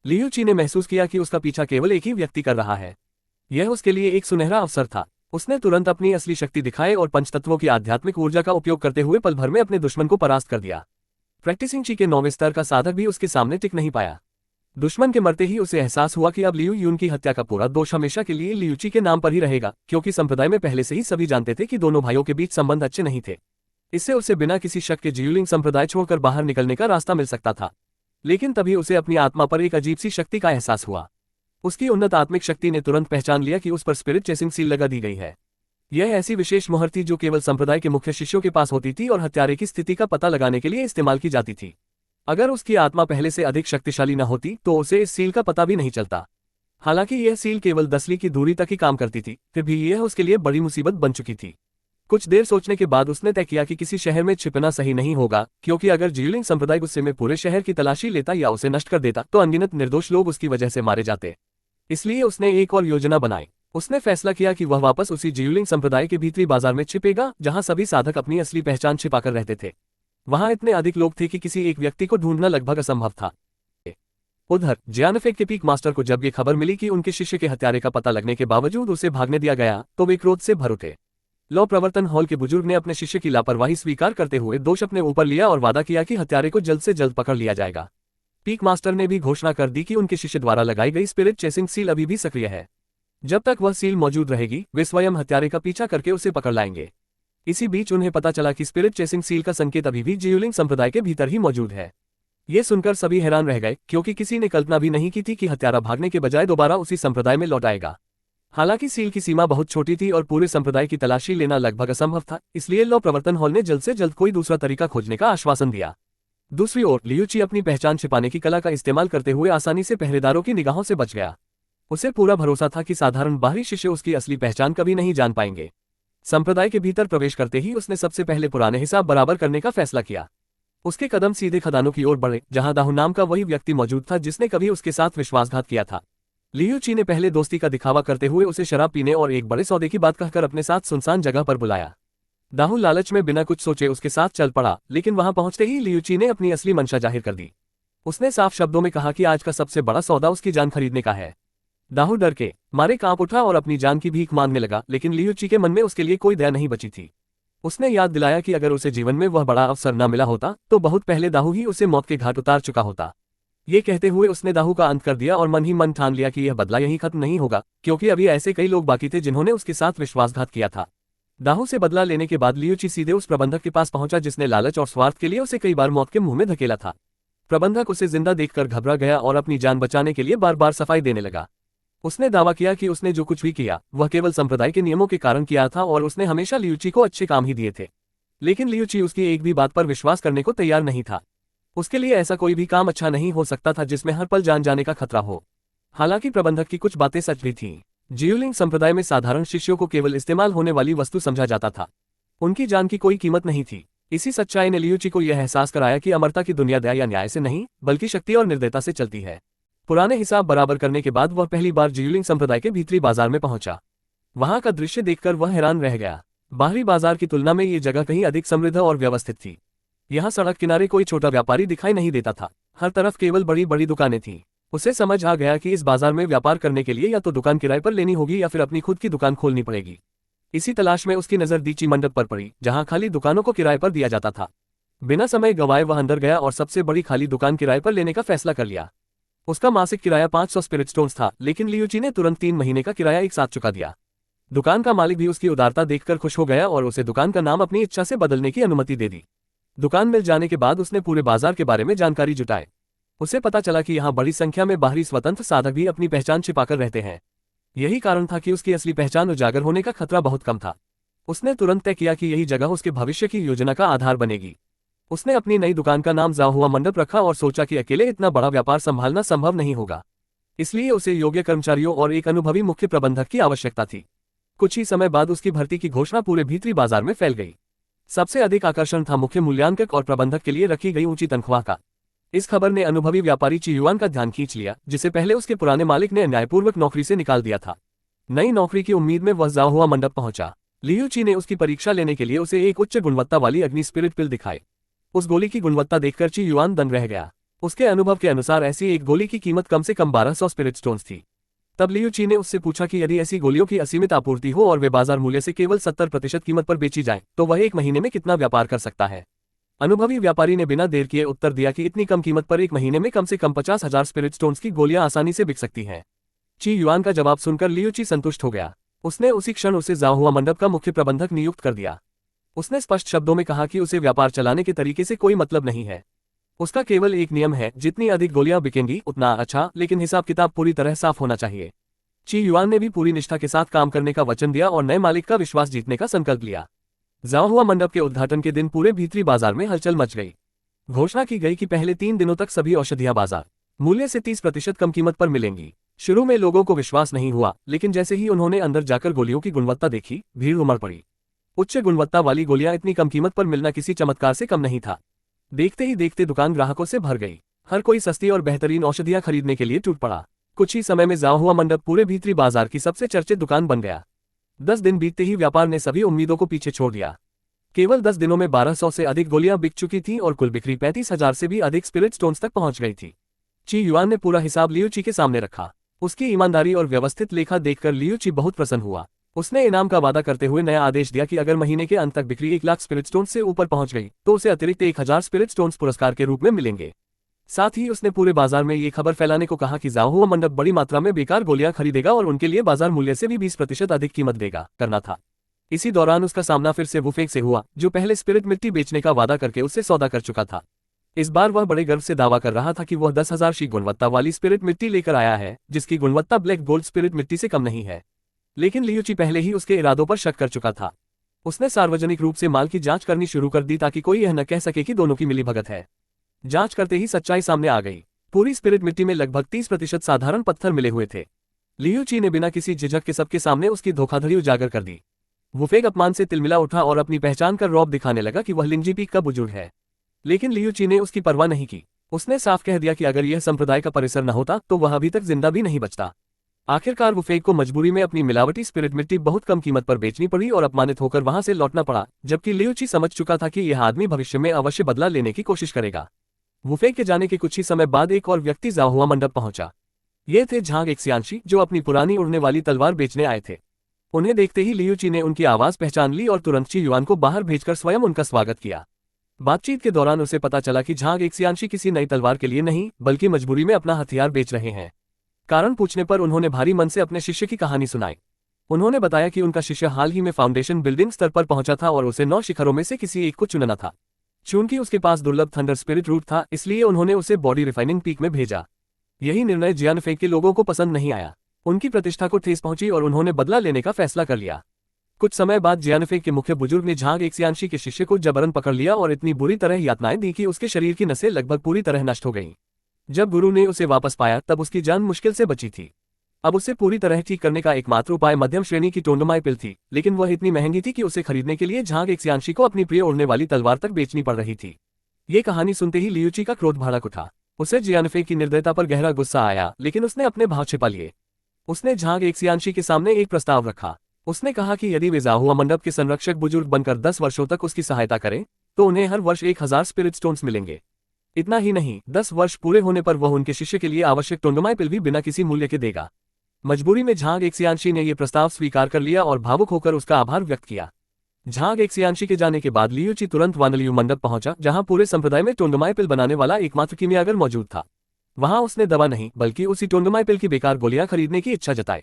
लियू ची ने महसूस किया कि उसका पीछा केवल एक ही व्यक्ति कर रहा है। यह उसके लिए एक सुनहरा अवसर था। उसने तुरंत अपनी असली शक्ति दिखाए और पंचतत्वों की आध्यात्मिक ऊर्जा का उपयोग करते हुए पल भर में अपने दुश्मन को परास्त कर दिया। प्रैक्टिसिंग ची के 9वें स्तर का साधक भी उसके सामने टिक नहीं पाया। दुश्मन के मरते ही उसे एहसास हुआ कि अब लियू यून की हत्या का पूरा दोष हमेशा के लिए लियू ची के नाम पर ही रहेगा, क्योंकि संप्रदाय में पहले से ही सभी जानते थे कि दोनों भाइयों के बीच संबंध अच्छे नहीं थे। इससे उसे बिना किसी शक के जियूलिंग संप्रदाय छोड़कर बाहर निकलने का रास्ता मिल सकता था। लेकिन तभी उसे अपनी आत्मा पर एक अजीब सी शक्ति का एहसास हुआ। उसकी उन्नत आत्मिक शक्ति ने तुरंत पहचान लिया कि उस पर स्पिरिट चेसिंग सील लगा दी गई है। यह ऐसी विशेष मोहर थी जो केवल संप्रदाय के मुख्य शिष्यों के पास होती थी और हत्यारे की स्थिति का पता लगाने के लिए इस्तेमाल की जाती थी। अगर उसकी आत्मा पहले से अधिक शक्तिशाली न होती तो उसे इस सील का पता भी नहीं चलता। हालांकि यह सील केवल 10 ली की दूरी तक ही काम करती थी, फिर भी यह उसके लिए बड़ी मुसीबत बन चुकी थी। कुछ देर सोचने के बाद उसने तय किया कि किसी शहर में छिपना सही नहीं होगा, क्योंकि अगर जियूलिंग संप्रदाय गुस्से में पूरे शहर की तलाशी लेता या उसे नष्ट कर देता तो अनगिनत निर्दोष लोग उसकी वजह से मारे जाते। इसलिए उसने एक और योजना बनाई। उसने फैसला किया कि वह वापस उसी जियूलिंग संप्रदाय के भीतरी बाजार में छिपेगा जहां सभी साधक अपनी असली पहचान छिपाकर रहते थे। वहां इतने अधिक लोग थे कि किसी एक व्यक्ति को ढूंढना लगभग असंभव था। उधर जियानफेक के पीक मास्टर को जब ये खबर मिली कि उनके शिष्य के हत्यारे का पता लगने के बावजूद उसे भागने दिया गया तो वे क्रोध से भर उठे। लॉ प्रवर्तन हॉल के बुजुर्ग ने अपने शिष्य की लापरवाही स्वीकार करते हुए दोष अपने ऊपर लिया और वादा किया कि हत्यारे को जल्द से जल्द पकड़ लिया जाएगा। पीक मास्टर ने भी घोषणा कर दी कि उनके शिष्य द्वारा लगाई गई स्पिरिट चेसिंग सील अभी भी सक्रिय है। जब तक वह सील मौजूद रहेगी वे स्वयं हत्यारे का पीछा करके उसे पकड़ लाएंगे। इसी बीच उन्हें पता चला कि स्पिरिट चेसिंग सील का संकेत अभी भी जियूलिंग संप्रदाय के भीतर ही मौजूद है। ये सुनकर सभी हैरान रह गए, क्योंकि किसी ने कल्पना भी नहीं की थी कि हत्यारा भागने के बजाय दोबारा उसी संप्रदाय में लौट आएगा। हालांकि सील की सीमा बहुत छोटी थी और पूरे संप्रदाय की तलाशी लेना लगभग असंभव था, इसलिए लॉ प्रवर्तन हॉल ने जल्द से जल्द कोई दूसरा तरीका खोजने का आश्वासन दिया। दूसरी ओर लियू ची अपनी पहचान छिपाने की कला का इस्तेमाल करते हुए आसानी से पहरेदारों की निगाहों से बच गया। उसे पूरा भरोसा था कि साधारण बाहरी शिष्य उसकी असली पहचान कभी नहीं जान पाएंगे। संप्रदाय के भीतर प्रवेश करते ही उसने सबसे पहले पुराने हिसाब बराबर करने का फैसला किया। उसके कदम सीधे खदानों की ओर बढ़े, जहां दाहू नाम का वही व्यक्ति मौजूद था जिसने कभी उसके साथ विश्वासघात किया था। लियू ची ने पहले दोस्ती का दिखावा करते हुए उसे शराब पीने और एक बड़े सौदे की बात कहकर अपने साथ सुनसान जगह पर बुलाया। दाहू लालच में बिना कुछ सोचे उसके साथ चल पड़ा, लेकिन वहां पहुंचते ही लियू ची ने अपनी असली मंशा जाहिर कर दी। उसने साफ शब्दों में कहा कि आज का सबसे बड़ा सौदा उसकी जान खरीदने का है। दाहू डर के मारे कांप उठा और अपनी जान की भीख मांगने लगा, लेकिन लियू ची के मन में उसके लिए कोई दया नहीं बची थी। उसने याद दिलाया कि अगर उसे जीवन में वह बड़ा अवसर न मिला होता तो बहुत पहले दाहू ही उसे मौत के घाट उतार चुका होता। ये कहते हुए उसने दाहू का अंत कर दिया और मन ही मन ठान लिया कि यह बदला यहीं खत्म नहीं होगा, क्योंकि अभी ऐसे कई लोग बाकी थे जिन्होंने उसके साथ विश्वासघात किया था। दाहू से बदला लेने के बाद लियू ची सीधे उस प्रबंधक के पास पहुंचा जिसने लालच और स्वार्थ के लिए उसे कई बार मौत के मुंह में धकेला था। प्रबंधक उसे जिंदा देखकर घबरा गया और अपनी जान बचाने के लिए बार बार सफाई देने लगा। उसने दावा किया कि उसने जो कुछ भी किया वह केवल संप्रदाय के नियमों के कारण किया था और उसने हमेशा लियू ची को अच्छे काम ही दिए थे। लेकिन लियू ची उसकी एक भी बात पर विश्वास करने को तैयार नहीं था। उसके लिए ऐसा कोई भी काम अच्छा नहीं हो सकता था जिसमें हर पल जान जाने का खतरा हो। हालांकि प्रबंधक की कुछ बातें सच भी थीं। जियूलिंग संप्रदाय में साधारण शिष्यों को केवल इस्तेमाल होने वाली वस्तु समझा जाता था। उनकी जान की कोई कीमत नहीं थी। इसी सच्चाई ने लियू ची को यह एहसास कराया कि अमरता की दुनिया दया या न्याय से नहीं बल्कि शक्ति और निर्दयता से चलती है। पुराने हिसाब बराबर करने के बाद वह पहली बार जियूलिंग संप्रदाय के भीतरी बाजार में पहुंचा। वहां का दृश्य देखकर वह हैरान रह गया। बाहरी बाजार की तुलना में ये जगह कहीं अधिक समृद्ध और व्यवस्थित थी। यहाँ सड़क किनारे कोई छोटा व्यापारी दिखाई नहीं देता था। हर तरफ केवल बड़ी बड़ी दुकानें थीं। उसे समझ आ गया कि इस बाजार में व्यापार करने के लिए या तो दुकान किराए पर लेनी होगी या फिर अपनी खुद की दुकान खोलनी पड़ेगी। इसी तलाश में उसकी नजर दीची मंडप पर पड़ी, जहां खाली दुकानों को किराए पर दिया जाता था। बिना समय गंवाए वह अंदर गया और सबसे बड़ी खाली दुकान किराए पर लेने का फैसला कर लिया। उसका मासिक किराया 500 स्पिरिट स्टोन्स था, लेकिन लियूची ने तुरंत 3 महीने का किराया एक साथ चुका दिया। दुकान का मालिक भी उसकी उदारता देखकर खुश हो गया और उसे दुकान का नाम अपनी इच्छा से बदलने की अनुमति दे दी। दुकान मिल जाने के बाद उसने पूरे बाजार के बारे में जानकारी जुटाई। उसे पता चला कि यहाँ बड़ी संख्या में बाहरी स्वतंत्र साधक भी अपनी पहचान छिपाकर रहते हैं। यही कारण था कि उसकी असली पहचान उजागर होने का खतरा बहुत कम था। उसने तुरंत तय किया कि यही जगह उसके भविष्य की योजना का आधार बनेगी। उसने अपनी नई दुकान का नाम जाहुआ मंडप रखा और सोचा कि अकेले इतना बड़ा व्यापार संभालना संभव नहीं होगा, इसलिए उसे योग्य कर्मचारियों और एक अनुभवी मुख्य प्रबंधक की आवश्यकता थी। कुछ ही समय बाद उसकी भर्ती की घोषणा पूरे भीतरी बाजार में फैल गई। सबसे अधिक आकर्षण था मुख्य मूल्यांकक और प्रबंधक के लिए रखी गई ऊंची तनख्वाह का। इस खबर ने अनुभवी व्यापारी ची युआन का ध्यान खींच लिया, जिसे पहले उसके पुराने मालिक ने न्यायपूर्वक नौकरी से निकाल दिया था। नई नौकरी की उम्मीद में वह जाहुआ मंडप पहुंचा। लियू ची ने उसकी परीक्षा लेने के लिए उसे एक उच्च गुणवत्ता वाली अग्नि स्पिरिट पिल दिखाई। उस गोली की गुणवत्ता देखकर ची युआन दंग रह गया। उसके अनुभव के अनुसार ऐसी एक गोली की कीमत कम से कम 1200 स्पिरिट स्टोन्स थी। तब लियू ची ने उससे पूछा कि यदि ऐसी गोलियों की असीमित आपूर्ति हो और वे बाजार मूल्य से केवल 70% कीमत पर बेची जाएं, तो वह एक महीने में कितना व्यापार कर सकता है। अनुभवी व्यापारी ने बिना देर किए उत्तर दिया कि इतनी कम कीमत पर एक महीने में कम से कम 50,000 स्पिरिट स्टोन्स की गोलियां आसानी से बिक सकती हैं। ची युआन का जवाब सुनकर लियू ची संतुष्ट हो गया। उसने उसी क्षण उसे जाहुआ मंडप का मुख्य प्रबंधक नियुक्त कर दिया। उसने स्पष्ट शब्दों में कहा कि उसे व्यापार चलाने के तरीके से कोई मतलब नहीं है। उसका केवल एक नियम है, जितनी अधिक गोलियां बिकेंगी उतना अच्छा, लेकिन हिसाब किताब पूरी तरह साफ होना चाहिए। ची युआन ने भी पूरी निष्ठा के साथ काम करने का वचन दिया और नए मालिक का विश्वास जीतने का संकल्प लिया। जाहुआ मंडप के उद्घाटन के दिन पूरे भीतरी बाजार में हलचल मच गई। घोषणा की गई कि पहले 3 दिनों तक सभी औषधियां बाजार मूल्य से 30% कम कीमत पर मिलेंगी। शुरू में लोगों को विश्वास नहीं हुआ, लेकिन जैसे ही उन्होंने अंदर जाकर गोलियों की गुणवत्ता देखी, भीड़ उमड़ पड़ी। उच्च गुणवत्ता वाली गोलियां इतनी कम कीमत पर मिलना किसी चमत्कार से कम नहीं था। देखते ही देखते दुकान ग्राहकों से भर गई। हर कोई सस्ती और बेहतरीन औषधियां खरीदने के लिए टूट पड़ा। कुछ ही समय में जाहुआ मंडप पूरे भीतरी बाजार की सबसे चर्चित दुकान बन गया। 10 दिन बीतते ही व्यापार ने सभी उम्मीदों को पीछे छोड़ दिया। केवल 10 दिनों में 1200 से अधिक गोलियां बिक चुकी थीं और कुल बिक्री 35,000 से भी अधिक स्पिरिट स्टोन्स तक पहुंच गई थी। ची युआन ने पूरा हिसाब लियू ची के सामने रखा। उसकी ईमानदारी और व्यवस्थित लेखा देखकर लियू ची बहुत प्रसन्न हुआ। उसने इनाम का वादा करते हुए नया आदेश दिया कि अगर महीने के अंत तक बिक्री 1 लाख स्पिरिट स्टोन्स से ऊपर पहुंच गई तो उसे अतिरिक्त 1000 स्पिरिट स्टोन्स पुरस्कार के रूप में मिलेंगे। साथ ही उसने पूरे बाजार में ये खबर फैलाने को कहा कि जाहुआ मंडप बड़ी मात्रा में बेकार गोलियां खरीदेगा और उनके लिए बाजार मूल्य से भी 20% अधिक कीमत देगा करना था। इसी दौरान उसका सामना फिर से वुफेंग से हुआ, जो पहले स्पिरिट मिट्टी बेचने का वादा करके उससे सौदा कर चुका था। इस बार वह बड़े गर्व से दावा कर रहा था कि वह 10,000 शी गुणवत्ता वाली स्पिरिट मिट्टी लेकर आया है, जिसकी गुणवत्ता ब्लैक गोल्ड स्पिरिट मिट्टी से कम नहीं है। लेकिन लियू ची पहले ही उसके इरादों पर शक कर चुका था। उसने सार्वजनिक रूप से माल की जांच करनी शुरू कर दी ताकि कोई यह न कह सके कि दोनों की मिलीभगत है। जांच करते ही सच्चाई सामने आ गई। पूरी स्पिरिट मिट्टी में लगभग 30% साधारण पत्थर मिले हुए थे। लियू ची ने बिना किसी झिझक के सबके सामने उसकी धोखाधड़ी उजागर कर दी। वुफेंग अपमान से तिलमिला उठा और अपनी पहचान कर रौब दिखाने लगा कि वह लिंगजी पीक का बुजुर्ग है। लेकिन लियू ची ने उसकी परवाह नहीं की। उसने साफ कह दिया कि अगर यह संप्रदाय का परिसर न होता तो वह अभी तक जिंदा भी नहीं बचता। आखिरकार वुफेंग को मजबूरी में अपनी मिलावटी स्पिरिट मिट्टी बहुत कम कीमत पर बेचनी पड़ी और अपमानित होकर वहां से लौटना पड़ा, जबकि लियू ची समझ चुका था कि यह आदमी भविष्य में अवश्य बदला लेने की कोशिश करेगा। वुफेंग के जाने के कुछ ही समय बाद एक और व्यक्ति जाहुआ मंडप पहुंचा। ये थे झांग एक्सियांशी, जो अपनी पुरानी उड़ने वाली तलवार बेचने आए थे। उन्हें देखते ही लियू ची ने उनकी आवाज पहचान ली और तुरंत ची युआन को बाहर भेजकर स्वयं उनका स्वागत किया। बातचीत के दौरान उसे पता चला कि झांग एक्सियांशी किसी नई तलवार के लिए नहीं, बल्कि मजबूरी में अपना हथियार बेच रहे हैं। कारण पूछने पर उन्होंने भारी मन से अपने शिष्य की कहानी सुनाई। उन्होंने बताया कि उनका शिष्य हाल ही में फाउंडेशन बिल्डिंग स्तर पर पहुंचा था और उसे 9 शिखरों में से किसी एक को चुनना था। चूंकि उसके पास दुर्लभ थंडर स्पिरिट रूट था, इसलिए उन्होंने उसे बॉडी रिफाइनिंग पीक में भेजा। यही निर्णय जियानफेंग के लोगों को पसंद नहीं आया। उनकी प्रतिष्ठा को ठेस पहुंची और उन्होंने बदला लेने का फैसला कर लिया। कुछ समय बाद जियानफेंग के मुख्य बुजुर्ग ने झांग एक्सियांशी के शिष्य को जबरन पकड़ लिया और इतनी बुरी तरह यातनाएं दी कि उसके शरीर की नसें लगभग पूरी तरह नष्ट हो गईं। जब गुरु ने उसे वापस पाया तब उसकी जान मुश्किल से बची थी। अब उसे पूरी तरह ठीक करने का एकमात्र उपाय मध्यम श्रेणी की टोंडोमाई पिल थी, लेकिन वह इतनी महंगी थी कि उसे खरीदने के लिए झांग एक्सियांशी को अपनी प्रिय उड़ने वाली तलवार तक बेचनी पड़ रही थी। ये कहानी सुनते ही लियू ची का क्रोध भड़क उठा। उसे जियानफेंग की निर्दयता पर गहरा गुस्सा आया, लेकिन उसने अपने भाव छिपा लिए। उसने झांग एक्सियांशी के सामने एक प्रस्ताव रखा। उसने कहा कि यदि वे जाहुआ मंडप के संरक्षक बुजुर्ग बनकर 10 वर्षों तक उसकी सहायता करें तो उन्हें हर वर्ष 1000 स्पिरिट स्टोन्स मिलेंगे। इतना ही नहीं, 10 वर्ष पूरे होने पर वह उनके शिष्य के लिए आवश्यक टोंडोमाई पिल भी बिना किसी मूल्य के देगा। मजबूरी में झांग एक्सियांशी ने यह प्रस्ताव स्वीकार कर लिया और भावुक होकर उसका आभार व्यक्त किया। झांग एक्सियांशी के जाने के बाद लियू ची तुरंत वानलियू मंडप पहुंचा, जहां पूरे संप्रदाय में टोंडोमाई पिल बनाने वाला एकमात्र कीमियागर मौजूद था। वहां उसने दवा नहीं बल्कि उसी टोंडोमाइपिल की बेकार गोलियां खरीदने की इच्छा जताई।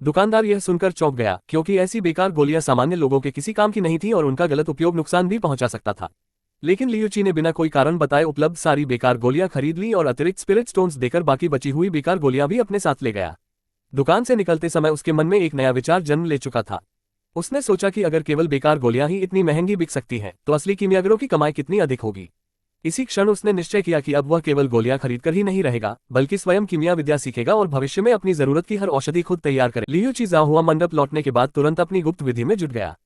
दुकानदार यह सुनकर चौंक गया, क्योंकि ऐसी बेकार गोलियां सामान्य लोगों के किसी काम की नहीं थी और उनका गलत उपयोग नुकसान भी पहुंचा सकता था। लेकिन लियूची ने बिना कोई कारण बताए उपलब्ध सारी बेकार गोलियां खरीद ली और अतिरिक्त स्पिरिट स्टोन्स देकर बाकी बची हुई बेकार गोलियां भी अपने साथ ले गया। दुकान से निकलते समय उसके मन में एक नया विचार जन्म ले चुका था। उसने सोचा कि अगर केवल बेकार गोलियां ही इतनी महंगी बिक सकती हैं, तो असली कीमियागरों की कमाई कितनी अधिक होगी। इसी क्षण उसने निश्चय किया कि अब वह केवल गोलियां खरीदकर ही नहीं रहेगा, बल्कि स्वयं कीमिया विद्या सीखेगा और भविष्य में अपनी जरूरत की हर औषधि खुद तैयार करे। लियूची जाओहुआ मंडप लौटने के बाद तुरंत अपनी गुप्त विधि में जुट गया।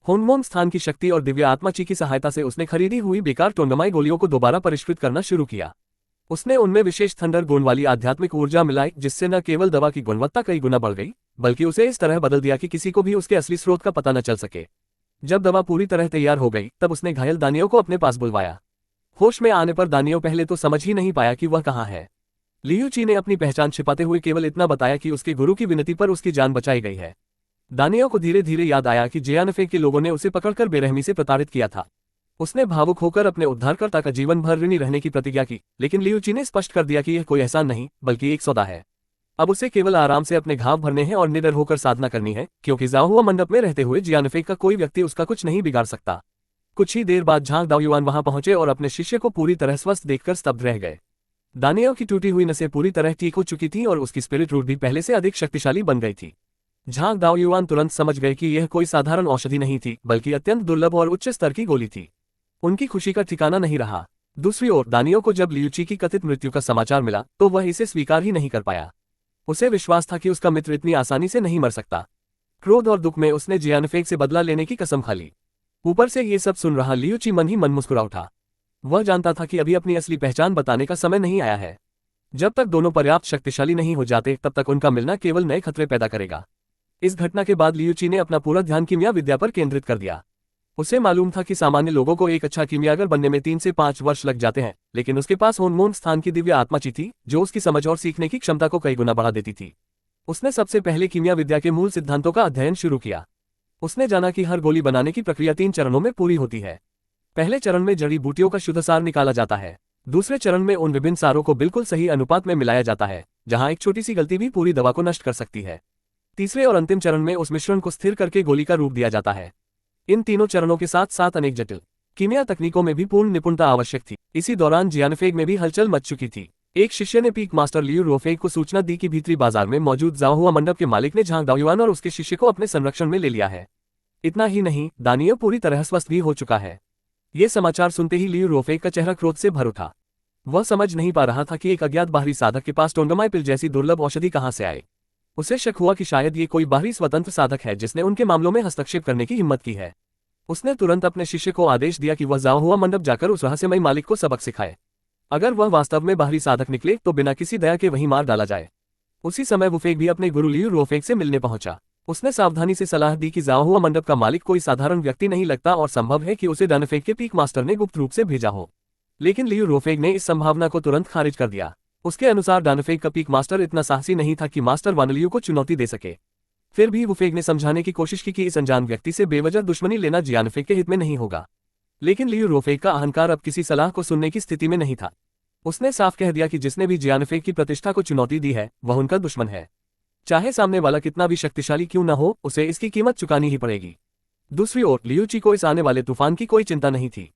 होनमोन स्थान की शक्ति और दिव्य आत्मा ची की सहायता से उसने खरीदी हुई बेकार टोंडोमाई गोलियों को दोबारा परिष्कृत करना शुरू किया। उसने उनमें विशेष थंडर गुण वाली आध्यात्मिक ऊर्जा मिलाई, जिससे न केवल दवा की गुणवत्ता कई गुना बढ़ गई, बल्कि उसे इस तरह बदल दिया कि किसी को भी उसके असली स्रोत का पता न चल सके। जब दवा पूरी तरह तैयार हो गई, तब उसने घायल दानियों को अपने पास बुलवाया। होश में आने पर दानियों पहले तो समझ ही नहीं पाया कि वह कहाँ है। लियूची ने अपनी पहचान छिपाते हुए केवल इतना बताया कि उसके गुरु की विनती पर उसकी जान बचाई गई है। दानियों को धीरे धीरे याद आया कि जियानफे के लोगों ने उसे पकड़कर बेरहमी से प्रताड़ित किया था। उसने भावुक होकर अपने उद्धारकर्ता का जीवन भर ऋणी रहने की प्रतिज्ञा की, लेकिन लियूची ने स्पष्ट कर दिया कि यह कोई एहसान नहीं बल्कि एक सौदा है। अब उसे केवल आराम से अपने घाव भरने हैं और निडर होकर साधना करनी है, क्योंकि जाओहुआ मंडप में रहते हुए जियानफे का कोई व्यक्ति उसका कुछ नहीं बिगाड़ सकता। कुछ ही देर बाद झांग दाओयुआन वहां पहुंचे और अपने शिष्य को पूरी तरह स्वस्थ देखकर स्तब्ध रह गए। दानियों की टूटी हुई नसें पूरी तरह ठीक हो चुकी थीं और उसकी स्पिरिट रूट भी पहले से अधिक शक्तिशाली बन गई थी। झांग दाओयुआन तुरंत समझ गए कि यह कोई साधारण औषधि नहीं थी, बल्कि अत्यंत दुर्लभ और उच्च स्तर की गोली थी। उनकी खुशी का ठिकाना नहीं रहा। दूसरी ओर दानियों को जब लियूची की कथित मृत्यु का समाचार मिला, तो वह इसे स्वीकार ही नहीं कर पाया। उसे विश्वास था कि उसका मित्र इतनी आसानी से नहीं मर सकता। क्रोध और दुख में उसने जियानफेक से बदला लेने की कसम खा ली। ऊपर से ये सब सुन रहा लियूची मन ही मन मुस्कुरा उठा। वह जानता था कि अभी अपनी असली पहचान बताने का समय नहीं आया है। जब तक दोनों पर्याप्त शक्तिशाली नहीं हो जाते, तब तक उनका मिलना केवल नए खतरे पैदा करेगा। इस घटना के बाद लियूची ने अपना पूरा ध्यान कीमिया विद्या पर केंद्रित कर दिया। उसे मालूम था कि सामान्य लोगों को एक अच्छा कीमियागर बनने में 3 से 5 वर्ष लग जाते हैं, लेकिन उसके पास होनमोन स्थान की दिव्य आत्मा ची थी, जो उसकी समझ और सीखने की क्षमता को कई गुना बढ़ा देती थी। उसने सबसे पहले कीमिया विद्या के मूल सिद्धांतों का अध्ययन शुरू किया। उसने जाना कि हर गोली बनाने की प्रक्रिया 3 चरणों में पूरी होती है। पहले चरण में जड़ी बूटियों का शुद्ध सार निकाला जाता है। दूसरे चरण में उन विभिन्न सारों को बिल्कुल सही अनुपात में मिलाया जाता है, जहां एक छोटी सी गलती भी पूरी दवा को नष्ट कर सकती है। तीसरे और अंतिम चरण में उस मिश्रण को स्थिर करके गोली का रूप दिया जाता है। इन तीनों चरणों के साथ साथ अनेक जटिल कीमिया तकनीकों में भी पूर्ण निपुणता आवश्यक थी। इसी दौरान जियानफेग में भी हलचल मच चुकी थी। एक शिष्य ने पीक मास्टर लियू रोफेग को सूचना दी कि भीतरी बाजार में मौजूद जाओहुआ मंडप के मालिक ने झांग दाओयुआन और उसके शिष्य को अपने संरक्षण में ले लिया है। इतना ही नहीं, दानियों पूरी तरह स्वस्थ भी हो चुका है। ये समाचार सुनते ही लियू रोफेग का चेहरा क्रोध से भर उठा। वह समझ नहीं पा रहा था कि एक अज्ञात बाहरी साधक के पास टोंडोमाइपिल जैसी दुर्लभ औषधि कहां से आए। उसे शक हुआ कि शायद ये कोई बाहरी स्वतंत्र साधक है जिसने उनके मामलों में हस्तक्षेप करने की हिम्मत की है। उसने तुरंत अपने शिष्य को आदेश दिया कि वह जाओहुआ मंडप जाकर उस रहस्यमयी मालिक को सबक सिखाए। अगर वह वास्तव में बाहरी साधक निकले तो बिना किसी दया के वहीं मार डाला जाए। उसी समय वुफेग भी अपने गुरु लियू रोफेग से मिलने पहुंचा। उसने सावधानी से सलाह दी कि जाओहुआ मंडप का मालिक कोई साधारण व्यक्ति नहीं लगता और संभव है कि उसे डानफेग के पीक मास्टर ने गुप्त रूप से भेजा हो। लेकिन लियू रोफेग ने इस संभावना को तुरंत खारिज कर दिया। उसके अनुसार डानफेग का पीक मास्टर इतना साहसी नहीं था कि मास्टर वानलियू को चुनौती दे सके। फिर भी वुफेग ने समझाने की कोशिश की कि इस अनजान व्यक्ति से बेवजह दुश्मनी लेना जियानफेग के हित में नहीं होगा। लेकिन लियू रोफेग का अहंकार अब किसी सलाह को सुनने की स्थिति में नहीं था। उसने साफ कह दिया कि जिसने भी जियानफेग की प्रतिष्ठा को चुनौती दी है, वह उनका दुश्मन है। चाहे सामने वाला कितना भी शक्तिशाली क्यों न हो, उसे इसकी कीमत चुकानी ही पड़ेगी। दूसरी ओर लियूची को इस आने वाले तूफान की कोई चिंता नहीं थी।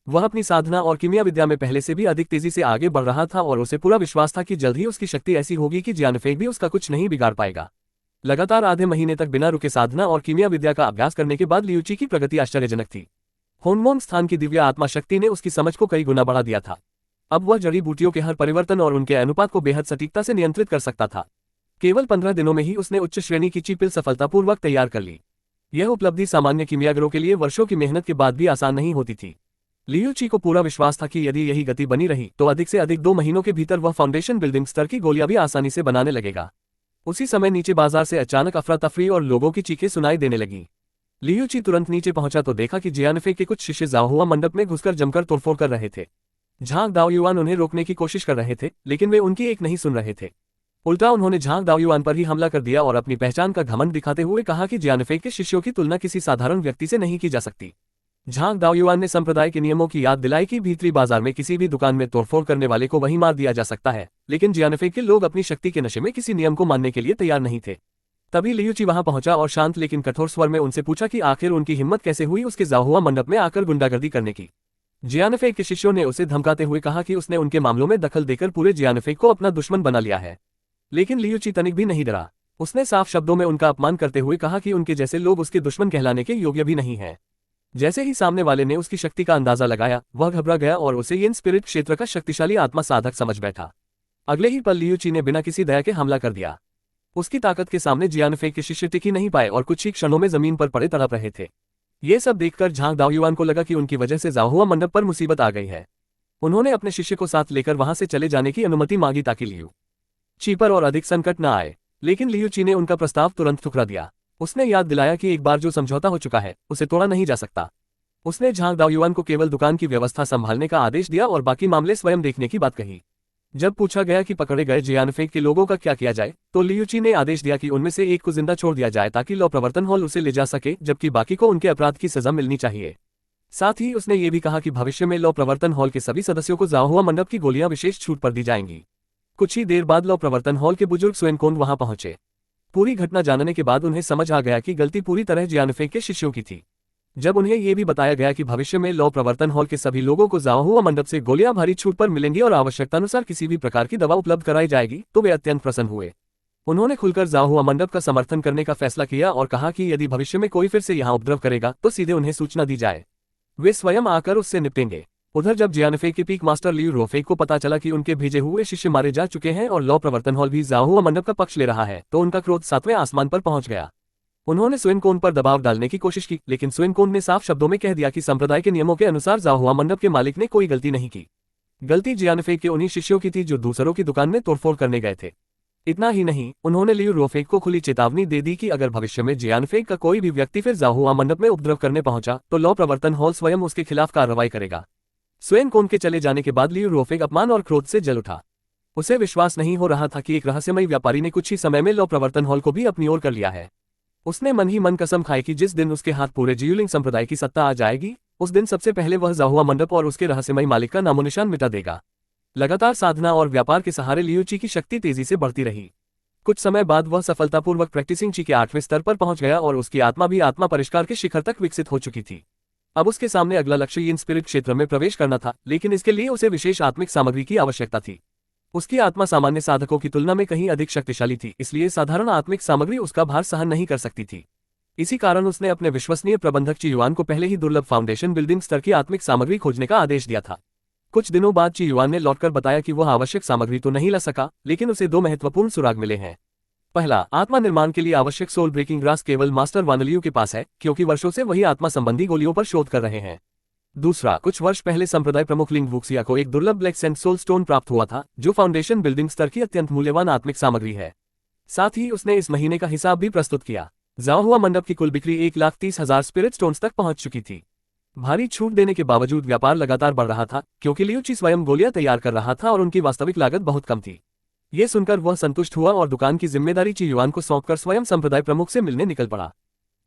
वह अपनी साधना और कीमिया विद्या में पहले से भी अधिक तेजी से आगे बढ़ रहा था और उसे पूरा विश्वास था कि जल्द ही उसकी शक्ति ऐसी होगी कि जियानफेग भी उसका कुछ नहीं बिगाड़ पाएगा। लगातार आधे महीने तक बिना रुके साधना और कीमिया विद्या का अभ्यास करने के बाद लियूची की प्रगति आश्चर्यजनक थी। होनमोन स्थान की दिव्य आत्मा शक्ति ने उसकी समझ को कई गुना बढ़ा दिया था। अब वह जड़ी बूटियों के हर परिवर्तन और उनके अनुपात को बेहद सटीकता से नियंत्रित कर सकता था। केवल 15 दिनों में ही उसने उच्च श्रेणी की चीपिल सफलतापूर्वक तैयार कर ली। यह उपलब्धि सामान्य कीमियागरों के लिए वर्षों की मेहनत के बाद भी आसान नहीं होती थी। लियूची को पूरा विश्वास था कि यदि यही गति बनी रही तो अधिक से अधिक 2 महीनों के भीतर वह फाउंडेशन बिल्डिंग स्तर की गोलियां भी आसानी से बनाने लगेगा। उसी समय नीचे बाजार से अचानक अफरा तफरी और लोगों की चीखें सुनाई देने लगी। लियूची तुरंत नीचे पहुंचा तो देखा कि जियानफेग के कुछ शिष्य जाओहुआ मंडप में घुसकर जमकर तोड़फोड़ कर रहे थे। झांग दाओयुआन उन्हें रोकने की कोशिश कर रहे थे, लेकिन वे उनकी एक नहीं सुन रहे थे। उल्टा उन्होंने झांग दाओयुआन पर ही हमला कर दिया और अपनी पहचान का घमंड दिखाते हुए कहा कि जियानफेग के शिष्यों की तुलना किसी साधारण व्यक्ति से नहीं की जा सकती। झांग दाओयुआन ने संप्रदाय के नियमों की याद दिलाई कि भीतरी बाजार में किसी भी दुकान में तोड़फोड़ करने वाले को वहीं मार दिया जा सकता है, लेकिन जियानफे के लोग अपनी शक्ति के नशे में किसी नियम को मानने के लिए तैयार नहीं थे। तभी लियूची वहां पहुंचा और शांत लेकिन कठोर स्वर में उनसे पूछा कि आखिर उनकी हिम्मत कैसे हुई उसके जाहुआ मंडप में आकर गुंडागर्दी करने की। जियानफे के शिष्यों ने उसे धमकाते हुए कहा कि उसने उनके मामलों में दखल देकर पूरे जियानफे को अपना दुश्मन बना लिया है। लेकिन लियूची तनिक भी नहीं डरा। उसने साफ शब्दों में उनका अपमान करते हुए कहा कि उनके जैसे लोग उसके दुश्मन कहलाने के योग्य भी नहीं हैं। जैसे ही सामने वाले ने उसकी शक्ति का अंदाजा लगाया, वह घबरा गया और उसे यिन स्पिरिट क्षेत्र का शक्तिशाली आत्मा साधक समझ बैठा। अगले ही पल लियूची ने बिना किसी दया के हमला कर दिया। उसकी ताकत के सामने जियानफे के शिष्य टिक ही नहीं पाए और कुछ ही क्षणों में जमीन पर पड़े तड़प रहे थे। ये सब देखकर झांग दाओयुआन को लगा कि उनकी वजह से जाहुआ मंडप पर मुसीबत आ गई है। उन्होंने अपने शिष्य को साथ लेकर वहां से चले जाने की अनुमति मांगी ताकि लियू ची पर और अधिक संकट न आए, लेकिन लियू ची ने उनका प्रस्ताव तुरंत ठुकरा दिया। उसने याद दिलाया कि एक बार जो समझौता हो चुका है उसे तोड़ा नहीं जा सकता। उसने झांग दाओयुआन को केवल दुकान की व्यवस्था संभालने का आदेश दिया और बाकी मामले स्वयं देखने की बात कही। जब पूछा गया कि पकड़े गए जियानफे के लोगों का क्या किया जाए, तो लियूची ने आदेश दिया कि उनमें से एक को जिंदा छोड़ दिया जाए ताकि लॉ प्रवर्तन हॉल उसे ले जा सके, जबकि बाकी को उनके अपराध की सजा मिलनी चाहिए। साथ ही उसने ये भी कहा कि भविष्य में लॉ प्रवर्तन हॉल के सभी सदस्यों को जाहुआ मंडप की गोलियां विशेष छूट पर दी जाएंगी। कुछ ही देर बाद लॉ प्रवर्तन हॉल के बुजुर्ग सुएनकोन वहां पहुंचे। पूरी घटना जानने के बाद उन्हें समझ आ गया कि गलती पूरी तरह जियानफे के शिष्यों की थी। जब उन्हें यह भी बताया गया कि भविष्य में लॉ प्रवर्तन हॉल के सभी लोगों को जाहुआ मंडप से गोलियां भारी छूट पर मिलेंगी और आवश्यकतानुसार किसी भी प्रकार की दवा उपलब्ध कराई जाएगी, तो वे अत्यंत प्रसन्न हुए। उन्होंने खुलकर जाहुआ मंडप का समर्थन करने का फैसला किया और कहा कि यदि भविष्य में कोई फिर से यहां उपद्रव करेगा तो सीधे उन्हें सूचना दी जाए, वे स्वयं आकर उससे निपटेंगे। उधर जब जियानफे के पीक मास्टर लियू रोफे को पता चला कि उनके भेजे हुए शिष्य मारे जा चुके हैं और लॉ प्रवर्तन हॉल भी जाहुआ मंडप का पक्ष ले रहा है, तो उनका क्रोध 7वें आसमान पर पहुंच गया। उन्होंने सुएनकोन पर दबाव डालने की कोशिश की, लेकिन सुएनकोन ने साफ शब्दों में कह दिया कि संप्रदाय के नियमों के अनुसार जाहुआ मंडप के मालिक ने कोई गलती नहीं की। गलती जियानफे के उन्हीं शिष्यों की थी जो दूसरों की दुकान में तोड़फोड़ करने गए थे। इतना ही नहीं, उन्होंने लियू रोफे को खुली चेतावनी दे दी कि अगर भविष्य में जियानफे का कोई भी व्यक्ति फिर जाहुआ मंडप में उपद्रव करने पहुंचा तो लॉ प्रवर्तन हॉल स्वयं उसके खिलाफ कार्रवाई करेगा। सुएनकोन के चले जाने के बाद लियू रोफे अपमान और क्रोध से जल उठा। उसे विश्वास नहीं हो रहा था कि एक रहस्यमयी व्यापारी ने कुछ ही समय में लॉ प्रवर्तन हॉल को भी अपनी ओर कर लिया है। उसने मन ही मन कसम खाई कि जिस दिन उसके हाथ पूरे जियुलिंग संप्रदाय की सत्ता आ जाएगी, उस दिन सबसे पहले वह जाहुआ मंडप और उसके रहस्यमयी मालिक का नामोनिशान मिटा देगा। लगातार साधना और व्यापार के सहारे लियू ची की शक्ति तेजी से बढ़ती रही। कुछ समय बाद वह सफलतापूर्वक प्रैक्टिसिंग ची के 8वें स्तर पर पहुंच गया और उसकी आत्मा भी आत्मा परिष्कार के शिखर तक विकसित हो चुकी थी। अब उसके सामने अगला लक्ष्य यिन स्पिरिट क्षेत्र में प्रवेश करना था, लेकिन इसके लिए उसे विशेष आत्मिक सामग्री की आवश्यकता थी। उसकी आत्मा सामान्य साधकों की तुलना में कहीं अधिक शक्तिशाली थी, इसलिए साधारण आत्मिक सामग्री उसका भार सहन नहीं कर सकती थी। इसी कारण उसने अपने विश्वसनीय प्रबंधक ची युआन को पहले ही दुर्लभ फाउंडेशन बिल्डिंग स्तर की आत्मिक सामग्री खोजने का आदेश दिया था। कुछ दिनों बाद ची युआन ने लौटकर बताया कि वह आवश्यक सामग्री तो नहीं ला सका, लेकिन उसे 2 महत्वपूर्ण सुराग मिले हैं। पहला, आत्मा निर्माण के लिए आवश्यक सोल ब्रेकिंग ग्रास केवल मास्टर वानलियू के पास है, क्योंकि वर्षों से वही आत्मा संबंधी गोलियों पर शोध कर रहे हैं। दूसरा, कुछ वर्ष पहले संप्रदाय प्रमुख लिंग वुक्सिया को एक दुर्लभ ब्लैक सेंट सोल स्टोन प्राप्त हुआ था, जो फाउंडेशन बिल्डिंग स्तर की अत्यंत मूल्यवान आत्मिक सामग्री है। साथ ही उसने इस महीने का हिसाब भी प्रस्तुत किया। जाहुआ मंडप की कुल बिक्री 1,30,000 स्पिरिट स्टोन्स तक पहुंच चुकी थी। भारी छूट देने के बावजूद व्यापार लगातार बढ़ रहा था, क्योंकि लियू ची स्वयं गोलियां तैयार कर रहा था और उनकी वास्तविक लागत बहुत कम थी। ये सुनकर वह संतुष्ट हुआ और दुकान की जिम्मेदारी ची युआन को सौंपकर स्वयं संप्रदाय प्रमुख से मिलने निकल पड़ा।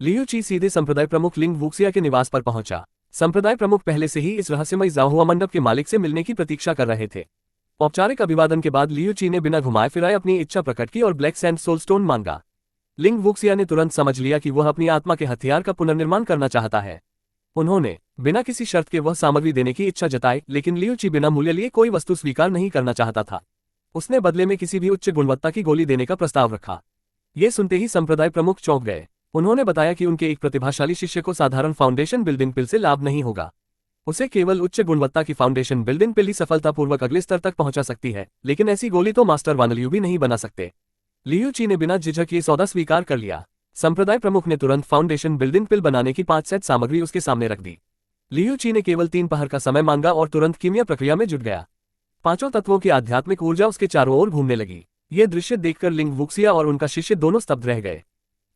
लियू ची सीधे संप्रदाय प्रमुख लिंग वुक्सिया के निवास पर पहुंचा। संप्रदाय प्रमुख पहले से ही इस रहस्यमयी जाहुआ मंडप के मालिक से मिलने की प्रतीक्षा कर रहे थे। औपचारिक अभिवादन के बाद लियू ची ने बिना घुमाए फिराए अपनी इच्छा प्रकट की और ब्लैक सैंड सोल स्टोन मांगा। लिंग वुक्सिया ने तुरंत समझ लिया कि वह अपनी आत्मा के हथियार का पुनर्निर्माण करना चाहता है। उन्होंने बिना किसी शर्त के वह सामग्री देने की इच्छा जताई, लेकिन लियू ची बिना मूल्य लिए कोई वस्तु स्वीकार नहीं करना चाहता था। उसने बदले में किसी भी उच्च गुणवत्ता की गोली देने का प्रस्ताव रखा। ये सुनते ही संप्रदाय प्रमुख चौंक गए। उन्होंने बताया कि उनके एक प्रतिभाशाली शिष्य को साधारण फाउंडेशन बिल्डिंग पिल से लाभ नहीं होगा। उसे केवल उच्च गुणवत्ता की फाउंडेशन बिल्डिंग पिल ही सफलतापूर्वक अगले स्तर तक पहुंचा सकती है, लेकिन ऐसी गोली तो मास्टर वानलियू भी नहीं बना सकते। लियू ची ने बिना झिझक ये सौदा स्वीकार कर लिया। संप्रदाय प्रमुख ने तुरंत फाउंडेशन बिल्डिंग पिल बनाने की 5 सेट सामग्री उसके सामने रख दी। लियू ची ने केवल 3 पहर का समय मांगा और तुरंत कीमिया प्रक्रिया में जुट गया। 5 तत्वों की आध्यात्मिक ऊर्जा उसके चारों ओर घूमने लगी। ये दृश्य देखकर लिंग वुक्सिया और उनका शिष्य दोनों स्तब्ध रह गए।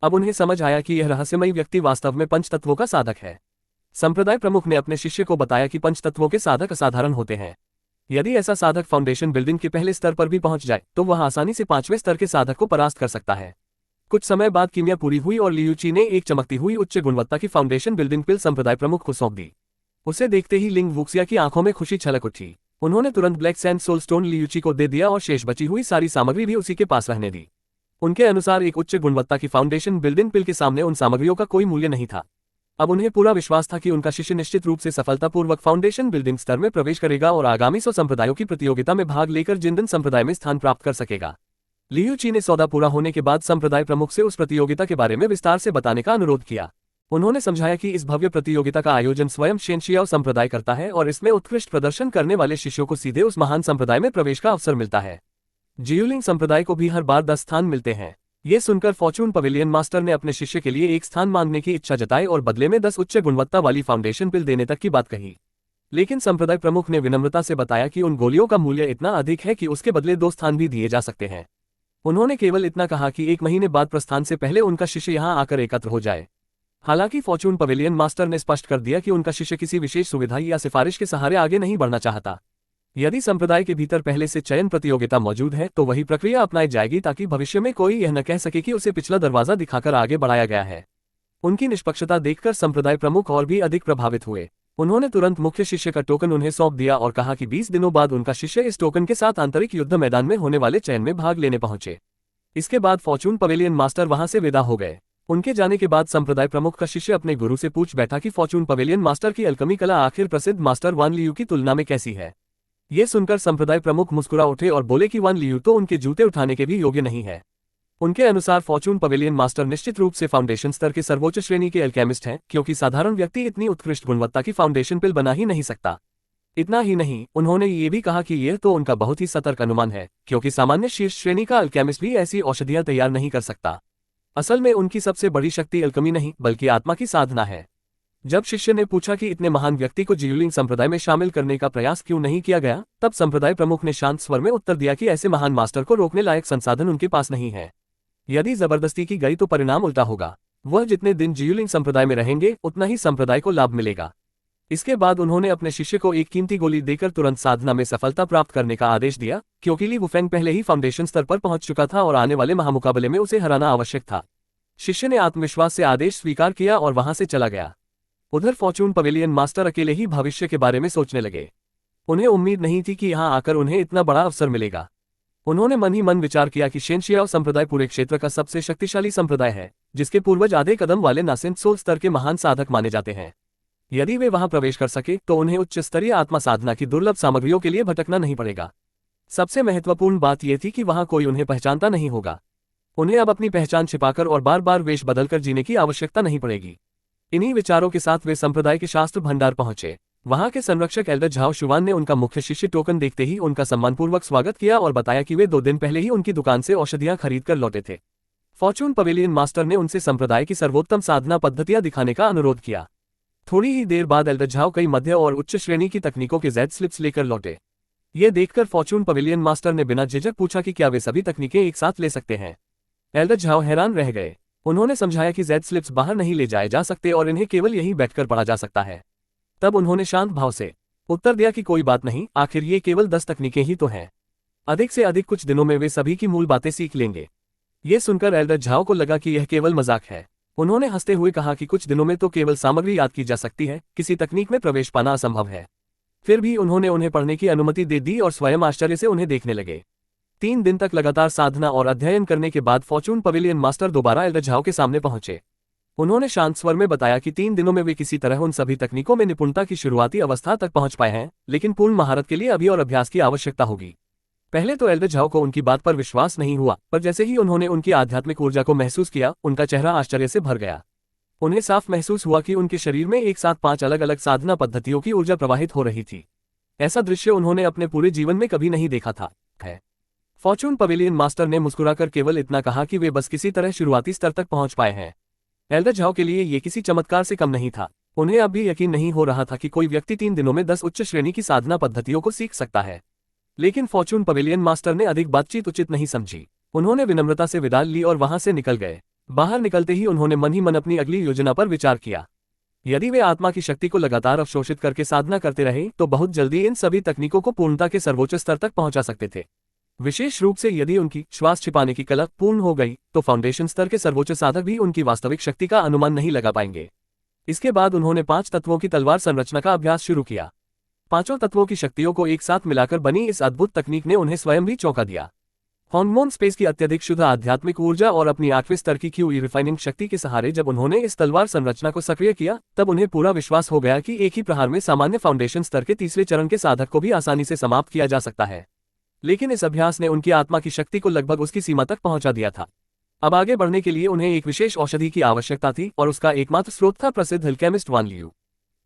अब उन्हें समझ आया कि यह रहस्यमयी व्यक्ति वास्तव में 5 तत्वों का साधक है। संप्रदाय प्रमुख ने अपने शिष्य को बताया कि 5 तत्वों के साधक असाधारण होते हैं। यदि ऐसा साधक फाउंडेशन बिल्डिंग के पहले स्तर पर भी पहुंच जाए तो वह आसानी से 5वें स्तर के साधक को परास्त कर सकता है। कुछ समय बाद कीमिया पूरी हुई और लियूची ने एक चमकती हुई उच्च गुणवत्ता की फाउंडेशन बिल्डिंग पिल संप्रदाय प्रमुख को सौंप दी। उसे देखते ही लिंग वुक्सिया की आंखों में खुशी छलक उठी। उन्होंने तुरंत ब्लैक सैंड सोलस्टोन लियूची को दे दिया और शेष बची हुई सारी सामग्री भी उसी के पास रहने दी। उनके अनुसार एक उच्च गुणवत्ता की फाउंडेशन बिल्डिंग पिल के सामने उन सामग्रियों का कोई मूल्य नहीं था। अब उन्हें पूरा विश्वास था कि उनका शिष्य निश्चित रूप से सफलतापूर्वक फाउंडेशन बिल्डिंग स्तर में प्रवेश करेगा और आगामी 100 संप्रदायों की प्रतियोगिता में भाग लेकर जिंदन संप्रदाय में स्थान प्राप्त कर सकेगा। लियूची ने सौदा पूरा होने के बाद संप्रदाय प्रमुख से उस प्रतियोगिता के बारे में विस्तार से बताने का अनुरोध किया। उन्होंने समझाया कि इस भव्य प्रतियोगिता का आयोजन स्वयं शेनशियाओ संप्रदाय करता है और इसमें उत्कृष्ट प्रदर्शन करने वाले शिष्यों को सीधे उस महान संप्रदाय में प्रवेश का अवसर मिलता है। जियुलिंग संप्रदाय को भी हर बार 10 स्थान मिलते हैं। ये सुनकर फॉर्चून पवेलियन मास्टर ने अपने शिष्य के लिए एक स्थान मांगने की इच्छा जताई और बदले में 10 उच्च गुणवत्ता वाली फाउंडेशन पिल देने तक की बात कही। लेकिन संप्रदाय प्रमुख ने विनम्रता से बताया कि उन गोलियों का मूल्य इतना अधिक है कि उसके बदले 2 स्थान भी दिए जा सकते हैं। उन्होंने केवल इतना कहा कि 1 महीने बाद प्रस्थान से पहले उनका शिष्य यहां आकर एकत्र हो जाए। हालांकि फॉर्चून पवेलियन मास्टर ने स्पष्ट कर दिया कि उनका शिष्य किसी विशेष सुविधा या सिफारिश के सहारे आगे नहीं बढ़ना चाहता। यदि संप्रदाय के भीतर पहले से चयन प्रतियोगिता मौजूद है तो वही प्रक्रिया अपनाई जाएगी ताकि भविष्य में कोई यह न कह सके कि उसे पिछला दरवाजा दिखाकर आगे बढ़ाया गया है। उनकी निष्पक्षता देखकर संप्रदाय प्रमुख और भी अधिक प्रभावित हुए। उन्होंने तुरंत मुख्य शिष्य का टोकन उन्हें सौंप दिया और कहा कि 20 दिनों बाद उनका शिष्य इस टोकन के साथ आंतरिक युद्ध मैदान में होने वाले चयन में भाग लेने पहुंचे। इसके बाद फॉर्चून पवेलियन मास्टर वहां से विदा हो गए। उनके जाने के बाद संप्रदाय प्रमुख का शिष्य अपने गुरु से पूछ बैठा कि फॉर्चून पवेलियन मास्टर की अलकमी कला आखिर प्रसिद्ध मास्टर वान लियू की तुलना में कैसी है। ये सुनकर संप्रदाय प्रमुख मुस्कुरा उठे और बोले कि वान लियू तो उनके जूते उठाने के भी योग्य नहीं है। उनके अनुसार फॉर्चून पवेलियन मास्टर निश्चित रूप से फाउंडेशन स्तर के सर्वोच्च श्रेणी के अल्केमिस्ट हैं, क्योंकि साधारण व्यक्ति इतनी उत्कृष्ट गुणवत्ता की फाउंडेशन पिल बना ही नहीं सकता। इतना ही नहीं, उन्होंने ये भी कहा कि यह तो उनका बहुत ही सतर्क अनुमान है, क्योंकि सामान्य शीर्ष श्रेणी का अल्केमिस्ट भी ऐसी औषधियां तैयार नहीं कर सकता। असल में उनकी सबसे बड़ी शक्ति अल्केमी नहीं बल्कि आत्मा की साधना है। जब शिष्य ने पूछा कि इतने महान व्यक्ति को जियुलिंग संप्रदाय में शामिल करने का प्रयास क्यों नहीं किया गया, तब संप्रदाय प्रमुख ने शांत स्वर में उत्तर दिया कि ऐसे महान मास्टर को रोकने लायक संसाधन उनके पास नहीं है। यदि जबरदस्ती की गई तो परिणाम उल्टा होगा। वह जितने दिन जियुलिंग संप्रदाय में रहेंगे उतना ही संप्रदाय को लाभ मिलेगा। इसके बाद उन्होंने अपने शिष्य को एक कीमती गोली देकर तुरंत साधना में सफलता प्राप्त करने का आदेश दिया, क्योंकि ली वुफेंग पहले ही फाउंडेशन स्तर पर पहुंच चुका था और आने वाले महामुकाबले में उसे हराना आवश्यक था। शिष्य ने आत्मविश्वास से आदेश स्वीकार किया और वहां से चला गया। उधर फॉर्चून पवेलियन मास्टर अकेले ही भविष्य के बारे में सोचने लगे। उन्हें उम्मीद नहीं थी कि यहां आकर उन्हें इतना बड़ा अवसर मिलेगा। उन्होंने मन ही मन विचार किया कि शेनशियाओ संप्रदाय पूरे क्षेत्र का सबसे शक्तिशाली संप्रदाय है, जिसके पूर्वज आधे कदम वाले नासेंट सोल स्तर के महान साधक माने जाते हैं। यदि वे वहां प्रवेश कर सके तो उन्हें उच्च स्तरीय आत्मा साधना की दुर्लभ सामग्रियों के लिए भटकना नहीं पड़ेगा। सबसे महत्वपूर्ण बात यह थी कि वहां कोई उन्हें पहचानता नहीं होगा। उन्हें अब अपनी पहचान छिपाकर और बार बार वेश बदलकर जीने की आवश्यकता नहीं पड़ेगी। इन्हीं विचारों के साथ वे संप्रदाय के शास्त्र भंडार पहुंचे। वहां के संरक्षक एल्डर झाओ शुवान ने उनका मुख्य शिष्य टोकन देखते ही उनका सम्मानपूर्वक स्वागत किया और बताया कि वे 2 दिन पहले ही उनकी दुकान से औषधियां खरीद कर लौटे थे। फॉर्चून पवेलियन मास्टर ने उनसे संप्रदाय की सर्वोत्तम साधना पद्धतियां दिखाने का अनुरोध किया। थोड़ी ही देर बाद एल्डर झाओ कई मध्य और उच्च श्रेणी की तकनीकों के जेड स्लिप्स लेकर लौटे। ये देखकर फॉर्चून पवेलियन मास्टर ने बिना झिझक पूछा कि क्या वे सभी तकनीकें एक साथ ले सकते हैं। एल्डर झाओ हैरान रह गए। उन्होंने समझाया कि जेड स्लिप्स बाहर नहीं ले जाए जा सकते और इन्हें केवल यहीं बैठकर पढ़ा जा सकता है। तब उन्होंने शांत भाव से उत्तर दिया कि कोई बात नहीं, आखिर ये केवल 10 तकनीकें ही तो हैं। अधिक से अधिक कुछ दिनों में वे सभी की मूल बातें सीख लेंगे। ये सुनकर एल्डर झाओ को लगा कि यह केवल मजाक है। उन्होंने हंसते हुए कहा कि कुछ दिनों में तो केवल सामग्री याद की जा सकती है, किसी तकनीक में प्रवेश पाना असंभव है। फिर भी उन्होंने उन्हें पढ़ने की अनुमति दे दी और स्वयं आश्चर्य से उन्हें देखने लगे। 3 दिन तक लगातार साधना और अध्ययन करने के बाद फॉर्चून पवेलियन मास्टर दोबारा एल्डर झाओ के सामने पहुंचे। उन्होंने शांत स्वर में बताया कि 3 दिनों में वे किसी तरह उन सभी तकनीकों में निपुणता की शुरुआती अवस्था तक पहुंच पाए हैं, लेकिन पूर्ण महारत के लिए अभी और अभ्यास की आवश्यकता होगी। पहले तो एल्डर झाओ को उनकी बात पर विश्वास नहीं हुआ, पर जैसे ही उन्होंने उनकी आध्यात्मिक ऊर्जा को महसूस किया, उनका चेहरा आश्चर्य से भर गया। उन्हें साफ महसूस हुआ कि उनके शरीर में एक साथ 5 अलग अलग साधना पद्धतियों की ऊर्जा प्रवाहित हो रही थी। ऐसा दृश्य उन्होंने अपने पूरे जीवन में कभी नहीं देखा था। फॉर्चून पवेलियन मास्टर ने मुस्कुराकर केवल इतना कहा कि वे बस किसी तरह शुरुआती स्तर तक पहुंच पाए हैं। एल्डर झाओ के लिए ये किसी चमत्कार से कम नहीं था। उन्हें अब भी यकीन नहीं हो रहा था कि कोई व्यक्ति 3 दिनों में 10 उच्च श्रेणी की साधना पद्धतियों को सीख सकता है। लेकिन फॉर्चून पवेलियन मास्टर ने अधिक बातचीत उचित नहीं समझी। उन्होंने विनम्रता से विदा ली और वहां से निकल गए। बाहर निकलते ही उन्होंने मन ही मन अपनी अगली योजना पर विचार किया। यदि वे आत्मा की शक्ति को लगातार अवशोषित करके साधना करते रहे तो बहुत जल्दी इन सभी तकनीकों को पूर्णता के सर्वोच्च स्तर तक पहुंचा सकते थे। विशेष रूप से यदि उनकी श्वास छिपाने की कला पूर्ण हो गई तो फाउंडेशन स्तर के सर्वोच्च साधक भी उनकी वास्तविक शक्ति का अनुमान नहीं लगा पाएंगे। इसके बाद उन्होंने 5 तत्वों की तलवार संरचना का अभ्यास शुरू किया। पांचों तत्वों की शक्तियों को एक साथ मिलाकर बनी इस अद्भुत तकनीक ने उन्हें स्वयं भी चौंका दिया। हॉर्मोन स्पेस की अत्यधिक शुद्ध आध्यात्मिक ऊर्जा और अपनी 8वें स्तर की क्यूई रिफाइनिंग शक्ति के सहारे जब उन्होंने इस तलवार संरचना को सक्रिय किया तब उन्हें पूरा विश्वास हो गया कि एक ही प्रहार में सामान्य फाउंडेशन स्तर के तीसरे चरण के साधक को भी आसानी से समाप्त किया जा सकता है। लेकिन इस अभ्यास ने उनकी आत्मा की शक्ति को लगभग उसकी सीमा तक पहुंचा दिया था। अब आगे बढ़ने के लिए उन्हें एक विशेष औषधि की आवश्यकता थी और उसका एकमात्र स्रोत था प्रसिद्ध अल्केमिस्ट वान लियू।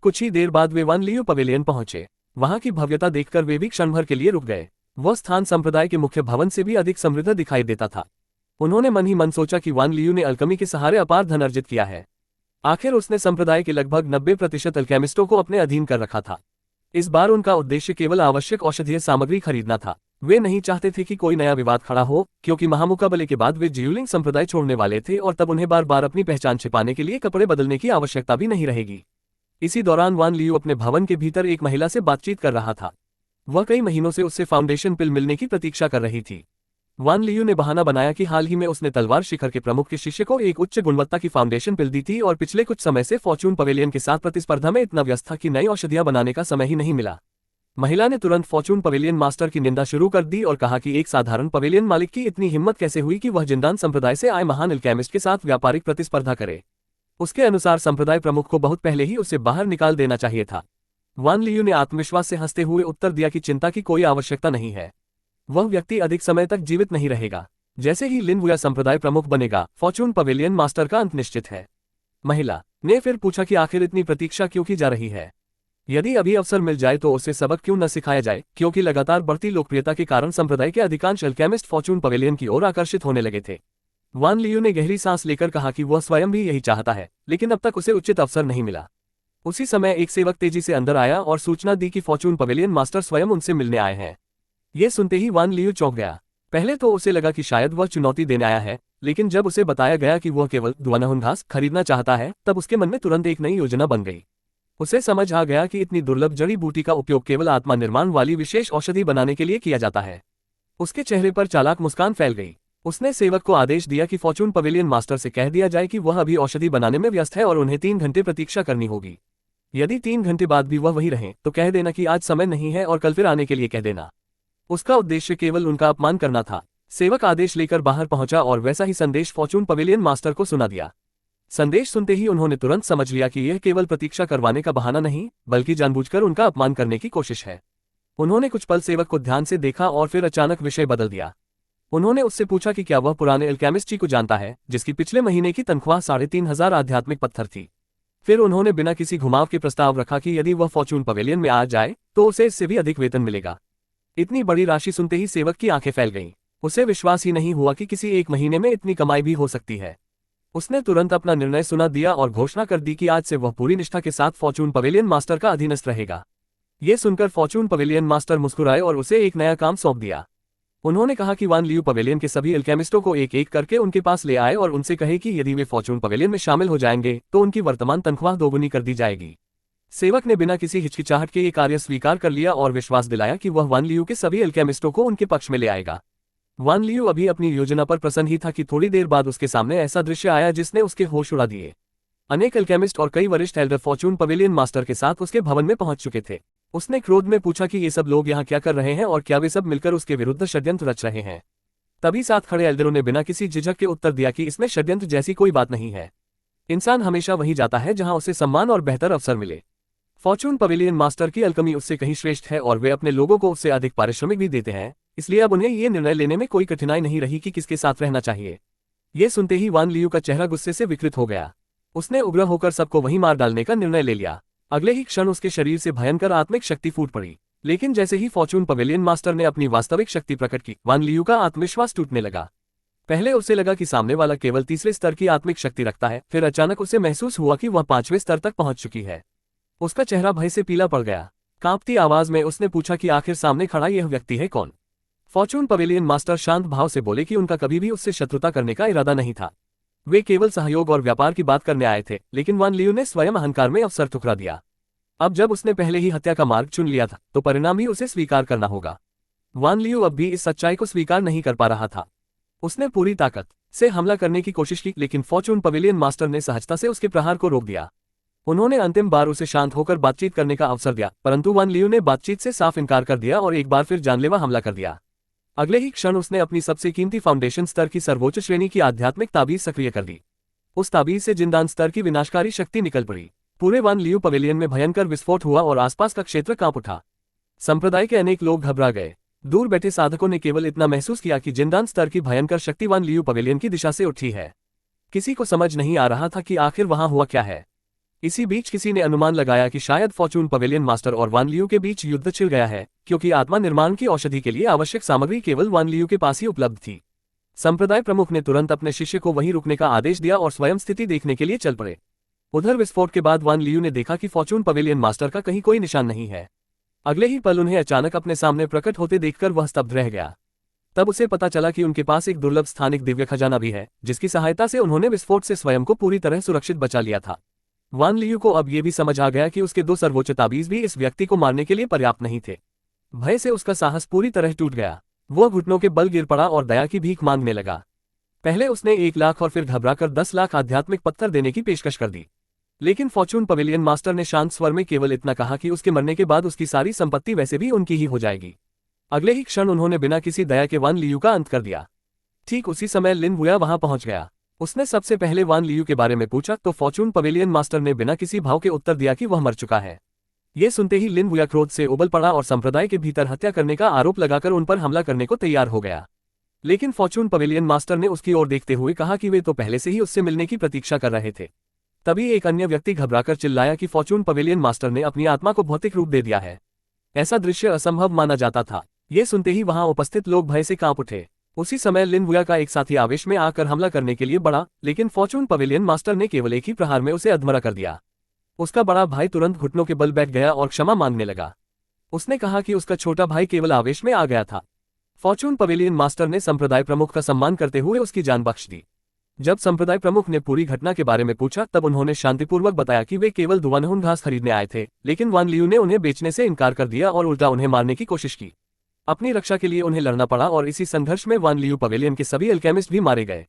कुछ ही देर बाद वे वान लियू पवेलियन पहुंचे। वहां की भव्यता देखकर वे भी क्षण भर के लिए रुक गए। वह स्थान संप्रदाय के मुख्य भवन से भी अधिक समृद्ध दिखाई देता था। उन्होंने मन ही मन सोचा कि वान लियू ने अल्केमी के सहारे अपार धन अर्जित किया है। आखिर उसने संप्रदाय के लगभग 90% अल्केमिस्टों को अपने अधीन कर रखा था। इस बार उनका उद्देश्य केवल आवश्यक औषधीय सामग्री खरीदना था। वे नहीं चाहते थे कि कोई नया विवाद खड़ा हो, क्योंकि महामुकाबले के बाद वे जियूलिंग संप्रदाय छोड़ने वाले थे और तब उन्हें बार बार अपनी पहचान छिपाने के लिए कपड़े बदलने की आवश्यकता भी नहीं रहेगी। इसी दौरान वान लियू अपने भवन के भीतर एक महिला से बातचीत कर रहा था। वह कई महीनों से उससे फाउंडेशन पिल मिलने की प्रतीक्षा कर रही थी। वान लियू ने बहाना बनाया कि हाल ही में उसने तलवार शिखर के प्रमुख के शिष्य को एक उच्च गुणवत्ता की फाउंडेशन पिल दी थी और पिछले कुछ समय से फॉर्चून पवेलियन के साथ प्रतिस्पर्धा में इतना व्यस्त था कि नई औषधियां बनाने का समय ही नहीं मिला। महिला ने तुरंत फॉर्चून पवेलियन मास्टर की निंदा शुरू कर दी और कहा कि एक साधारण पवेलियन मालिक की इतनी हिम्मत कैसे हुई कि वह जिंदान संप्रदाय से आए महान अल्केमिस्ट के साथ व्यापारिक प्रतिस्पर्धा करे। उसके अनुसार संप्रदाय प्रमुख को बहुत पहले ही उसे बाहर निकाल देना चाहिए था। वान लियू ने आत्मविश्वास से हंसते हुए उत्तर दिया कि चिंता की कोई आवश्यकता नहीं है। वह व्यक्ति अधिक समय तक जीवित नहीं रहेगा। जैसे ही लिन वुया संप्रदाय प्रमुख बनेगा, फॉर्चून पवेलियन मास्टर का अंत निश्चित है। महिला ने फिर पूछा कि आखिर इतनी प्रतीक्षा क्यों की जा रही है? यदि अभी अवसर मिल जाए तो उसे सबक क्यों न सिखाया जाए, क्योंकि लगातार बढ़ती लोकप्रियता के कारण संप्रदाय के अधिकांश अल्केमिस्ट फॉर्चून पवेलियन की ओर आकर्षित होने लगे थे। वान लियू ने गहरी सांस लेकर कहा कि वह स्वयं भी यही चाहता है, लेकिन अब तक उसे उचित अवसर नहीं मिला। उसी समय एक सेवक तेजी से अंदर आया और सूचना दी कि फॉर्चून पवेलियन मास्टर स्वयं उनसे मिलने आए हैं। ये सुनते ही वान लियू चौंक गया। पहले तो उसे लगा कि शायद वह चुनौती देने आया है, लेकिन जब उसे बताया गया कि वह केवल दुआनहुन घास खरीदना चाहता है, तब उसके मन में तुरंत एक नई योजना बन गई। उसे समझ आ गया कि इतनी दुर्लभ जड़ी बूटी का उपयोग केवल आत्मा निर्माण वाली विशेष औषधि बनाने के लिए किया जाता है। उसके चेहरे पर चालाक मुस्कान फैल गई। उसने सेवक को आदेश दिया कि फॉर्चून पवेलियन मास्टर से कह दिया जाए कि वह अभी औषधि बनाने में व्यस्त है और उन्हें 3 घंटे प्रतीक्षा करनी होगी। यदि 3 घंटे बाद भी वह वहीं रहें तो कह देना कि आज समय नहीं है और कल फिर आने के लिए कह देना। उसका उद्देश्य केवल उनका अपमान करना था। सेवक आदेश लेकर बाहर पहुंचा और वैसा ही संदेश फॉर्चून पवेलियन मास्टर को सुना दिया। संदेश सुनते ही उन्होंने तुरंत समझ लिया कि यह केवल प्रतीक्षा करवाने का बहाना नहीं, बल्कि जानबूझकर उनका अपमान करने की कोशिश है। उन्होंने कुछ पल सेवक को ध्यान से देखा और फिर अचानक विषय बदल दिया। उन्होंने उससे पूछा कि क्या वह पुराने अल्केमिस्ट जी को जानता है, जिसकी पिछले महीने की तनख्वाह 3500 आध्यात्मिक पत्थर थी। फिर उन्होंने बिना किसी घुमाव के प्रस्ताव रखा कि यदि वह फॉर्चून पवेलियन में आ जाए तो उसे इससे भी अधिक वेतन मिलेगा। इतनी बड़ी राशि सुनते ही सेवक की आंखें फैल गईं। उसे विश्वास ही नहीं हुआ कि किसी एक महीने में इतनी कमाई भी हो सकती है। उसने तुरंत अपना निर्णय सुना दिया और घोषणा कर दी कि आज से वह पूरी निष्ठा के साथ फॉर्चून पवेलियन मास्टर का अधीनस्थ रहेगा। ये सुनकर फॉर्चून पवेलियन मास्टर मुस्कुराए और उसे एक नया काम सौंप दिया। उन्होंने कहा कि वान लियू पवेलियन के सभी अल्केमिस्टों को एक एक करके उनके पास ले आए और उनसे कहे कि यदि वे फॉर्चून पवेलियन में शामिल हो जाएंगे तो उनकी वर्तमान तनख्वाह दोगुनी कर दी जाएगी। सेवक ने बिना किसी हिचकिचाहट के ये कार्य स्वीकार कर लिया और विश्वास दिलाया कि वह वान लियू के सभी अल्केमिस्टों को उनके पक्ष में ले आएगा। वान लियू अभी अपनी योजना पर प्रसन्न ही था कि थोड़ी देर बाद उसके सामने ऐसा दृश्य आया जिसने उसके होश उड़ा दिए। अनेक अल्केमिस्ट और कई वरिष्ठ एल्डर फॉर्चून पवेलियन मास्टर के साथ उसके भवन में पहुंच चुके थे। उसने क्रोध में पूछा कि ये सब लोग यहाँ क्या कर रहे हैं और क्या वे सब मिलकर उसके विरुद्ध षड्यंत्र रच रहे हैं। तभी साथ खड़े एल्डरों ने बिना किसी झिझक के उत्तर दिया कि इसमें षड्यंत्र जैसी कोई बात नहीं है। इंसान हमेशा वहीं जाता है जहां उसे सम्मान और बेहतर अवसर मिले। फॉर्चून पवेलियन मास्टर की अल्केमी उससे कहीं श्रेष्ठ है और वे अपने लोगों को उससे अधिक पारिश्रमिक भी देते हैं, इसलिए अब उन्हें ये निर्णय लेने में कोई कठिनाई नहीं रही कि किसके साथ रहना चाहिए। ये सुनते ही वान लियू का चेहरा गुस्से से विकृत हो गया। उसने उग्र होकर सबको वहीं मार डालने का निर्णय ले लिया। अगले ही क्षण उसके शरीर से भयंकर आत्मिक शक्ति फूट पड़ी। लेकिन जैसे ही फॉर्चून पवेलियन मास्टर ने अपनी वास्तविक शक्ति प्रकट की, वान लियू का आत्मविश्वास टूटने लगा। पहले उसे लगा कि सामने वाला केवल तीसरे स्तर की आत्मिक शक्ति रखता है, फिर अचानक उसे महसूस हुआ कि वह 5वें स्तर तक पहुंच चुकी है। उसका चेहरा भय से पीला पड़ गया। कांपती आवाज में उसने पूछा कि आखिर सामने खड़ा यह व्यक्ति है कौन? फॉर्चून पवेलियन मास्टर शांत भाव से बोले कि उनका कभी भी उससे शत्रुता करने का इरादा नहीं था। वे केवल सहयोग और व्यापार की बात करने आए थे, लेकिन वान लियू ने स्वयं अहंकार में अवसर ठुकरा दिया। अब जब उसने पहले ही हत्या का मार्ग चुन लिया था तो परिणाम भी उसे स्वीकार करना होगा। वान लियू अब भी इस सच्चाई को स्वीकार नहीं कर पा रहा था। उसने पूरी ताकत से हमला करने की कोशिश की, लेकिन फॉर्चून पवेलियन मास्टर ने सहजता से उसके प्रहार को रोक दिया। उन्होंने अंतिम बार उसे शांत होकर बातचीत करने का अवसर दिया, परंतु वान लियू ने बातचीत से साफ इनकार कर दिया और एक बार फिर जानलेवा हमला कर दिया। अगले ही क्षण उसने अपनी सबसे कीमती फाउंडेशन स्तर की सर्वोच्च श्रेणी की आध्यात्मिक ताबीज सक्रिय कर दी। उस ताबीज से जिंदान स्तर की विनाशकारी शक्ति निकल पड़ी। पूरे वान लियू पवेलियन में भयंकर विस्फोट हुआ और आसपास का क्षेत्र कांप उठा। संप्रदाय के अनेक लोग घबरा गए। दूर बैठे साधकों ने केवल इतना महसूस किया कि जिंदान स्तर की भयंकर शक्ति वान लियू पवेलियन की दिशा से उठी है। किसी को समझ नहीं आ रहा था कि आखिर वहां हुआ क्या है। इसी बीच किसी ने अनुमान लगाया कि शायद फॉर्चून पवेलियन मास्टर और वान लियू के बीच युद्ध छिड़ गया है, क्योंकि आत्मा निर्माण की औषधि के लिए आवश्यक सामग्री केवल वान लियू के पास ही उपलब्ध थी। संप्रदाय प्रमुख ने तुरंत अपने शिष्य को वहीं रुकने का आदेश दिया और स्वयं स्थिति देखने के लिए चल पड़े। उधर विस्फोट के बाद वान लियू ने देखा कि फॉर्चून पवेलियन मास्टर का कहीं कोई निशान नहीं है। अगले ही पल उन्हें अचानक अपने सामने प्रकट होते देखकर वह स्तब्ध रह गया। तब उसे पता चला कि उनके पास एक दुर्लभ स्थानिक दिव्य खजाना भी है, जिसकी सहायता से उन्होंने विस्फोट से स्वयं को पूरी तरह सुरक्षित बचा लिया था। वान लियू को अब यह भी समझ आ गया कि उसके 2 सर्वोच्च ताबीज भी इस व्यक्ति को मारने के लिए पर्याप्त नहीं थे। भय से उसका साहस पूरी तरह टूट गया। वह घुटनों के बल गिर पड़ा और दया की भीख मांगने लगा। पहले उसने 1 लाख और फिर घबराकर 10 लाख आध्यात्मिक पत्थर देने की पेशकश कर दी, लेकिन फॉर्चून पवेलियन मास्टर ने शांत स्वर में केवल इतना कहा कि उसके मरने के बाद उसकी सारी संपत्ति वैसे भी उनकी ही हो जाएगी। अगले ही क्षण उन्होंने बिना किसी दया के वान लियू का अंत कर दिया। ठीक उसी समय लिन वुया वहां पहुंच गया। उसने सबसे पहले वान लियू के बारे में पूछा तो फॉर्चून पवेलियन मास्टर ने बिना किसी भाव के उत्तर दिया कि वह मर चुका है। ये सुनते ही लिन वुया क्रोध से उबल पड़ा और संप्रदाय के भीतर हत्या करने का आरोप लगाकर उन पर हमला करने को तैयार हो गया। लेकिन फॉर्चून पवेलियन मास्टर ने उसकी ओर देखते हुए कहा कि वे तो पहले से ही उससे मिलने की प्रतीक्षा कर रहे थे। तभी एक अन्य व्यक्ति घबराकर चिल्लाया कि फॉर्चून पवेलियन मास्टर ने अपनी आत्मा को भौतिक रूप दे दिया है। ऐसा दृश्य असंभव माना जाता था। ये सुनते ही वहां उपस्थित लोग भय से कांप उठे। उसी समय लिन वुया का एक साथी आवेश में आकर हमला करने के लिए बढ़ा, लेकिन फॉर्चून पवेलियन मास्टर ने केवल एक ही प्रहार में उसे अधमरा कर दिया। उसका बड़ा भाई तुरंत घुटनों के बल बैठ गया और क्षमा मांगने लगा। उसने कहा कि उसका छोटा भाई केवल आवेश में आ गया था। फॉर्चून पवेलियन मास्टर ने संप्रदाय प्रमुख का सम्मान करते हुए उसकी जान बख्श दी। जब संप्रदाय प्रमुख ने पूरी घटना के बारे में पूछा तब उन्होंने शांतिपूर्वक बताया कि वे केवल दुआनहुन घास खरीदने आए थे, लेकिन वान लियू ने उन्हें बेचने से इनकार कर दिया और उल्टा उन्हें मारने की कोशिश की। अपनी रक्षा के लिए उन्हें लड़ना पड़ा और इसी संघर्ष में वान लियू पवेलियन के सभी अल्केमिस्ट भी मारे गए।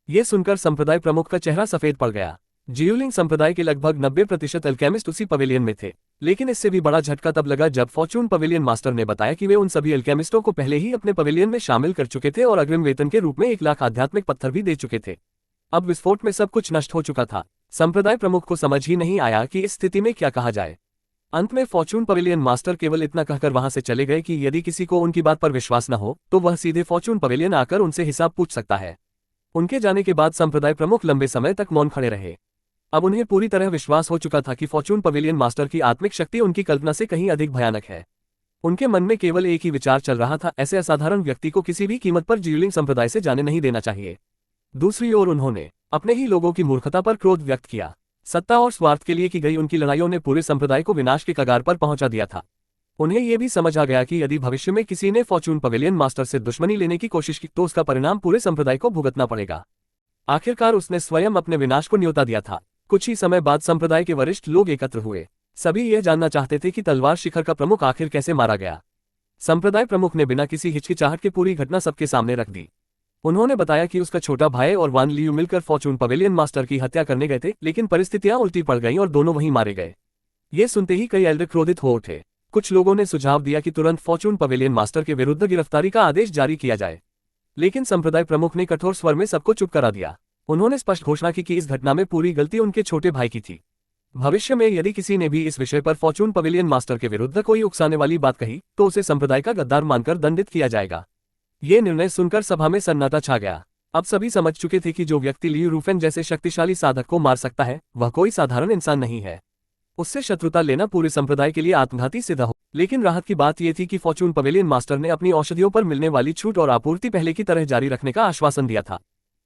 ये सुनकर संप्रदाय प्रमुख का चेहरा सफेद पड़ गया। जियुलिंग संप्रदाय के लगभग 90% अल्केमिस्ट उसी पवेलियन में थे, लेकिन इससे भी बड़ा झटका तब लगा जब फॉर्चून पवेलियन मास्टर ने बताया कि वे उन सभी अल्केमिस्टों को पहले ही अपने पवेलियन में शामिल कर चुके थे और अग्रिम वेतन के रूप में 1 लाख आध्यात्मिक पत्थर भी दे चुके थे। अब विस्फोट में सब कुछ नष्ट हो चुका था। संप्रदाय प्रमुख को समझ ही नहीं आया कि इस स्थिति में क्या कहा जाए। अंत में फॉर्चून पवेलियन मास्टर केवल इतना कहकर वहां से चले गए कि यदि किसी को उनकी बात पर विश्वास न हो तो वह सीधे फॉर्चून पवेलियन आकर उनसे हिसाब पूछ सकता है। उनके जाने के बाद संप्रदाय प्रमुख लंबे समय तक मौन खड़े रहे। अब उन्हें पूरी तरह विश्वास हो चुका था कि फॉर्चून पवेलियन मास्टर की आत्मिक शक्ति उनकी कल्पना से कहीं अधिक भयानक है। उनके मन में केवल एक ही विचार चल रहा था, ऐसे असाधारण व्यक्ति को किसी भी कीमत पर जियुलिंग संप्रदाय से जाने नहीं देना चाहिए। दूसरी ओर उन्होंने अपने ही लोगों की मूर्खता पर क्रोध व्यक्त किया। सत्ता और स्वार्थ के लिए की गई उनकी लड़ाइयों ने पूरे संप्रदाय को विनाश के कगार पर पहुंचा दिया था। उन्हें यह भी समझ आ गया कि यदि भविष्य में किसी ने फॉर्चून पवेलियन मास्टर से दुश्मनी लेने की कोशिश की तो उसका परिणाम पूरे संप्रदाय को भुगतना पड़ेगा। आखिरकार उसने स्वयं अपने विनाश को न्योता दिया था। कुछ ही समय बाद संप्रदाय के वरिष्ठ लोग एकत्र हुए। सभी यह जानना चाहते थे कि तलवार शिखर का प्रमुख आखिर कैसे मारा गया। संप्रदाय प्रमुख ने बिना किसी हिचकिचाहट के पूरी घटना सबके सामने रख दी। उन्होंने बताया कि उसका छोटा भाई और वान लियू मिलकर फॉर्चून पवेलियन मास्टर की हत्या करने गए थे, लेकिन परिस्थितियां उल्टी पड़ गईं और दोनों वहीं मारे गए। ये सुनते ही कई एल्डर क्रोधित हो उठे। कुछ लोगों ने सुझाव दिया कि तुरंत फॉर्चून पवेलियन मास्टर के विरुद्ध गिरफ्तारी का आदेश जारी किया जाए, लेकिन संप्रदाय प्रमुख ने कठोर स्वर में सबको चुप करा दिया। उन्होंने स्पष्ट घोषणा की कि इस घटना में पूरी गलती उनके छोटे भाई की थी। भविष्य में यदि किसी ने भी इस विषय पर फॉर्चून पवेलियन मास्टर के विरुद्ध कोई उकसाने वाली बात कही तो उसे संप्रदाय का गद्दार मानकर दंडित किया जाएगा। ये निर्णय सुनकर सभा में सन्नाटा छा गया। अब सभी समझ चुके थे कि जो व्यक्ति लियू रूफेन जैसे शक्तिशाली साधक को मार सकता है वह कोई साधारण इंसान नहीं है। उससे शत्रुता लेना पूरे संप्रदाय के लिए आत्मघाती सिद्ध हो। लेकिन राहत की बात यह थी कि फॉर्चून पवेलियन मास्टर ने अपनी औषधियों पर मिलने वाली छूट और आपूर्ति पहले की तरह जारी रखने का आश्वासन दिया था।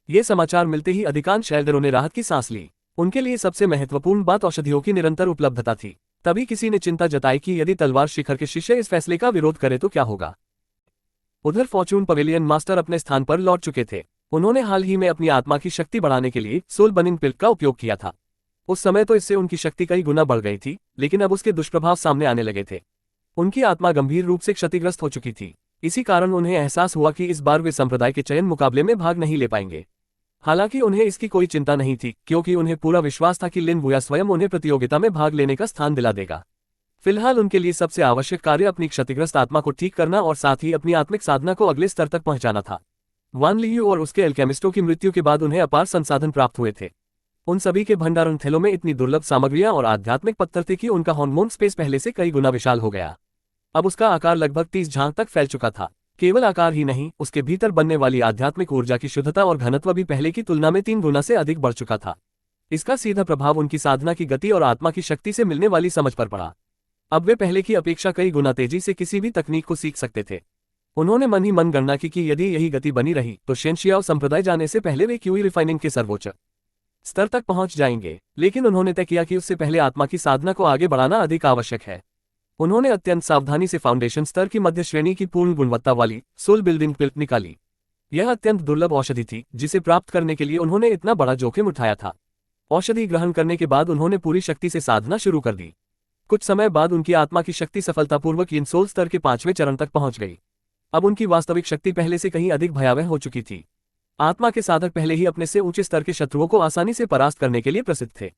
ये समाचार मिलते ही अधिकांश एल्डरों ने राहत की सांस ली। उनके लिए सबसे महत्वपूर्ण बात औषधियों की निरंतर उपलब्धता थी। तभी किसी ने चिंता जताई कि यदि तलवार शिखर के शिष्य इस फैसले का विरोध करे तो क्या होगा। उधर फॉर्चून पवेलियन मास्टर अपने स्थान पर लौट चुके थे। उन्होंने हाल ही में अपनी आत्मा की शक्ति बढ़ाने के लिए सोल बर्निंग पिल का उपयोग किया था। उस समय तो इससे उनकी शक्ति कई गुना बढ़ गई थी, लेकिन अब उसके दुष्प्रभाव सामने आने लगे थे। उनकी आत्मा गंभीर रूप से क्षतिग्रस्त हो चुकी थी। इसी कारण उन्हें एहसास हुआ कि इस बार वे संप्रदाय के चयन मुकाबले में भाग नहीं ले पाएंगे। हालांकि उन्हें इसकी कोई चिंता नहीं थी, क्योंकि उन्हें पूरा विश्वास था कि लिन वुया स्वयं उन्हें प्रतियोगिता में भाग लेने का स्थान दिला देगा। फिलहाल उनके लिए सबसे आवश्यक कार्य अपनी क्षतिग्रस्त आत्मा को ठीक करना और साथ ही अपनी आत्मिक साधना को अगले स्तर तक पहुंचाना था। वान लियू और उसके एल्केमिस्टों की मृत्यु के बाद उन्हें अपार संसाधन प्राप्त हुए थे। उन सभी के भंडारण थैलों में इतनी दुर्लभ सामग्रियां और आध्यात्मिक पत्थर थे कि उनका हार्मोन स्पेस पहले से कई गुना विशाल हो गया। अब उसका आकार लगभग 30 झांग तक फैल चुका था। केवल आकार ही नहीं, उसके भीतर बनने वाली आध्यात्मिक ऊर्जा की शुद्धता और घनत्व भी पहले की तुलना में 3 गुना से अधिक बढ़ चुका था। इसका सीधा प्रभाव उनकी साधना की गति और आत्मा की शक्ति से मिलने वाली समझ पर पड़ा। अब वे पहले की अपेक्षा कई गुना तेजी से किसी भी तकनीक को सीख सकते थे। उन्होंने मन ही मन गणना की कि यदि यही गति बनी रही तो शेनशियाओ संप्रदाय जाने से पहले वे क्यूई रिफाइनिंग के सर्वोच्च स्तर तक पहुंच जाएंगे। लेकिन उन्होंने तय किया कि उससे पहले आत्मा की साधना को आगे बढ़ाना अधिक आवश्यक है। उन्होंने अत्यंत सावधानी से फाउंडेशन स्तर की मध्य श्रेणी की पूर्ण गुणवत्ता वाली सोल बिल्डिंग पिल्ट निकाली। यह अत्यंत दुर्लभ औषधि थी, जिसे प्राप्त करने के लिए उन्होंने इतना बड़ा जोखिम उठाया था। औषधि ग्रहण करने के बाद उन्होंने पूरी शक्ति से साधना शुरू कर दी। कुछ समय बाद उनकी आत्मा की शक्ति सफलतापूर्वक इन सोल स्तर के 5वें चरण तक पहुंच गई। अब उनकी वास्तविक शक्ति पहले से कहीं अधिक भयावह हो चुकी थी। आत्मा के साधक पहले ही अपने से ऊंचे स्तर के शत्रुओं को आसानी से परास्त करने के लिए प्रसिद्ध थे।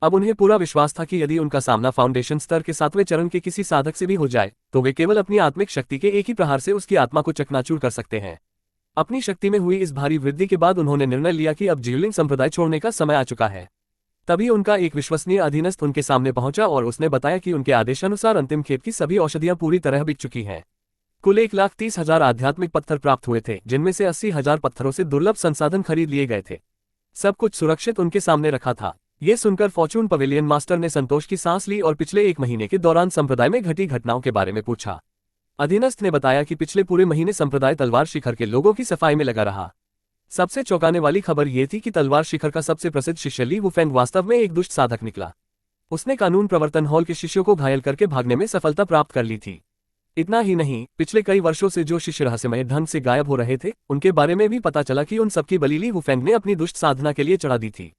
अब उन्हें पूरा विश्वास था कि यदि उनका सामना फाउंडेशन स्तर के 7वें चरण के किसी साधक से भी हो जाए तो वे केवल अपनी आत्मिक शक्ति के एक ही प्रहार से उसकी आत्मा को चकनाचूर कर सकते हैं। अपनी शक्ति में हुई इस भारी वृद्धि के बाद उन्होंने निर्णय लिया कि अब जियुलिंग संप्रदाय छोड़ने का समय आ चुका है। तभी उनका एक विश्वसनीय अधीनस्थ उनके सामने पहुंचा और उसने बताया कि उनके आदेशानुसार अंतिम खेप की सभी औषधियां पूरी तरह बिक चुकी हैं। कुल 1,30,000 आध्यात्मिक पत्थर प्राप्त हुए थे, जिनमें से 80,000 पत्थरों से दुर्लभ संसाधन खरीद लिए गए थे। सब कुछ सुरक्षित उनके सामने रखा था। ये सुनकर फॉर्चून पवेलियन मास्टर ने संतोष की सांस ली और पिछले 1 महीने के दौरान संप्रदाय में घटी घटनाओं के बारे में पूछा। अधीनस्थ ने बताया कि पिछले पूरे महीने संप्रदाय तलवार शिखर के लोगों की सफाई में लगा रहा। सबसे चौंकाने वाली खबर यह थी कि तलवार शिखर का सबसे प्रसिद्ध शिष्य ली वुफेंग वास्तव में एक दुष्ट साधक निकला। उसने कानून प्रवर्तन हॉल के शिष्यों को घायल करके भागने में सफलता प्राप्त कर ली थी। इतना ही नहीं, पिछले कई वर्षों से जो शिष्य रहस्यमय ढंग से गायब हो रहे थे, उनके बारे में भी पता चला कि उन सबकी बलि ली वुफेंग ने अपनी दुष्ट साधना के लिए चढ़ा दी थी।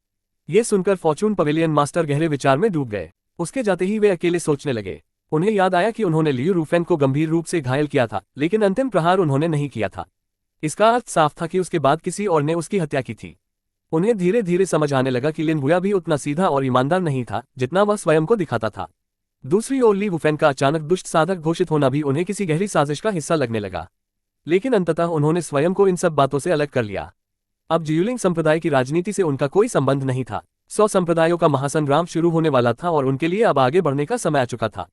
ये सुनकर फॉर्चून पवेलियन मास्टर गहरे विचार में डूब गए। उसके जाते ही वे अकेले सोचने लगे। उन्हें याद आया कि उन्होंने लियू वुफेंग को गंभीर रूप से घायल किया था, लेकिन अंतिम प्रहार उन्होंने नहीं किया था। इसका अर्थ साफ था कि उसके बाद किसी और ने उसकी हत्या की थी। उन्हें धीरे धीरे समझ आने लगा कि लिन वुया भी उतना सीधा और ईमानदार नहीं था जितना वह स्वयं को दिखाता था। दूसरी ओर ली वुफेंग का अचानक दुष्ट साधक घोषित होना भी उन्हें किसी गहरी साजिश का हिस्सा लगने लगा। लेकिन अंततः उन्होंने स्वयं को इन सब बातों से अलग कर लिया। अब जियुलिंग संप्रदाय की राजनीति से उनका कोई संबंध नहीं था। 100 संप्रदायों का महासंग्राम शुरू होने वाला था और उनके लिए अब आगे बढ़ने का समय आ चुका था।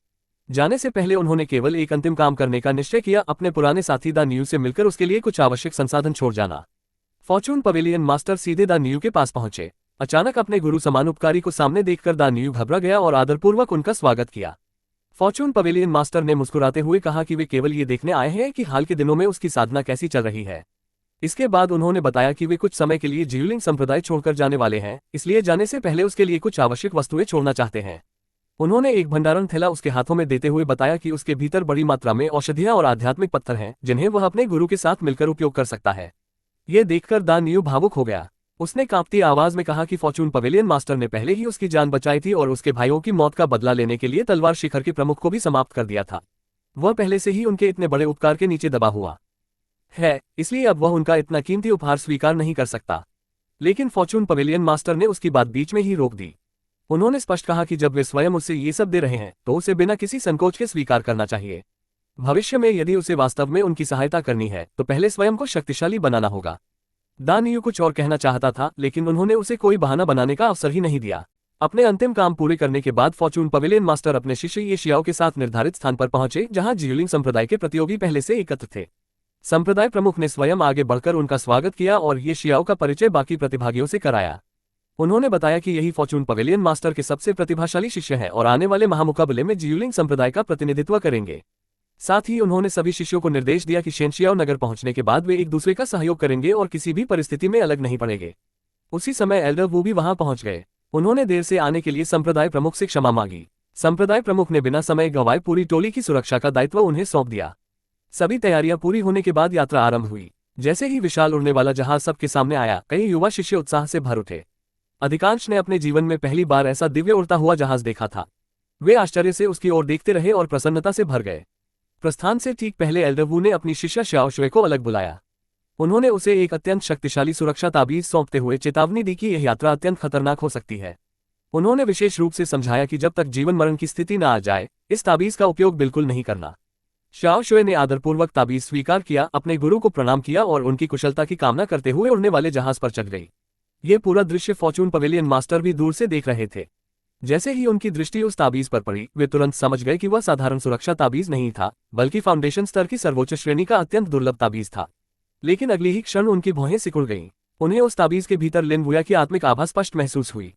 जाने से पहले उन्होंने केवल एक अंतिम काम करने का निश्चय किया, अपने पुराने साथी दा न्यू से मिलकर उसके लिए कुछ आवश्यक संसाधन छोड़ जाना। फॉर्चून पवेलियन मास्टर सीधे दा न्यू के पास पहुंचे। अचानक अपने गुरु समान उपकारी को सामने देखकर दा न्यू घबरा गया और आदरपूर्वक उनका स्वागत किया। फॉर्चून पवेलियन मास्टर ने मुस्कुराते हुए कहा कि वे केवल ये देखने आए हैं कि हाल के दिनों में उसकी साधना कैसी चल रही है। इसके बाद उन्होंने बताया कि वे कुछ समय के लिए जियुलिंग संप्रदाय छोड़कर जाने वाले हैं, इसलिए जाने से पहले उसके लिए कुछ आवश्यक वस्तुएं छोड़ना चाहते हैं। उन्होंने एक भंडारण थैला उसके हाथों में देते हुए बताया कि उसके भीतर बड़ी मात्रा में औषधियां और आध्यात्मिक पत्थर हैं, जिन्हें वह अपने गुरु के साथ मिलकर उपयोग कर सकता है। ये देखकर दा न्यू भावुक हो गया। उसने कांपती आवाज में कहा कि फॉर्चून पवेलियन मास्टर ने पहले ही उसकी जान बचाई थी और उसके भाइयों की मौत का बदला लेने के लिए तलवार शिखर के प्रमुख को भी समाप्त कर दिया था। वह पहले से ही उनके इतने बड़े उपकार के नीचे दबा हुआ है, इसलिए अब वह उनका इतना कीमती उपहार स्वीकार नहीं कर सकता। लेकिन फॉर्चून पवेलियन मास्टर ने उसकी बात बीच में ही रोक दी। उन्होंने स्पष्ट कहा कि जब वे स्वयं उससे ये सब दे रहे हैं तो उसे बिना किसी संकोच के स्वीकार करना चाहिए। भविष्य में यदि उसे वास्तव में उनकी सहायता करनी है तो पहले स्वयं को शक्तिशाली बनाना होगा। दा न्यू कुछ और कहना चाहता था, लेकिन उन्होंने उसे कोई बहाना बनाने का अवसर ही नहीं दिया। अपने अंतिम काम पूरे करने के बाद फॉर्चून पवेलियन मास्टर अपने शिष्य ये शियाओ के साथ निर्धारित स्थान पर पहुंचे, जहां जियुलिंग संप्रदाय के प्रतियोगी पहले से एकत्र थे। संप्रदाय प्रमुख ने स्वयं आगे बढ़कर उनका स्वागत किया और ये शियाओ का परिचय बाकी प्रतिभागियों से कराया। उन्होंने बताया कि यही फॉर्चून पवेलियन मास्टर के सबसे प्रतिभाशाली शिष्य हैं और आने वाले महामुकाबले में जियुलिंग संप्रदाय का प्रतिनिधित्व करेंगे। साथ ही उन्होंने सभी शिष्यों को निर्देश दिया कि शेनशियाओ नगर पहुंचने के बाद वे एक दूसरे का सहयोग करेंगे और किसी भी परिस्थिति में अलग नहीं पड़ेंगे। उसी समय एल्डर वू भी वहां पहुंच गए। उन्होंने देर से आने के लिए संप्रदाय प्रमुख से क्षमा मांगी। संप्रदाय प्रमुख ने बिना समय गंवाए पूरी टोली की सुरक्षा का दायित्व उन्हें सौंप दिया। सभी तैयारियां पूरी होने के बाद यात्रा आरंभ हुई। जैसे ही विशाल उड़ने वाला जहाज सबके सामने आया, कई युवा शिष्य उत्साह से भर उठे। अधिकांश ने अपने जीवन में पहली बार ऐसा दिव्य उड़ता हुआ जहाज देखा था। वे आश्चर्य से उसकी ओर देखते रहे और प्रसन्नता से भर गए। प्रस्थान से ठीक पहले एल्डर वू ने अपनी शिष्या श्याओ शुए को अलग बुलाया। उन्होंने उसे एक अत्यंत शक्तिशाली सुरक्षा ताबीज सौंपते हुए चेतावनी दी कि यह यात्रा अत्यंत खतरनाक हो सकती है। उन्होंने विशेष रूप से समझाया कि जब तक जीवन मरण की स्थिति न आ जाए, इस ताबीज का उपयोग बिल्कुल नहीं करना। श्याओ शुए ने आदरपूर्वक ताबीज स्वीकार किया, अपने गुरु को प्रणाम किया और उनकी कुशलता की कामना करते हुए उड़ने वाले जहाज पर चढ़ गई। ये पूरा दृश्य फॉर्चून पवेलियन मास्टर भी दूर से देख रहे थे। जैसे ही उनकी दृष्टि उस ताबीज पर पड़ी, वे तुरंत समझ गए कि वह साधारण सुरक्षा ताबीज नहीं था, बल्कि फाउंडेशन स्तर की सर्वोच्च श्रेणी का अत्यंत दुर्लभ ताबीज था। लेकिन अगली ही क्षण उनकी भौहें सिकुड़ गईं। उन्हें उस ताबीज के भीतर लिन वुया की आत्मिक आभा स्पष्ट महसूस हुई।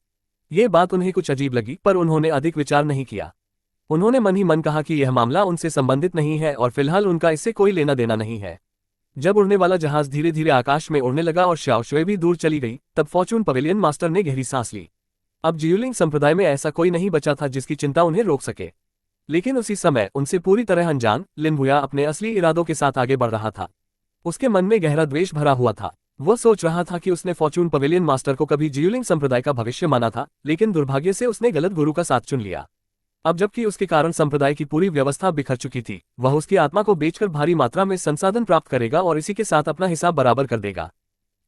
ये बात उन्हें कुछ अजीब लगी, पर उन्होंने अधिक विचार नहीं किया। उन्होंने मन ही मन कहा कि यह मामला उनसे संबंधित नहीं है और फिलहाल उनका इससे कोई लेना देना नहीं है। जब उड़ने वाला जहाज धीरे धीरे आकाश में उड़ने लगा और श्याओ शुए भी दूर चली गई, तब फॉर्चून पवेलियन मास्टर ने गहरी सांस ली। अब जियुलिंग संप्रदाय में ऐसा कोई नहीं बचा था जिसकी चिंता उन्हें रोक सके। लेकिन उसी समय उनसे पूरी तरह अनजान लिन वुया अपने असली इरादों के साथ आगे बढ़ रहा था। उसके मन में गहरा द्वेष भरा हुआ था। वह सोच रहा था कि उसने फॉर्चून पवेलियन मास्टर को कभी जियुलिंग संप्रदाय का भविष्य माना था, लेकिन दुर्भाग्य से उसने गलत गुरु का साथ चुन लिया। अब जबकि उसके कारण संप्रदाय की पूरी व्यवस्था बिखर चुकी थी, वह उसकी आत्मा को बेचकर भारी मात्रा में संसाधन प्राप्त करेगा और इसी के साथ अपना हिसाब बराबर कर देगा।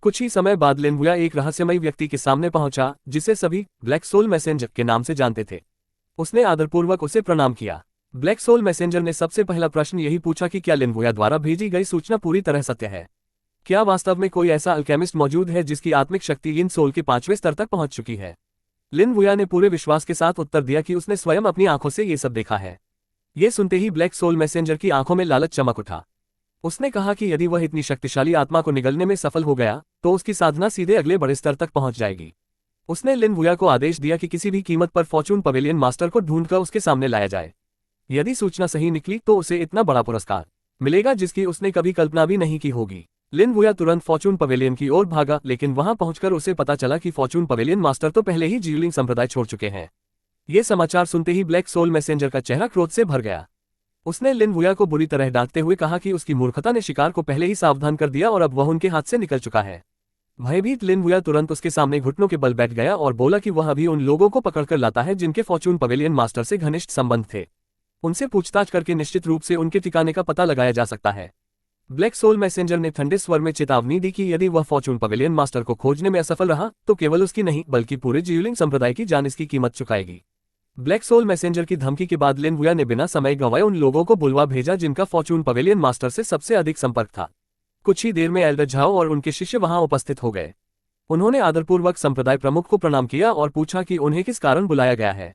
कुछ ही समय बाद लिन वुया एक रहस्यमयी व्यक्ति के सामने पहुंचा, जिसे सभी ब्लैक सोल मैसेंजर के नाम से जानते थे। उसने आदरपूर्वक उसे प्रणाम किया। ब्लैक सोल मैसेंजर ने सबसे पहला प्रश्न यही पूछा कि क्या लिन वुया द्वारा भेजी गई सूचना पूरी तरह सत्य है? क्या वास्तव में कोई ऐसा अल्केमिस्ट मौजूद है जिसकी आत्मिक शक्ति इन सोल के 5वें स्तर तक पहुंच चुकी है? लिन वुया ने पूरे विश्वास के साथ उत्तर दिया कि उसने स्वयं अपनी आंखों से ये सब देखा है। ये सुनते ही ब्लैक सोल मैसेंजर की आंखों में लालच चमक उठा। उसने कहा कि यदि वह इतनी शक्तिशाली आत्मा को निगलने में सफल हो गया, तो उसकी साधना सीधे अगले बड़े स्तर तक पहुंच जाएगी। उसने लिन वुया को आदेश दिया कि किसी भी कीमत पर फॉर्चून पवेलियन मास्टर को ढूंढकर उसके सामने लाया जाए। यदि सूचना सही निकली तो उसे इतना बड़ा पुरस्कार मिलेगा जिसकी उसने कभी कल्पना भी नहीं की होगी। लिन वुया तुरंत फॉर्चून पवेलियन की ओर भागा, लेकिन वहां पहुंचकर उसे पता चला कि फॉर्चून पवेलियन मास्टर तो पहले ही जियुलिंग संप्रदाय छोड़ चुके हैं। ये समाचार सुनते ही ब्लैक सोल मैसेंजर का चेहरा क्रोध से भर गया। उसने लिन वुया को बुरी तरह डांटते हुए कहा कि उसकी मूर्खता ने शिकार को पहले ही सावधान कर दिया और अब वह उनके हाथ से निकल चुका है। भयभीत लिन वुया तुरंत उसके सामने घुटनों के बल बैठ गया और बोला कि वह अभी उन लोगों को पकड़कर लाता है जिनके फॉर्चून पवेलियन मास्टर से घनिष्ठ संबंध थे। उनसे पूछताछ करके निश्चित रूप से उनके ठिकाने का पता लगाया जा सकता है। ब्लैक सोल मैसेंजर ने ठंडे स्वर में चेतावनी दी कि यदि वह फॉर्चून पवेलियन मास्टर को खोजने में असफल रहा, तो केवल उसकी नहीं बल्कि पूरे जियुलिंग संप्रदाय की जान इसकी कीमत चुकाएगी। ब्लैक सोल मैसेंजर की धमकी के बाद लिन वुया ने बिना समय गंवाए उन लोगों को बुलवा भेजा जिनका फॉर्चून पवेलियन मास्टर से सबसे अधिक संपर्क था। कुछ ही देर में एल्डर झाओ और उनके शिष्य वहां उपस्थित हो गए। उन्होंने आदरपूर्वक संप्रदाय प्रमुख को प्रणाम किया और पूछा कि उन्हें किस कारण बुलाया गया है।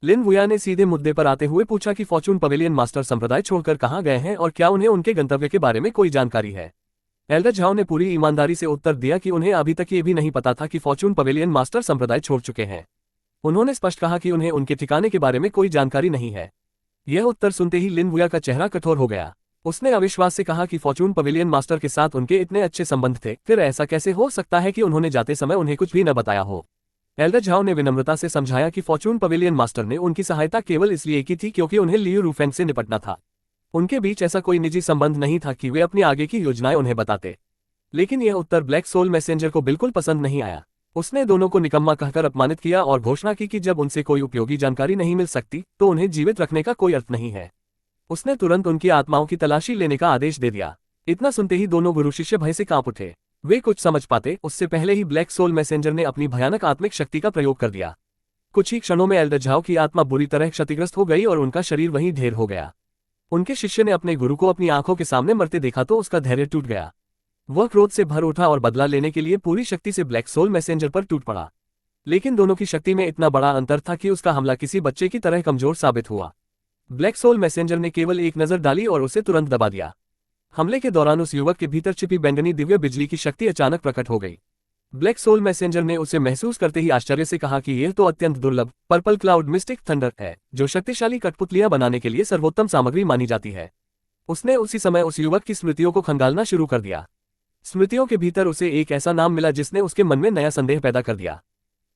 लिन वुया ने सीधे मुद्दे पर आते हुए पूछा कि फॉर्चून पवेलियन मास्टर संप्रदाय छोड़कर कहां गए हैं और क्या उन्हें उनके गंतव्य के बारे में कोई जानकारी है। एल्डर झाओ ने पूरी ईमानदारी से उत्तर दिया कि उन्हें अभी तक ये भी नहीं पता था कि फॉर्चून पवेलियन मास्टर संप्रदाय छोड़ चुके हैं। उन्होंने स्पष्ट कहा कि उन्हें उनके ठिकाने के बारे में कोई जानकारी नहीं है। यह उत्तर सुनते ही लिन वुया का चेहरा कठोर हो गया। उसने अविश्वास से कहा कि फॉर्चून पवेलियन मास्टर के साथ उनके इतने अच्छे संबंध थे, फिर ऐसा कैसे हो सकता है कि उन्होंने जाते समय उन्हें कुछ भी न बताया हो। एल्डर झाओ ने विनम्रता से समझाया कि फॉर्चून पवेलियन मास्टर ने उनकी सहायता केवल इसलिए की थी क्योंकि उन्हें लियू रूफेंग से निपटना था। उनके बीच ऐसा कोई निजी संबंध नहीं था कि वे अपनी आगे की योजनाएं उन्हें बताते। लेकिन यह उत्तर ब्लैक सोल मैसेंजर को बिल्कुल पसंद नहीं आया। उसने दोनों को निकम्मा कहकर अपमानित किया और घोषणा की कि जब उनसे कोई उपयोगी जानकारी नहीं मिल सकती, तो उन्हें जीवित रखने का कोई अर्थ नहीं है। उसने तुरंत उनकी आत्माओं की तलाशी लेने का आदेश दे दिया। इतना सुनते ही दोनों गुरु शिष्य भय से कांप उठे। वे कुछ समझ पाते उससे पहले ही ब्लैक सोल मैसेंजर ने अपनी भयानक आत्मिक शक्ति का प्रयोग कर दिया। कुछ ही क्षणों में एल्डर झाओ की आत्मा बुरी तरह क्षतिग्रस्त हो गई और उनका शरीर वहीं ढेर हो गया। उनके शिष्य ने अपने गुरु को अपनी आंखों के सामने मरते देखा तो उसका धैर्य टूट गया। वह क्रोध से भर उठा और बदला लेने के लिए पूरी शक्ति से ब्लैक सोल मैसेंजर पर टूट पड़ा। लेकिन दोनों की शक्ति में इतना बड़ा अंतर था कि उसका हमला किसी बच्चे की तरह कमजोर साबित हुआ। ब्लैक सोल मैसेंजर ने केवल एक नजर डाली और उसे तुरंत दबा दिया। हमले के दौरान उस युवक के भीतर छिपी बैंगनी दिव्य बिजली की शक्ति अचानक प्रकट हो गई। ब्लैक सोल मैसेंजर ने उसे महसूस करते ही आश्चर्य से कहा कि यह तो अत्यंत दुर्लभ पर्पल क्लाउड मिस्टिक थंडर है, जो शक्तिशाली कठपुतलियां बनाने के लिए सर्वोत्तम सामग्री मानी जाती है। उसने उसी समय उस युवक की स्मृतियों को खंगालना शुरू कर दिया। स्मृतियों के भीतर उसे एक ऐसा नाम मिला जिसने उसके मन में नया संदेह पैदा कर दिया।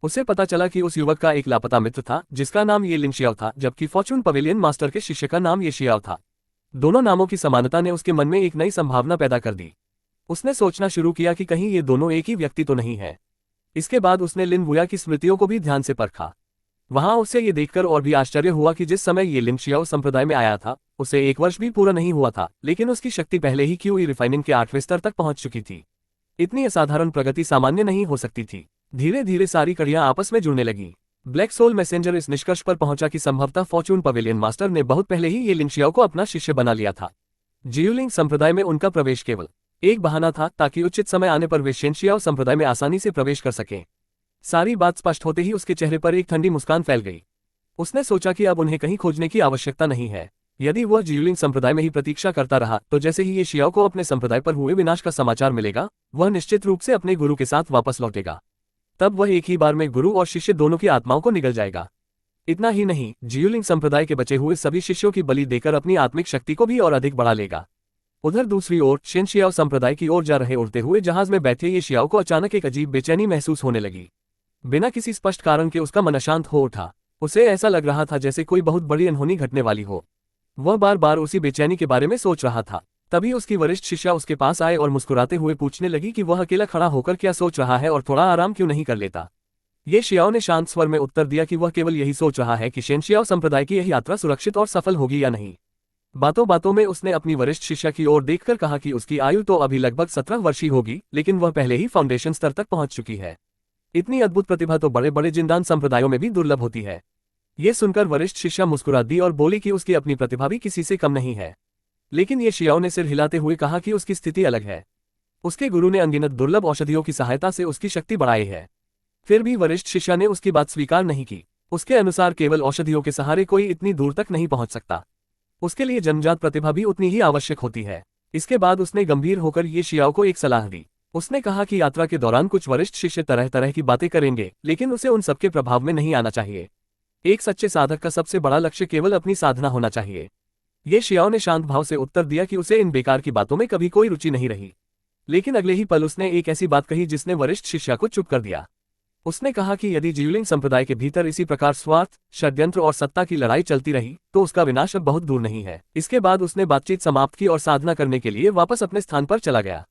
उसे पता चला कि उस युवक का एक लापता मित्र था जिसका नाम ये लिन शियाओ था, जबकि फॉर्चून पवेलियन मास्टर के शिष्य का नाम ये शियाओ था। दोनों नामों की समानता ने उसके मन में एक नई संभावना पैदा कर दी। उसने सोचना शुरू किया कि कहीं ये दोनों एक ही व्यक्ति तो नहीं है। इसके बाद उसने लिन वुया की स्मृतियों को भी ध्यान से परखा। वहां उसे ये देखकर और भी आश्चर्य हुआ कि जिस समय ये लिन शियाओ संप्रदाय में आया था, उसे 1 वर्ष भी पूरा नहीं हुआ था, लेकिन उसकी शक्ति पहले ही क्यूई रिफाइनिंग के 8वें स्तर तक पहुंच चुकी थी। इतनी असाधारण प्रगति सामान्य नहीं हो सकती थी। धीरे धीरे सारी कड़ियां आपस में जुड़ने लगी। ब्लैक सोल मैसेंजर इस निष्कर्ष पर पहुंचा कि संभवतः फॉर्चून पवेलियन मास्टर ने बहुत पहले ही ये लिन शियाओ को अपना शिष्य बना लिया था। जियुलिंग संप्रदाय में उनका प्रवेश केवल एक बहाना था ताकि उचित समय आने पर वे शेनशियाओ संप्रदाय में आसानी से प्रवेश कर सकें। सारी बात स्पष्ट होते ही उसके चेहरे पर एक ठंडी मुस्कान फैल गई। उसने सोचा कि अब उन्हें कहीं खोजने की आवश्यकता नहीं है। यदि वह जियुलिंग संप्रदाय में ही प्रतीक्षा करता रहा तो जैसे ही ये शियाओ को अपने संप्रदाय पर हुए विनाश का समाचार मिलेगा, वह निश्चित रूप से अपने गुरु के साथ वापस लौटेगा। तब वह एक ही बार में गुरु और शिष्य दोनों की आत्माओं को निगल जाएगा। इतना ही नहीं, जियुलिंग संप्रदाय के बचे हुए सभी शिष्यों की बलि देकर अपनी आत्मिक शक्ति को भी और अधिक बढ़ा लेगा। उधर दूसरी ओर शेनशियाओ संप्रदाय की ओर जा रहे उड़ते हुए जहाज में बैठे ये शियाओ को अचानक एक अजीब बेचैनी महसूस होने लगी। बिना किसी स्पष्ट कारण के उसका मन अशांत हो उठा। उसे ऐसा लग रहा था जैसे कोई बहुत बड़ी अनहोनी घटने वाली हो। वह बार बार उसी बेचैनी के बारे में सोच रहा था। तभी उसकी वरिष्ठ शिष्या उसके पास आए और मुस्कुराते हुए पूछने लगी कि वह अकेला खड़ा होकर क्या सोच रहा है और थोड़ा आराम क्यों नहीं कर लेता। ये शियाओ ने शांत स्वर में उत्तर दिया कि वह केवल यही सोच रहा है कि शेनशियाओ संप्रदाय की यह यात्रा सुरक्षित और सफल होगी या नहीं। बातों बातों में उसने अपनी वरिष्ठ शिष्या की ओर देखकर कहा कि उसकी आयु तो अभी लगभग 17 वर्ष ही होगी, लेकिन वह पहले ही फाउंडेशन स्तर तक पहुंच चुकी है। इतनी अद्भुत प्रतिभा तो बड़े बड़े जिंदान संप्रदायों में भी दुर्लभ होती है। ये सुनकर वरिष्ठ शिष्या मुस्कुरा दी और बोली कि उसकी अपनी प्रतिभा भी किसी से कम नहीं है। लेकिन ये शियाओ ने सिर हिलाते हुए कहा कि उसकी स्थिति अलग है। उसके गुरु ने अनगिनत दुर्लभ औषधियों की सहायता से उसकी शक्ति बढ़ाई है। फिर भी वरिष्ठ शिष्या ने उसकी बात स्वीकार नहीं की। उसके अनुसार केवल औषधियों के सहारे कोई इतनी दूर तक नहीं पहुंच सकता। उसके लिए जन्मजात प्रतिभा भी उतनी ही आवश्यक होती है। इसके बाद उसने गंभीर होकर ये शियाओ को एक सलाह दी। उसने कहा कि यात्रा के दौरान कुछ वरिष्ठ शिष्य तरह तरह की बातें करेंगे, लेकिन उसे उन सबके प्रभाव में नहीं आना चाहिए। एक सच्चे साधक का सबसे बड़ा लक्ष्य केवल अपनी साधना होना चाहिए। ये शियाओ ने शांत भाव से उत्तर दिया कि उसे इन बेकार की बातों में कभी कोई रुचि नहीं रही। लेकिन अगले ही पल उसने एक ऐसी बात कही जिसने वरिष्ठ शिष्या को चुप कर दिया। उसने कहा कि यदि जियुलिंग संप्रदाय के भीतर इसी प्रकार स्वार्थ, षड्यंत्र और सत्ता की लड़ाई चलती रही तो उसका विनाश अब बहुत दूर नहीं है। इसके बाद उसने बातचीत समाप्त की और साधना करने के लिए वापस अपने स्थान पर चला गया।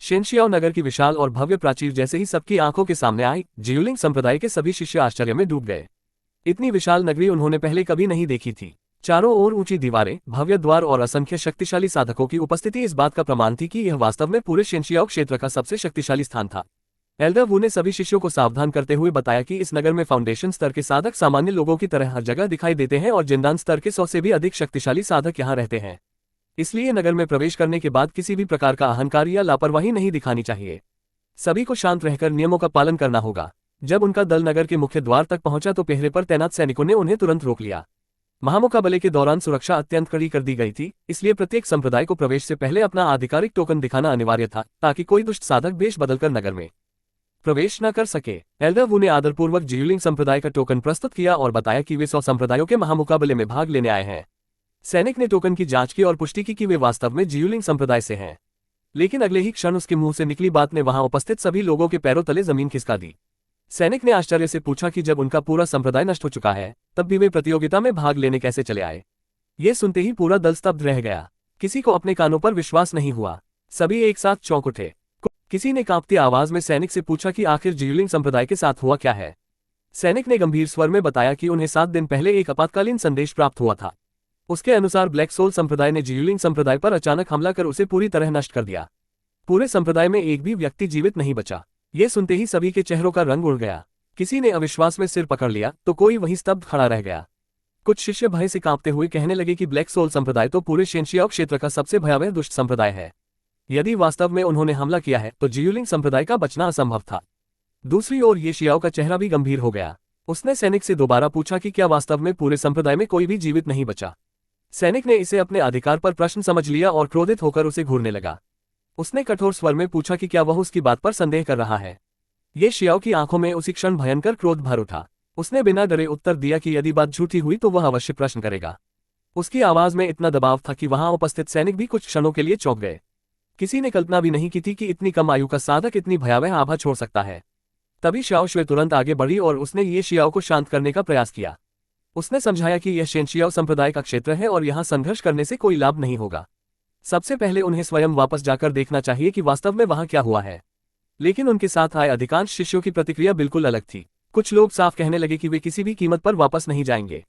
शेनशियाओ नगर की विशाल और भव्य प्राचीर जैसे ही सबकी आंखों के सामने आई, जियुलिंग संप्रदाय के सभी शिष्य आश्चर्य में डूब गए। इतनी विशाल नगरी उन्होंने पहले कभी नहीं देखी थी। चारों ओर ऊंची दीवारें, भव्य द्वार और असंख्य शक्तिशाली साधकों की उपस्थिति इस बात का प्रमाण थी कि यह वास्तव में पूरे शेनशियाओ क्षेत्र का सबसे शक्तिशाली स्थान था। एल्डर वू ने सभी शिष्यों को सावधान करते हुए बताया कि इस नगर में फाउंडेशन स्तर के साधक सामान्य लोगों की तरह हर जगह दिखाई देते हैं और जिंदान स्तर के 100 से भी अधिक शक्तिशाली साधक यहाँ रहते हैं। इसलिए नगर में प्रवेश करने के बाद किसी भी प्रकार का अहंकार या लापरवाही नहीं दिखानी चाहिए। सभी को शांत रहकर नियमों का पालन करना होगा। जब उनका दल नगर के मुख्य द्वार तक पहुंचा तो पहरे पर तैनात सैनिकों ने उन्हें तुरंत रोक लिया। महामुकाबले के दौरान सुरक्षा अत्यंत कड़ी कर दी गई थी, इसलिए प्रत्येक संप्रदाय को प्रवेश से पहले अपना आधिकारिक टोकन दिखाना अनिवार्य था ताकि कोई दुष्ट साधक वेश बदलकर नगर में प्रवेश न कर सके। एल्डर वू ने आदरपूर्वक जियुलिंग संप्रदाय का टोकन प्रस्तुत किया और बताया कि वे 100 संप्रदायों के महामुकाबले में भाग लेने आए हैं। सैनिक ने टोकन की जांच की और पुष्टि की कि वे वास्तव में जियुलिंग संप्रदाय से हैं। लेकिन अगले ही क्षण उसके मुंह से निकली बात ने वहां उपस्थित सभी लोगों के पैरों तले जमीन खिसका दी। सैनिक ने आश्चर्य से पूछा कि जब उनका पूरा संप्रदाय नष्ट हो चुका है तब भी वे प्रतियोगिता में भाग लेने कैसे चले आए। ये सुनते ही पूरा दल स्तब्ध रह गया। किसी को अपने कानों पर विश्वास नहीं हुआ। सभी एक साथ चौंक उठे। किसी ने कांपती आवाज में सैनिक से पूछा कि आखिर जियुलिंग संप्रदाय के साथ हुआ क्या है। सैनिक ने गंभीर स्वर में बताया कि उन्हें 7 दिन पहले एक आपातकालीन संदेश प्राप्त हुआ था। उसके अनुसार ब्लैक सोल संप्रदाय ने जियुलिंग संप्रदाय पर अचानक हमला कर उसे पूरी तरह नष्ट कर दिया। पूरे संप्रदाय में एक भी व्यक्ति जीवित नहीं बचा। ये सुनते ही सभी के चेहरों का रंग उड़ गया। किसी ने अविश्वास में सिर पकड़ लिया तो कोई वहीं स्तब्ध खड़ा रह गया। कुछ शिष्य भय से कांपते हुए कहने लगे कि ब्लैक सोल संप्रदाय तो पूरे शेनशियाओ क्षेत्र का सबसे भयावह दुष्ट संप्रदाय है। यदि वास्तव में उन्होंने हमला किया है तो जियुलिंग संप्रदाय का बचना असंभव था। दूसरी ओर ये शियाओ का चेहरा भी गंभीर हो गया। उसने सैनिक से दोबारा पूछा कि क्या वास्तव में पूरे संप्रदाय में कोई भी जीवित नहीं बचा। सैनिक ने इसे अपने अधिकार पर प्रश्न समझ लिया और क्रोधित होकर उसे घूरने लगा। उसने कठोर स्वर में पूछा कि क्या वह उसकी बात पर संदेह कर रहा है। ये शियाओ की आंखों में उसी क्षण भयंकर क्रोध भर उठा। उसने बिना डरे उत्तर दिया कि यदि बात झूठी हुई तो वह अवश्य प्रश्न करेगा। उसकी आवाज में इतना दबाव था कि वहां उपस्थित सैनिक भी कुछ क्षणों के लिए चौंक गए। किसी ने कल्पना भी नहीं की थी कि इतनी कम आयु का साधक इतनी भयावह आभा छोड़ सकता है। तभी शाओ शुए तुरंत आगे बढ़ी और उसने ये शियाओ को शांत करने का प्रयास किया। उसने समझाया कि यह शेनशियाओ संप्रदाय का क्षेत्र है और यहाँ संघर्ष करने से कोई लाभ नहीं होगा। सबसे पहले उन्हें स्वयं वापस जाकर देखना चाहिए कि वास्तव में वहां क्या हुआ है। लेकिन उनके साथ आए अधिकांश शिष्यों की प्रतिक्रिया बिल्कुल अलग थी। कुछ लोग साफ कहने लगे कि वे किसी भी कीमत पर वापस नहीं जाएंगे।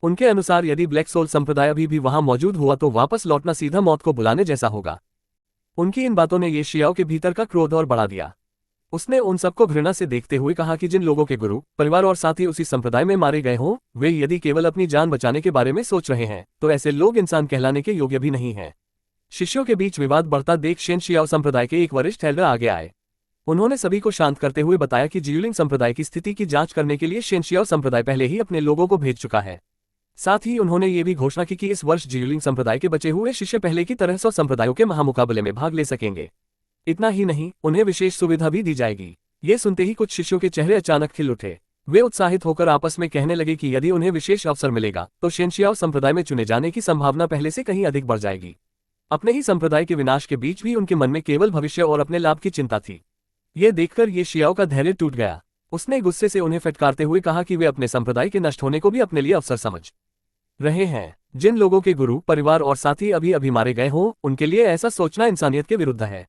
उनके अनुसार यदि ब्लैक सोल संप्रदाय अभी भी वहां मौजूद हुआ तो वापस लौटना सीधा मौत को बुलाने जैसा होगा। उनकी इन बातों ने ये शियाओ के भीतर का क्रोध और बढ़ा दिया। उसने उन सबको घृणा से देखते हुए कहा कि जिन लोगों के गुरु, परिवार और साथी उसी संप्रदाय में मारे गए हों, वे यदि केवल अपनी जान बचाने के बारे में सोच रहे हैं, तो ऐसे लोग इंसान कहलाने के योग्य भी नहीं हैं। शिष्यों के बीच विवाद बढ़ता देख शेन शियाओ संप्रदाय के एक वरिष्ठ एल्डर आगे आए। उन्होंने सभी को शांत करते हुए बताया कि जियुलिंग संप्रदाय की स्थिति की जांच करने के लिए शेन शियाओ संप्रदाय पहले ही अपने लोगों को भेज चुका है। साथ ही उन्होंने ये भी घोषणा की कि इस वर्ष जियुलिंग संप्रदाय के बचे हुए शिष्य पहले की तरह 100 संप्रदायों के महामुकाबले में भाग ले सकेंगे। इतना ही नहीं, उन्हें विशेष सुविधा भी दी जाएगी। ये सुनते ही कुछ शिष्यों के चेहरे अचानक खिल उठे। वे उत्साहित होकर आपस में कहने लगे कि यदि उन्हें विशेष अवसर मिलेगा तो शेनशियाओ संप्रदाय में चुने जाने की संभावना पहले से कहीं अधिक बढ़ जाएगी। अपने ही संप्रदाय के विनाश के बीच भी उनके मन में केवल भविष्य और अपने लाभ की चिंता थी। ये देखकर ये शियाओ का धैर्य टूट गया। उसने गुस्से से उन्हें फटकारते हुए कहा कि वे अपने संप्रदाय के नष्ट होने को भी अपने लिए अवसर समझ रहे हैं। जिन लोगों के गुरु, परिवार और साथी अभी अभी मारे गए हों, उनके लिए ऐसा सोचना इंसानियत के विरुद्ध है।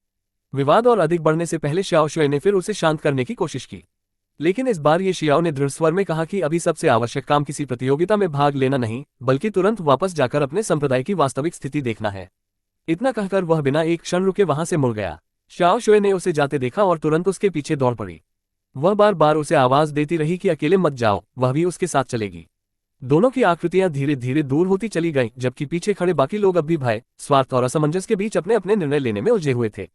विवाद और अधिक बढ़ने से पहले शाओ शुए ने फिर उसे शांत करने की कोशिश की, लेकिन इस बार ये शियाओ ने दृढ़ स्वर में कहा कि अभी सबसे आवश्यक काम किसी प्रतियोगिता में भाग लेना नहीं, बल्कि तुरंत वापस जाकर अपने संप्रदाय की वास्तविक स्थिति देखना है। इतना कहकर वह बिना एक क्षण रुके वहां से मुड़ गया। शाओ शुए ने उसे जाते देखा और तुरंत उसके पीछे दौड़ पड़ी। वह बार बार उसे आवाज देती रही कि अकेले मत जाओ, वह भी उसके साथ चलेगी। दोनों की आकृतियां धीरे धीरे दूर होती चली गईं, जबकि पीछे खड़े बाकी लोग अब भी भय, स्वार्थ और असमंजस के बीच अपने अपने निर्णय लेने में उलझे हुए थे।